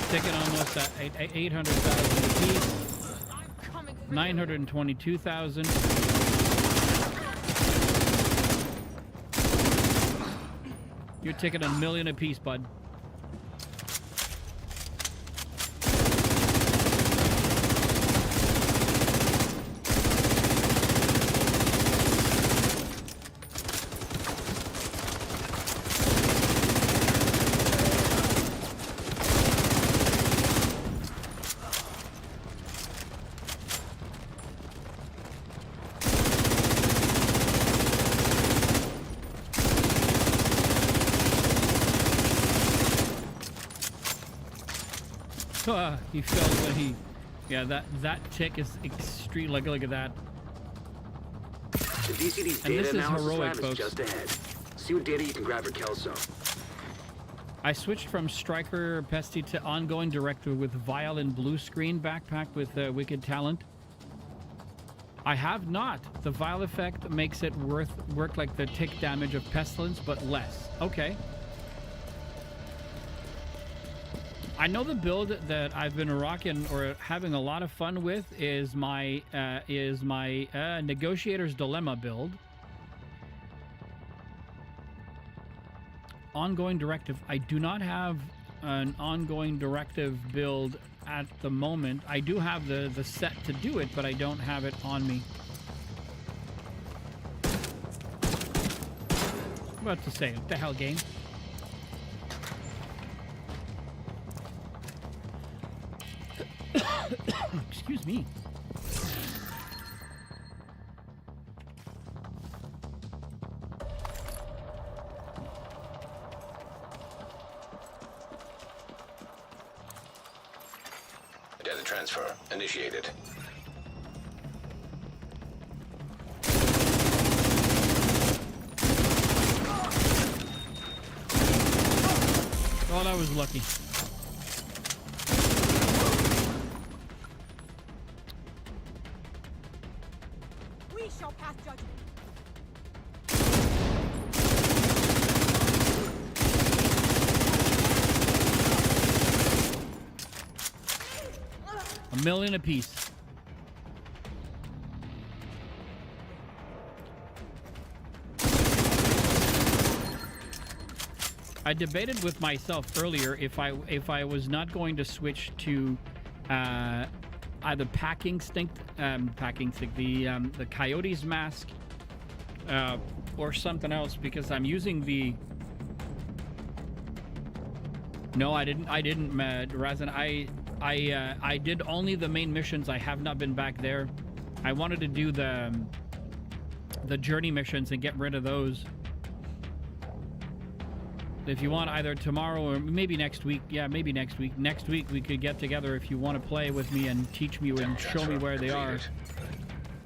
Speaker 1: Sticking almost at 800,000 apiece. 922,000. You're taking $1 million apiece, bud. He felt when he, yeah, that tick is extreme. Look at that.
Speaker 3: The DCD's
Speaker 1: And this
Speaker 3: data
Speaker 1: is
Speaker 3: analysis
Speaker 1: heroic,
Speaker 3: lab is
Speaker 1: folks.
Speaker 3: just ahead. See what data you can grab for Kelso.
Speaker 1: I switched from Striker Pesty to ongoing director with Vial and blue screen backpack with Wicked Talent. I have not. The Vile effect makes it work like the tick damage of Pestilence, but less. Okay. I know the build that I've been rocking or having a lot of fun with is my Negotiator's Dilemma build. Ongoing Directive. I do not have an Ongoing Directive build at the moment. I do have the set to do it, but I don't have it on me. What to say? What the hell, game? Excuse me.
Speaker 2: Data transfer initiated.
Speaker 1: Oh, that was lucky.
Speaker 8: We shall pass judgment.
Speaker 1: $1 million apiece. I debated with myself earlier if I was not going to switch to either packing stink, the Coyote's mask, or something else, because I'm using the. No, I didn't, Razan. I did only the main missions. I have not been back there. I wanted to do the journey missions and get rid of those. If you want, either tomorrow or maybe next week. Yeah, maybe next week. Next week we could get together if you want to play with me and teach me and show me where they are.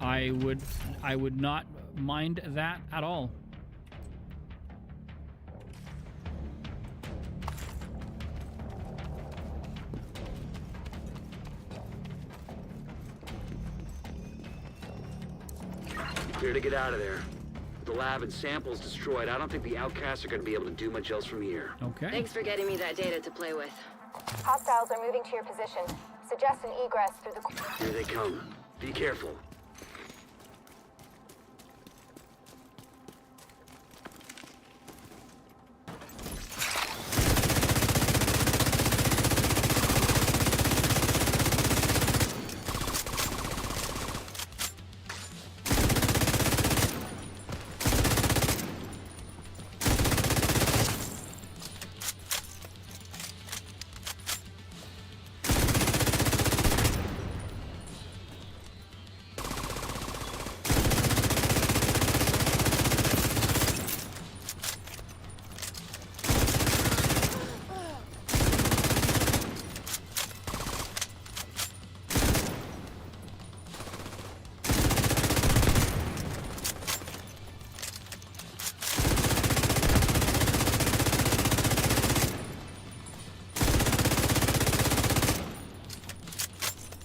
Speaker 1: I would not mind that at all.
Speaker 3: Clear to get out of there. With the lab and samples destroyed, I don't think the outcasts are going to be able to do much else from here.
Speaker 1: Okay.
Speaker 11: Thanks for getting me that data to play with.
Speaker 6: Hostiles are moving to your position. Suggest an egress through the...
Speaker 3: Here they come. Be careful.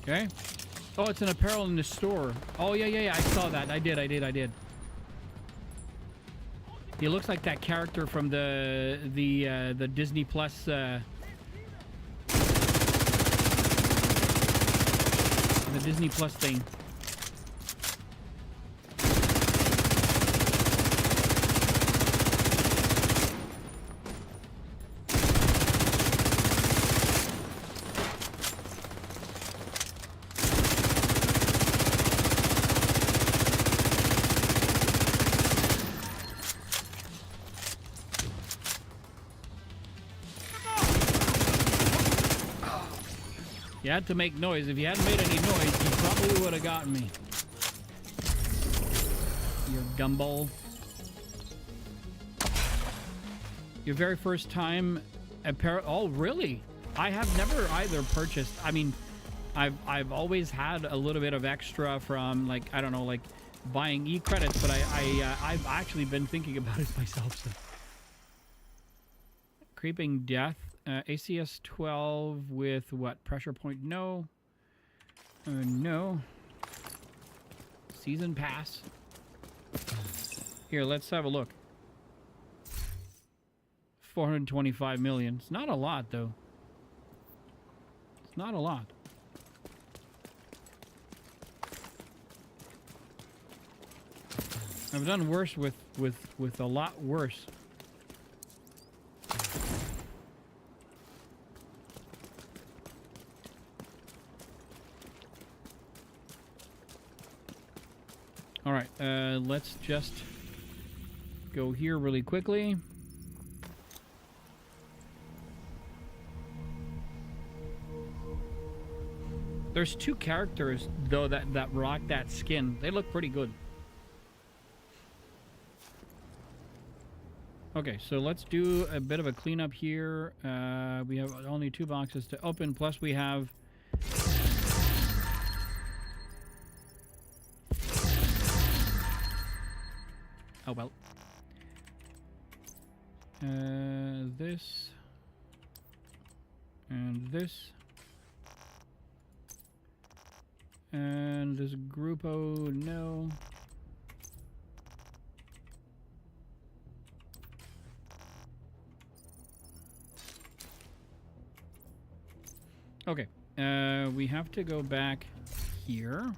Speaker 1: Okay. Oh, it's an apparel in the store. Oh, yeah. I saw that. I did. He looks like that character from the Disney Plus. The Disney Plus thing. You had to make noise. If you hadn't made any noise, you probably would have gotten me. Your gumball. Your very first time apparel. Oh, really? I have never either purchased. I mean, I've always had a little bit of extra from, like, I don't know, like buying e-credits, but I've actually been thinking about it myself. So. Creeping Death. ACS 12 with what? Pressure point? No. No. Season pass. Here, let's have a look. 425 million. It's not a lot, though. It's not a lot. I've done worse with a lot worse. All right, let's just go here really quickly. There's two characters, though, that rock that skin. They look pretty good. Okay, so let's do a bit of a cleanup here. We have only 2 boxes to open, plus we have... Oh, well. This. And this. And this Grupo, no. Okay, we have to go back here.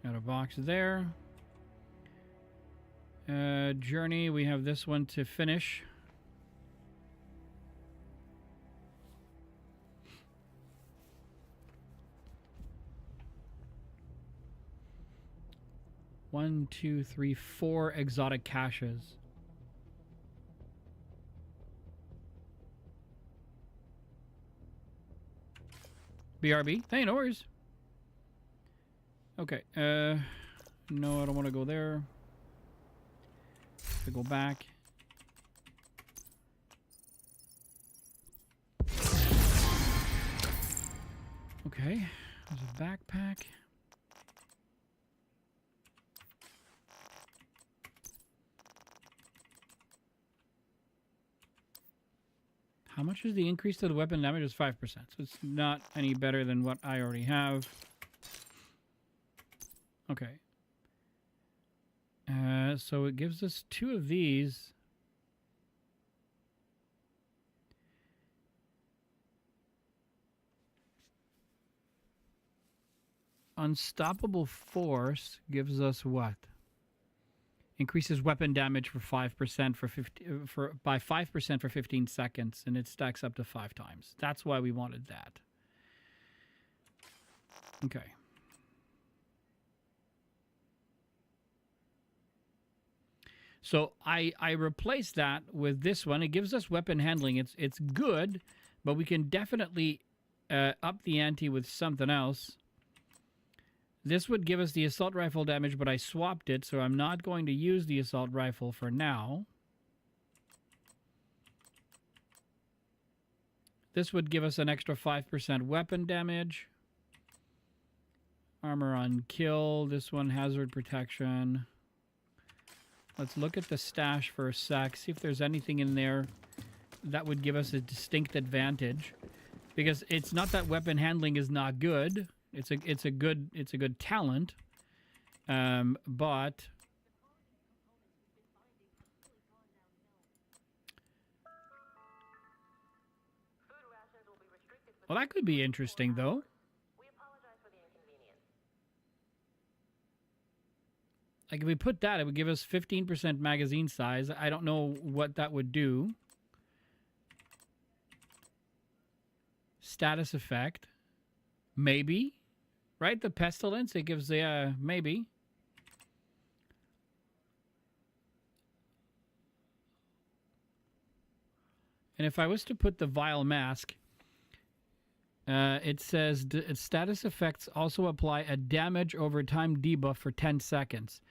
Speaker 1: Got a box there. Journey, we have this one to finish. One, two, three, 4 exotic caches. BRB? Hey, no worries. Okay, no, I don't want to go there. To go back. Okay, there's a backpack. How much is the increase to the weapon damage? Is 5%, so it's not any better than what I already have. Okay. So it gives us 2 of these. Unstoppable Force gives us what? Increases weapon damage for 5% by 5% for 15 seconds, and it stacks up to 5 times. That's why we wanted that. Okay. So I replaced that with this one. It gives us weapon handling. It's good, but we can definitely up the ante with something else. This would give us the assault rifle damage, but I swapped it, so I'm not going to use the assault rifle for now. This would give us an extra 5% weapon damage. Armor on kill. This one, hazard protection. Let's look at the stash for a sec, see if there's anything in there that would give us a distinct advantage. Because it's not that weapon handling is not good. It's a good talent. But well, that could be interesting though. Like if we put that, it would give us 15% magazine size. I don't know what that would do. Status effect. Maybe. Right? The pestilence, it gives the, maybe. And if I was to put the vile mask, it says status effects also apply a damage over time debuff for 10 seconds.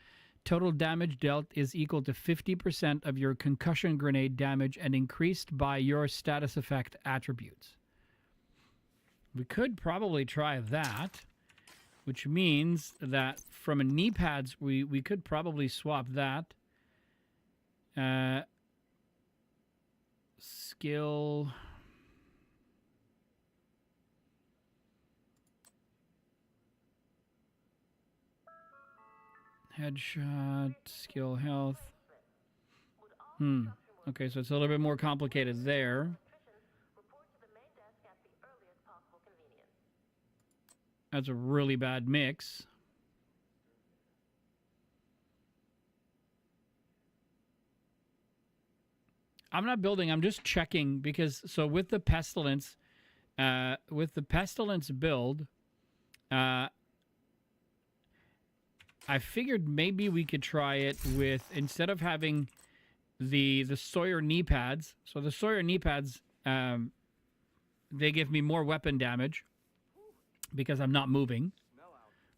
Speaker 1: Total damage dealt is equal to 50% of your concussion grenade damage and increased by your status effect attributes. We could probably try that, which means that from a knee pads, we could probably swap that. Skill. Headshot, skill, health. Okay, so it's a little bit more complicated there. That's a really bad mix. I'm not building, I'm just checking because so with the pestilence build, I figured maybe we could try it with, instead of having the Sawyer knee pads. So the Sawyer knee pads, they give me more weapon damage because I'm not moving.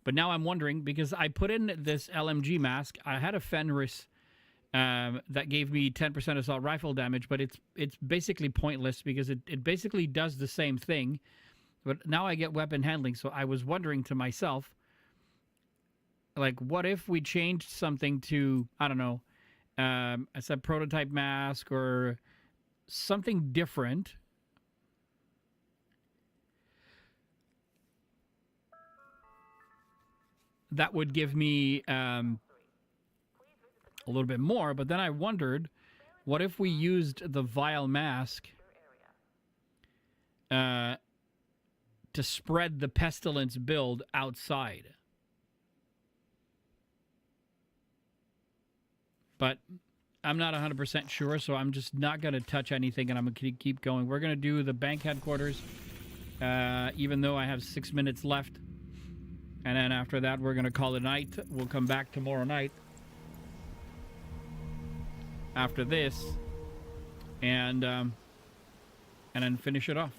Speaker 1: But now I'm wondering, because I put in this LMG mask, I had a Fenris that gave me 10% assault rifle damage, but it's basically pointless because it basically does the same thing. But now I get weapon handling, so I was wondering to myself, like, what if we changed something to, I don't know, I said prototype mask or something different. That would give me a little bit more, but then I wondered, what if we used the vial mask to spread the pestilence build outside? But I'm not 100% sure, so I'm just not going to touch anything, and I'm going to keep going. We're going to do the bank headquarters, even though I have 6 minutes left. And then after that, we're going to call it a night. We'll come back tomorrow night after this, and then finish it off.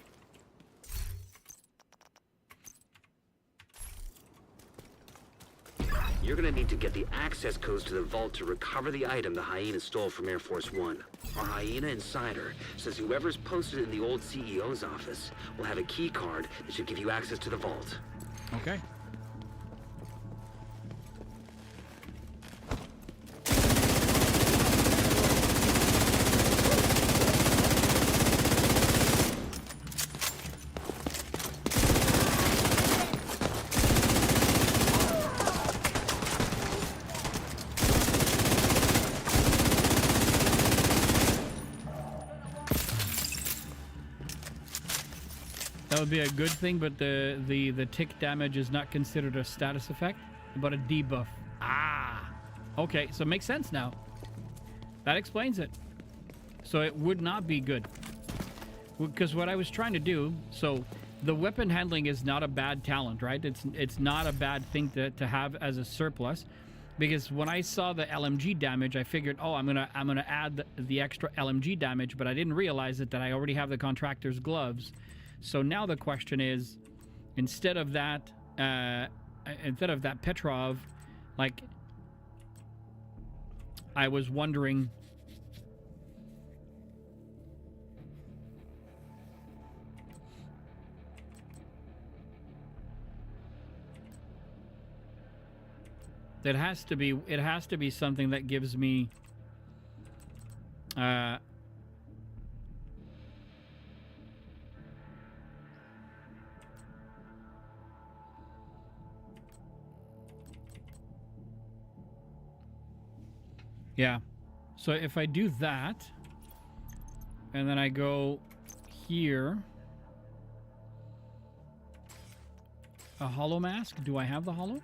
Speaker 3: You're gonna need to get the access codes to the vault to recover the item the hyena stole from Air Force One. Our hyena insider says whoever's posted in the old CEO's office will have a key card that should give you access to the vault.
Speaker 1: Okay. That would be a good thing, but the tick damage is not considered a status effect, but a debuff. Ah! Okay, so it makes sense now. That explains it. So it would not be good. Because what I was trying to do, so the weapon handling is not a bad talent, right? It's not a bad thing to have as a surplus. Because when I saw the LMG damage, I figured, oh, I'm gonna add the extra LMG damage, but I didn't realize that I already have the contractor's gloves. So now the question is, instead of that Petrov, like, I was wondering, it has to be something that gives me yeah. So if I do that, and then I go here, a hollow mask. Do I have the hollow?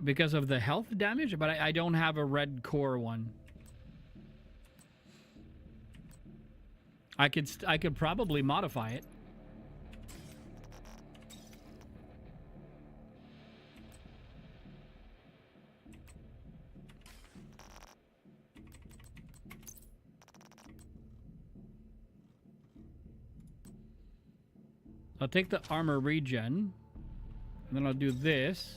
Speaker 1: Because of the health damage, but I don't have a red core one. I could probably modify it. I'll take the armor regen, and then I'll do this.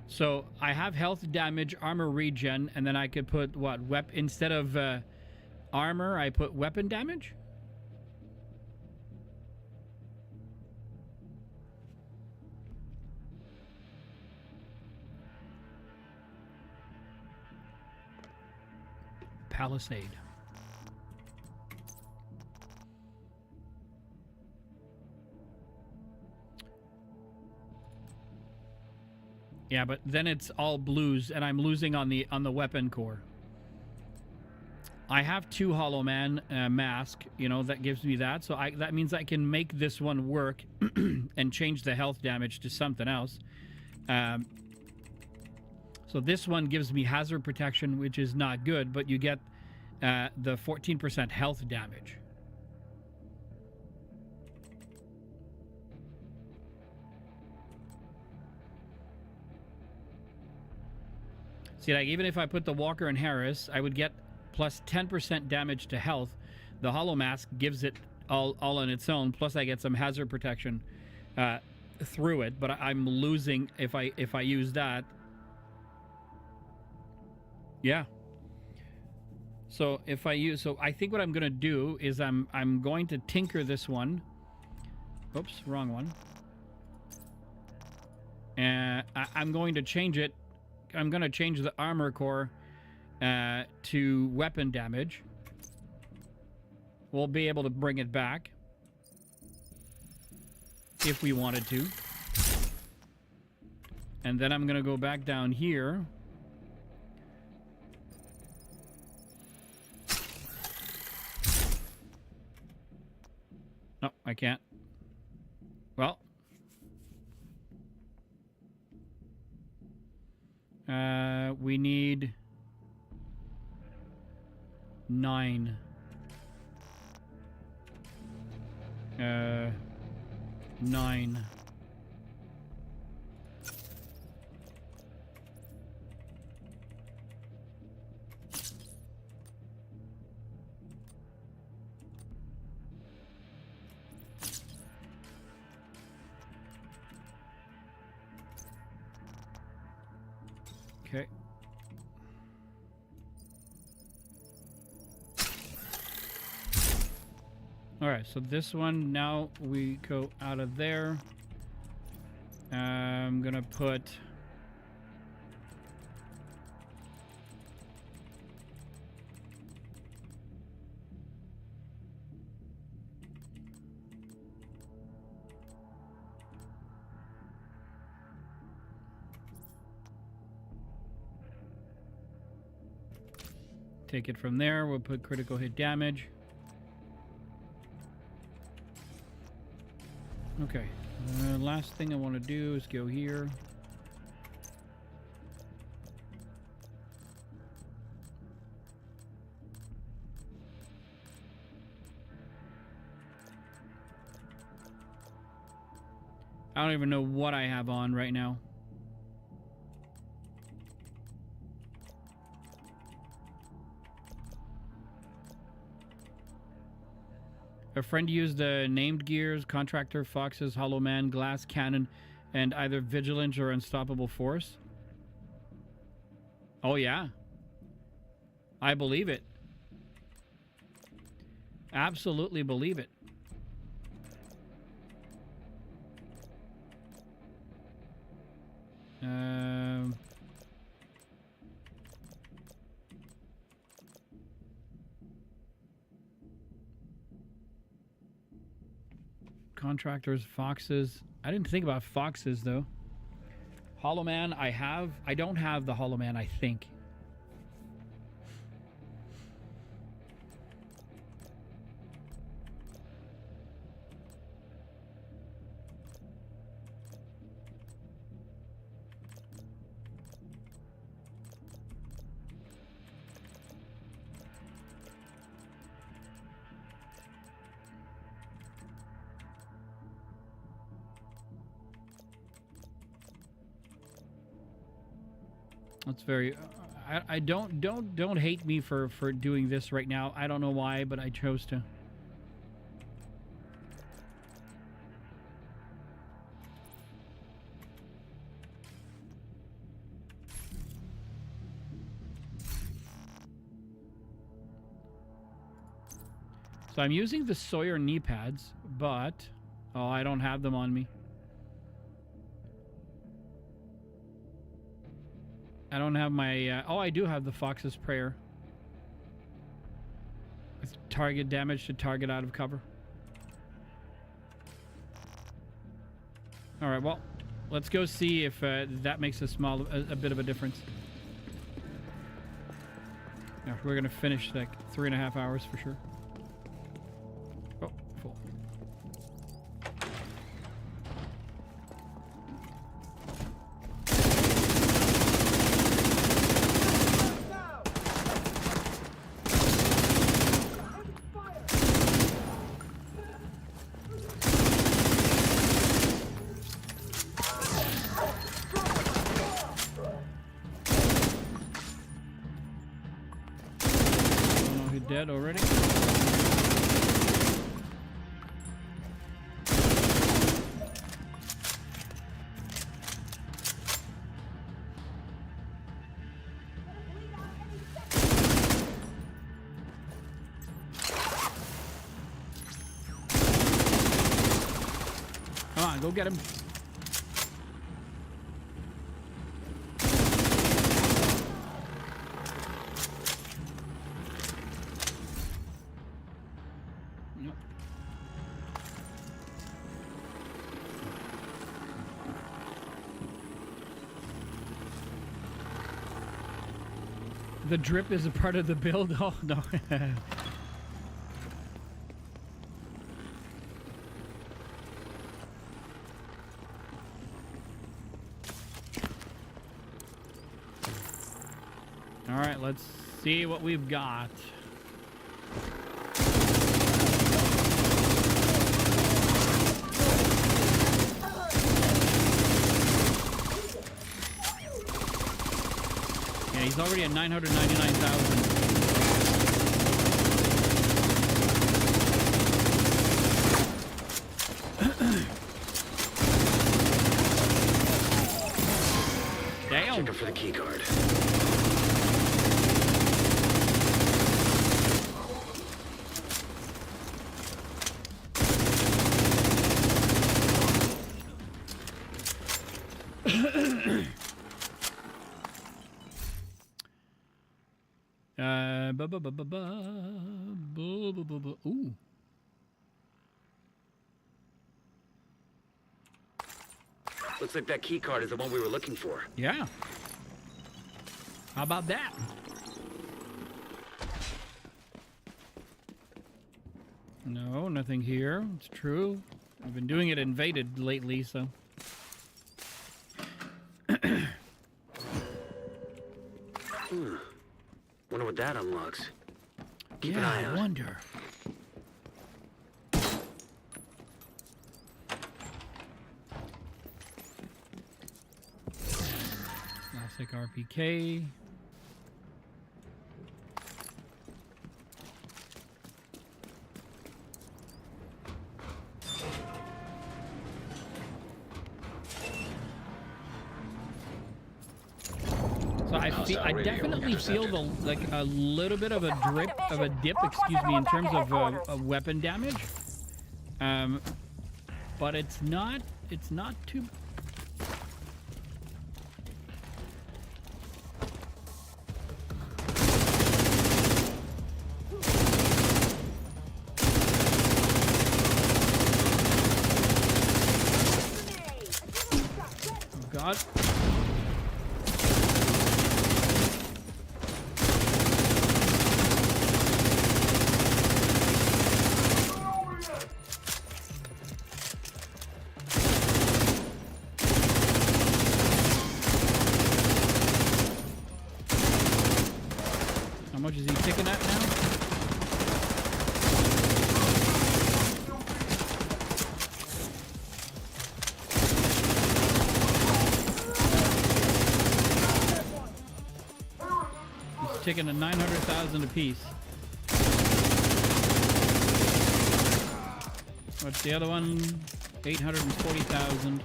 Speaker 1: So I have health damage, armor regen, and then I could put what? Instead of armor, I put weapon damage? Palisade. Yeah, but then it's all blues, and I'm losing on the weapon core. I have 2 Hollow Man mask, you know, that gives me that. So that means I can make this one work and change the health damage to something else. So this one gives me hazard protection, which is not good, but you get the 14% health damage. See, like, even if I put the Walker and Harris, I would get plus 10% damage to health. The Hollow Mask gives it all on its own, plus I get some hazard protection through it, but I'm losing if I use that. Yeah. So if I use, so I think what I'm gonna do is I'm going to tinker this one. Oops, wrong one. And I'm going to change it. I'm gonna change the armor core to weapon damage. We'll be able to bring it back if we wanted to. And then I'm gonna go back down here. No, I can't. Well. We need 9. 9. Okay. All right, so this one, now we go out of there. I'm gonna put take it from there. We'll put critical hit damage. Okay, last thing I want to do is go here. I don't even know what I have on right now. A friend used the named gears, Contractor, Foxes, Hollow Man, Glass Cannon, and either Vigilance or Unstoppable Force. Oh, yeah. I believe it. Absolutely believe it. Contractors, Foxes. I didn't think about Foxes, though. Hollow Man, I have. I don't have the Hollow Man, I think. That's very. I don't hate me for doing this right now. I don't know why, but I chose to. So I'm using the Sawyer knee pads, but oh, I don't have them on me. I don't have my... oh, I do have the Fox's Prayer. With target damage to target out of cover. Alright, well, let's go see if that makes a bit of a difference. Yeah, we're gonna finish like 3.5 hours for sure. Oh, full. Dead already? Come on, go get him. The drip is a part of the build? Oh, no. All right, let's see what we've got. Yeah, he's already at 999,000. Damn.
Speaker 3: Checking for the key card.
Speaker 1: Ooh.
Speaker 3: Looks like that key card is the one we were looking for.
Speaker 1: Yeah. How about that? No, nothing here. It's true. I've been doing it invaded lately, so.
Speaker 3: Wonder what that unlocks. Keep
Speaker 1: Yeah,
Speaker 3: an eye
Speaker 1: I
Speaker 3: out.
Speaker 1: wonder. Classic RPK. So I definitely feel like a little bit of a dip, excuse me, in terms of weapon damage. But it's not too. Oh God. How much is he ticking at now? He's ticking at 900,000 apiece. What's the other one? 840,000.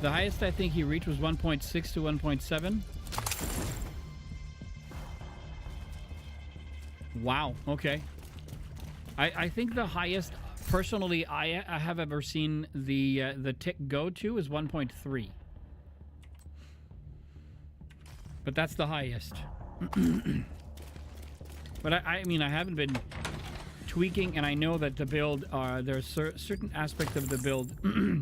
Speaker 1: The highest I think he reached was 1.6 to 1.7. Wow. Okay. I think the highest personally I have ever seen the tick go to is 1.3. But that's the highest. But I mean I haven't been tweaking, and I know that the build there are certain aspects of the build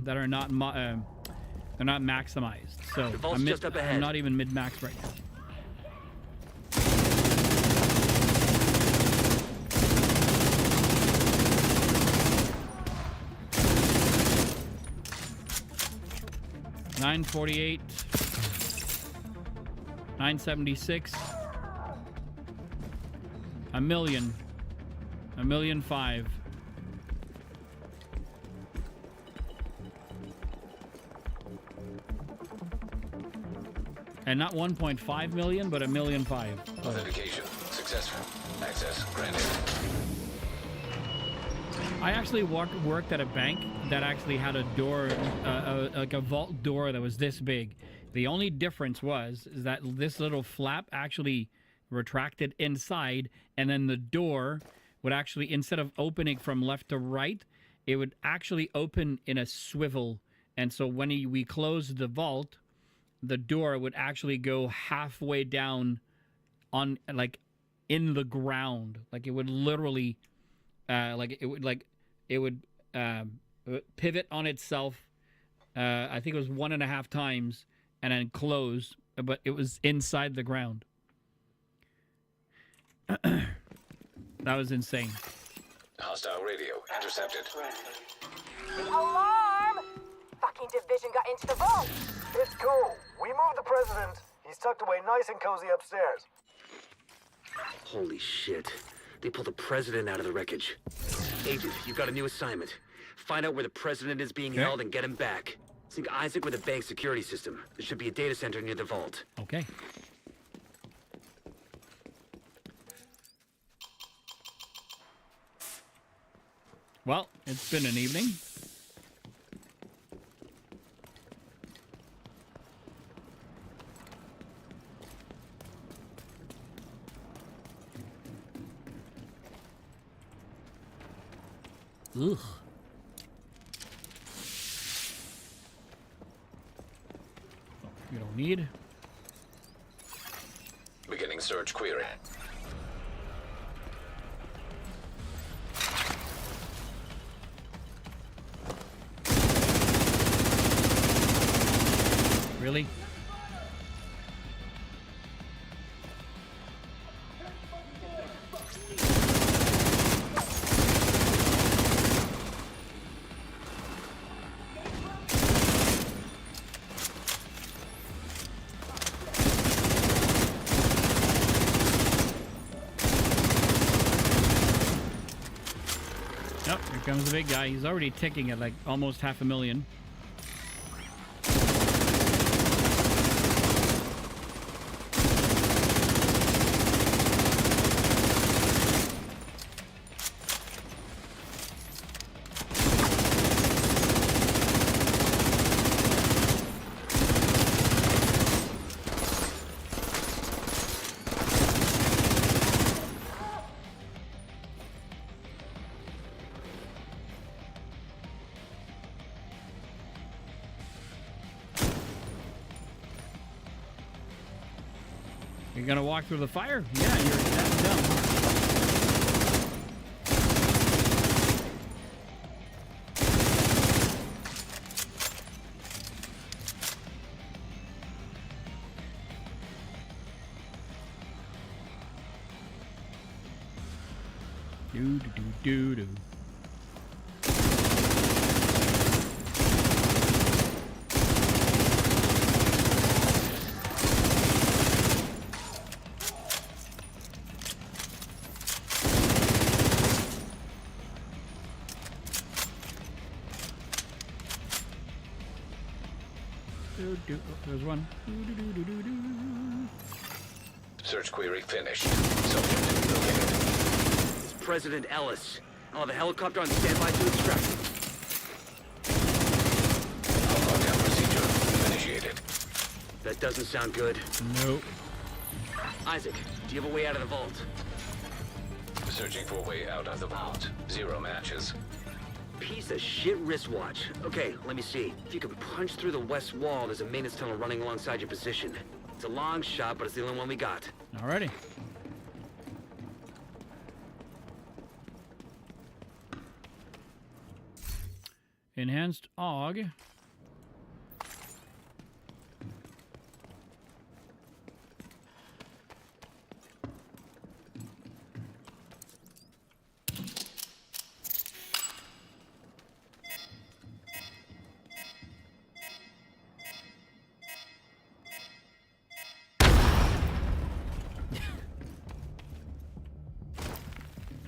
Speaker 1: that are not they're not maximized. So
Speaker 3: The vault's just up ahead.
Speaker 1: I'm not even mid-max right now. $948, $976, $1,000,000, and not 1.5 million, but 1,000,005.
Speaker 2: Authentication successful. Access granted.
Speaker 1: I actually worked at a bank that actually had a door, like a vault door that was this big. The only difference is that this little flap actually retracted inside, and then the door would actually, instead of opening from left to right, it would actually open in a swivel. And so when we closed the vault, the door would actually go halfway down on, like, in the ground. Like, it would literally, it would pivot on itself. I think it was 1.5 times, and then close, but it was inside the ground. That was insane.
Speaker 2: Hostile radio intercepted.
Speaker 6: Alarm! Fucking division got into the vault.
Speaker 7: It's cool. We moved the president. He's tucked away nice and cozy upstairs.
Speaker 3: Holy shit. They pulled the president out of the wreckage. Agent, you've got a new assignment. Find out where the president is being held and get him back. Sync Isaac with the bank security system. There should be a data center near the vault.
Speaker 1: Okay. Well, it's been an evening. Ugh. You don't need.
Speaker 2: Beginning search query.
Speaker 1: Really? Nope, here comes the big guy. He's already ticking at like almost 500,000. You're gonna walk through the fire? Yeah, you're that dumb. Do do do do do. There's one.
Speaker 2: Search query finished. Subject located.
Speaker 3: It's President Ellis. I'll have a helicopter on standby to extract him.
Speaker 2: Lockdown procedure initiated.
Speaker 3: That doesn't sound good.
Speaker 1: Nope.
Speaker 3: Isaac, do you have a way out of the vault?
Speaker 2: Searching for a way out of the vault. 0 matches.
Speaker 3: Piece of shit wristwatch. Okay, let me see. If you can punch through the west wall, there's a maintenance tunnel running alongside your position. It's a long shot, but it's the only one we got.
Speaker 1: Alrighty. Enhanced AUG.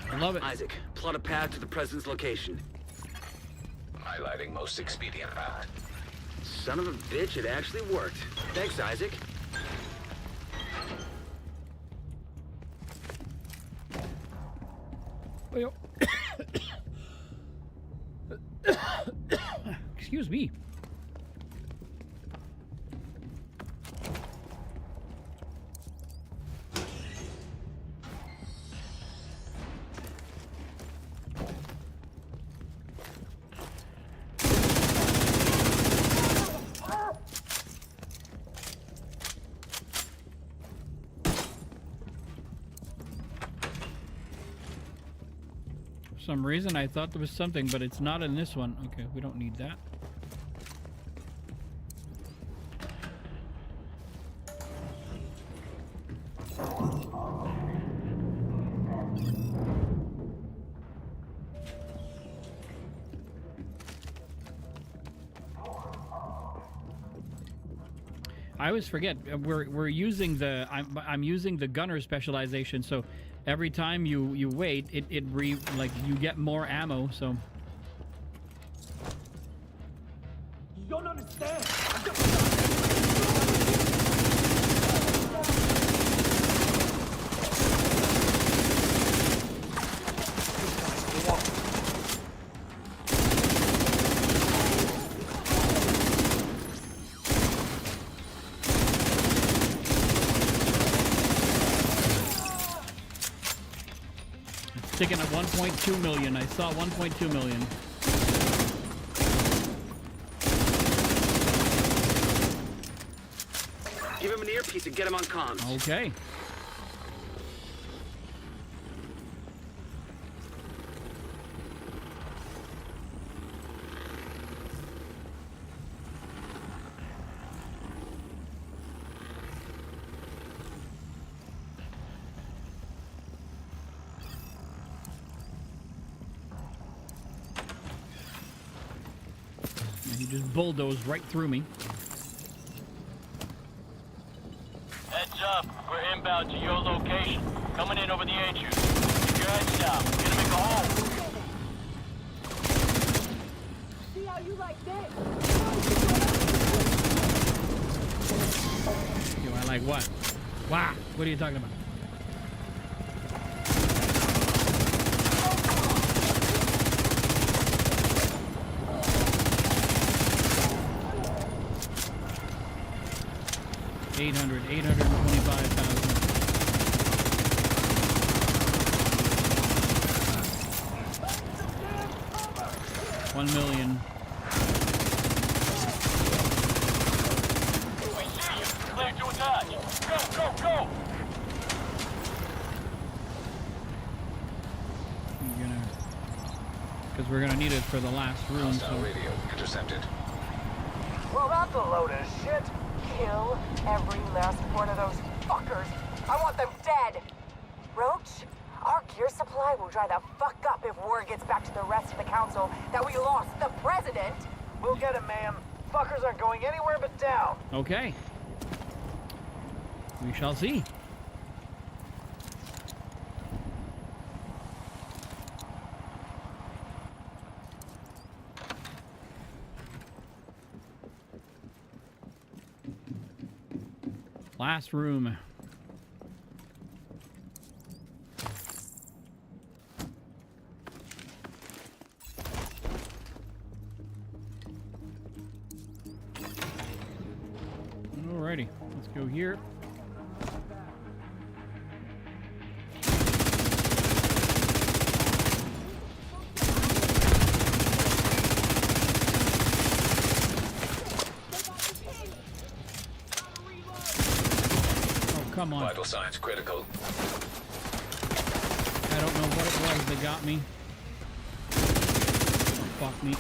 Speaker 1: I love it.
Speaker 3: Isaac, plot a path to the president's location.
Speaker 2: Highlighting most expedient path.
Speaker 3: Son of a bitch, it actually worked. Thanks, Isaac.
Speaker 1: Excuse me. For some reason I thought there was something, but it's not in this one. Okay, we don't need that. I always forget we're using the I'm using the gunner specialization, so every time you wait, it like you get more ammo. So
Speaker 8: You don't understand.
Speaker 1: sticking at 1.2 million. I saw 1.2 million.
Speaker 3: Give him an earpiece and get him on comms.
Speaker 1: Okay. He just bulldozed right through me.
Speaker 12: Heads up, we're inbound to your location. Coming in over the HU. Keep your heads down. We're gonna make a hole.
Speaker 8: See how you like that?
Speaker 1: Yo, I like what? Wow. What are you talking about? $825,000. 1 million.
Speaker 12: We see you. Clear to attack. Go, go, go!
Speaker 1: Because we're gonna need it for the last room.
Speaker 2: Hostile radio intercepted.
Speaker 7: Well, that's a load of shit.
Speaker 6: Kill every last one of those fuckers. I want them dead. Roach, our gear supply will dry the fuck up if word gets back to the rest of the council that we lost the president.
Speaker 7: We'll get him, ma'am. Fuckers aren't going anywhere but down.
Speaker 1: Okay. We shall see. Last room. Alrighty, let's go here. Come on.
Speaker 2: Vital signs critical.
Speaker 1: I don't know what it was that got me. Oh, fuck me.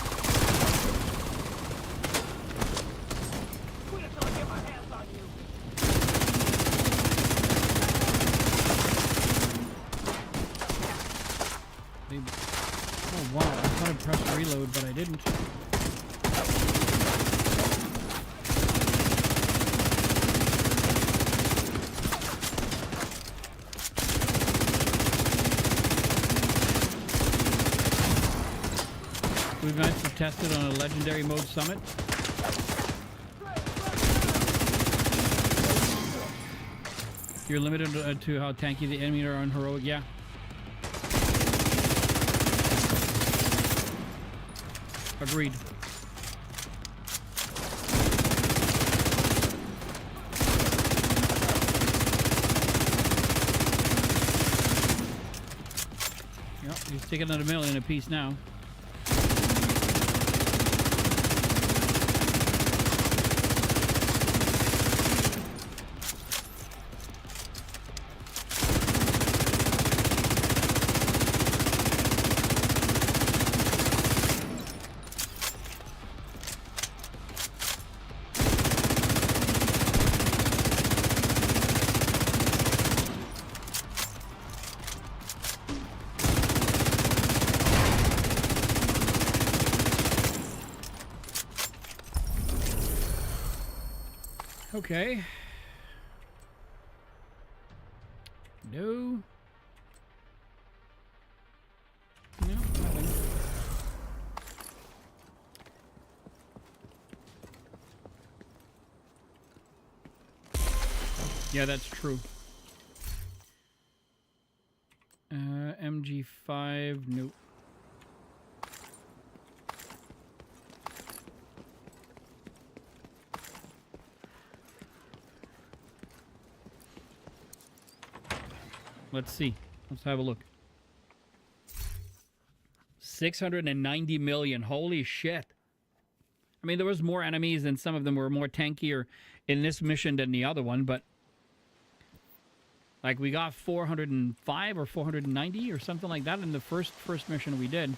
Speaker 1: Oh wow, I thought I pressed reload, but I didn't. We've managed to test it on a legendary mode summit. You're limited to how tanky the enemy are on heroic, yeah. Agreed. Yep, he's taking another million apiece now. Okay. No. No, nothing. Yeah, that's true. MG5, nope. Let's see. Let's have a look. 690 million. Holy shit. I mean, there was more enemies and some of them were more tankier in this mission than the other one, but like we got 405 or 490 or something like that in the first mission we did.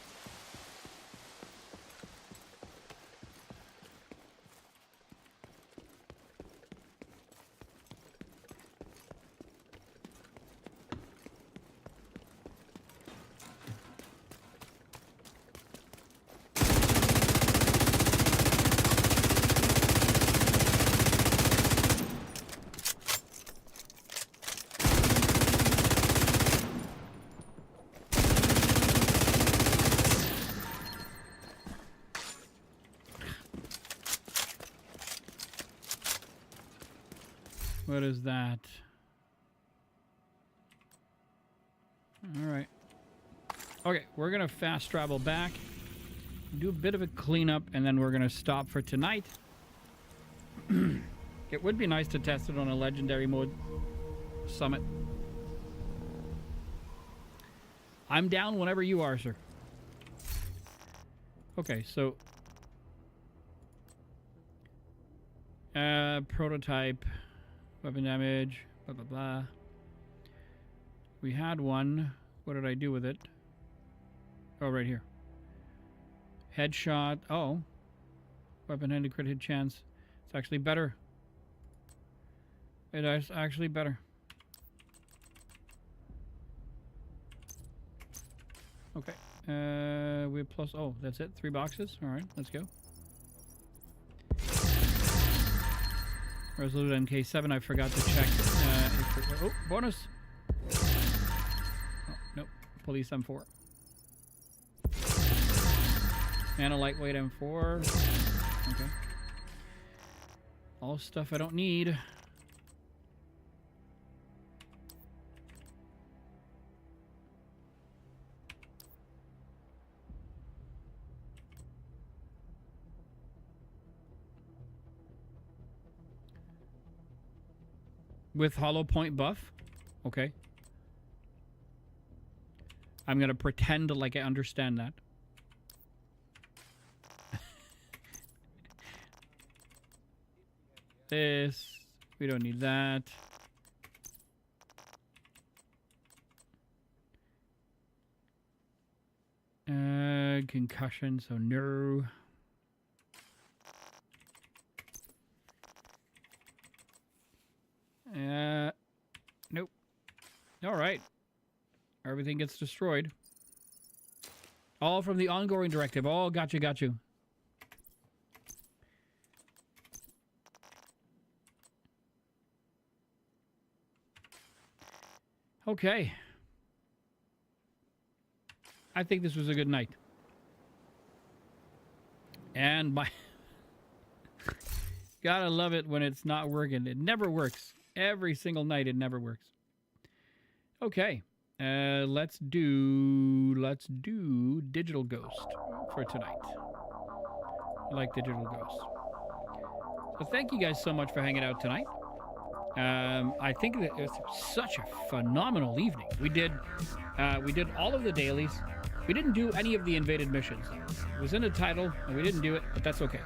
Speaker 1: What is that? All right. Okay, we're going to fast travel back, do a bit of a cleanup, and then we're going to stop for tonight. It would be nice to test it on a legendary mode summit. I'm down whenever you are, sir. Okay, so prototype, weapon damage, blah blah blah. We had one. What did I do with it? Oh, right here. Headshot. Oh, weapon-handed crit hit chance. It's actually better. It is actually better. Okay. We plus. Oh, that's it. 3 boxes. All right, let's go. Resolute MK7. I forgot to check. Oh, bonus. Oh, nope. Police M4. And a lightweight M4. Okay. All stuff I don't need. With hollow point buff? Okay. I'm going to pretend like I understand that. This. We don't need that. Concussion, so no. Nope. All right. Everything gets destroyed. All from the ongoing directive. Oh, got you, got you. Okay. I think this was a good night. And my... Gotta love it when it's not working. It never works. Every single night it never works. Okay. Let's do Digital Ghost for tonight. I like Digital Ghost. So thank you guys so much for hanging out tonight. I think that it was such a phenomenal evening. We did all of the dailies. We didn't do any of the invaded missions. It was in the title, and we didn't do it, but that's okay.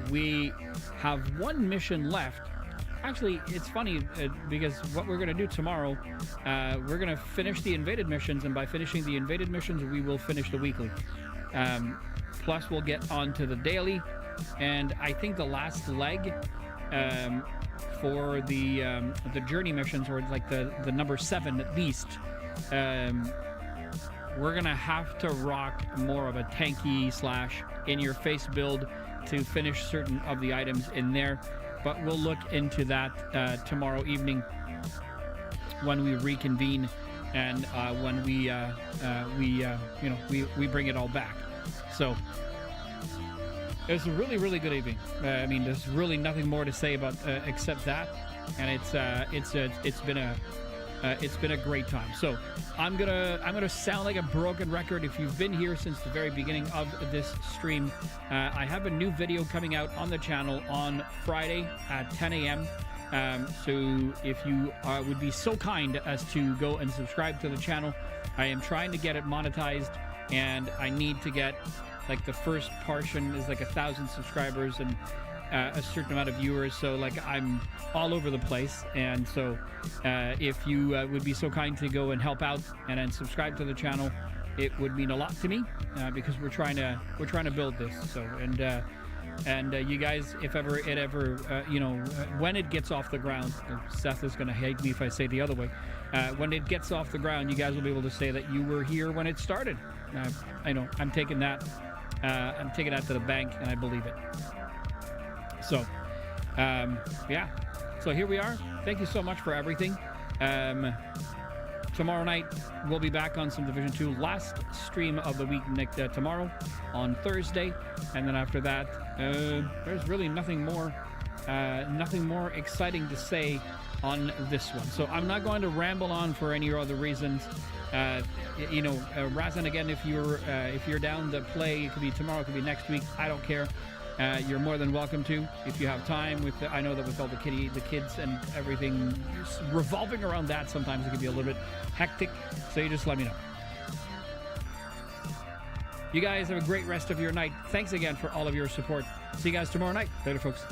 Speaker 1: We have one mission left. Actually, it's funny because what we're going to do tomorrow, we're going to finish the invaded missions, and by finishing the invaded missions, we will finish the weekly. Plus, we'll get on to the daily, and I think the last leg for the journey missions, or like the number 7 at least, we're going to have to rock more of a tanky / in-your-face build to finish certain of the items in there. But we'll look into that tomorrow evening when we reconvene and when we bring it all back. So it was a really, really good evening. I mean, there's really nothing more to say about except that, and it's been a great time. So I'm gonna sound like a broken record. If you've been here since the very beginning of this stream, I have a new video coming out on the channel on Friday at 10 a.m. So if you would be so kind as to go and subscribe to the channel, I am trying to get it monetized, and I need to get, like, the first portion is like 1,000 subscribers and a certain amount of viewers, so like I'm all over the place. And so if you would be so kind to go and help out and then subscribe to the channel, it would mean a lot to me, because we're trying to build this. So and you guys, if ever when it gets off the ground, Seth is going to hate me if I say the other way, when it gets off the ground, you guys will be able to say that you were here when it started. I know I'm taking that to the bank, and I believe it. So, yeah. So here we are. Thank you so much for everything. Tomorrow night, we'll be back on some Division 2. Last stream of the week tomorrow on Thursday. And then after that, there's really nothing more exciting to say on this one. So I'm not going to ramble on for any other reasons. Razan, again, if you're down to play, it could be tomorrow, it could be next week. I don't care. You're more than welcome to, if you have time. I know that with all the kids and everything revolving around that, sometimes it can be a little bit hectic. So you just let me know. You guys have a great rest of your night. Thanks again for all of your support. See you guys tomorrow night. Later, folks.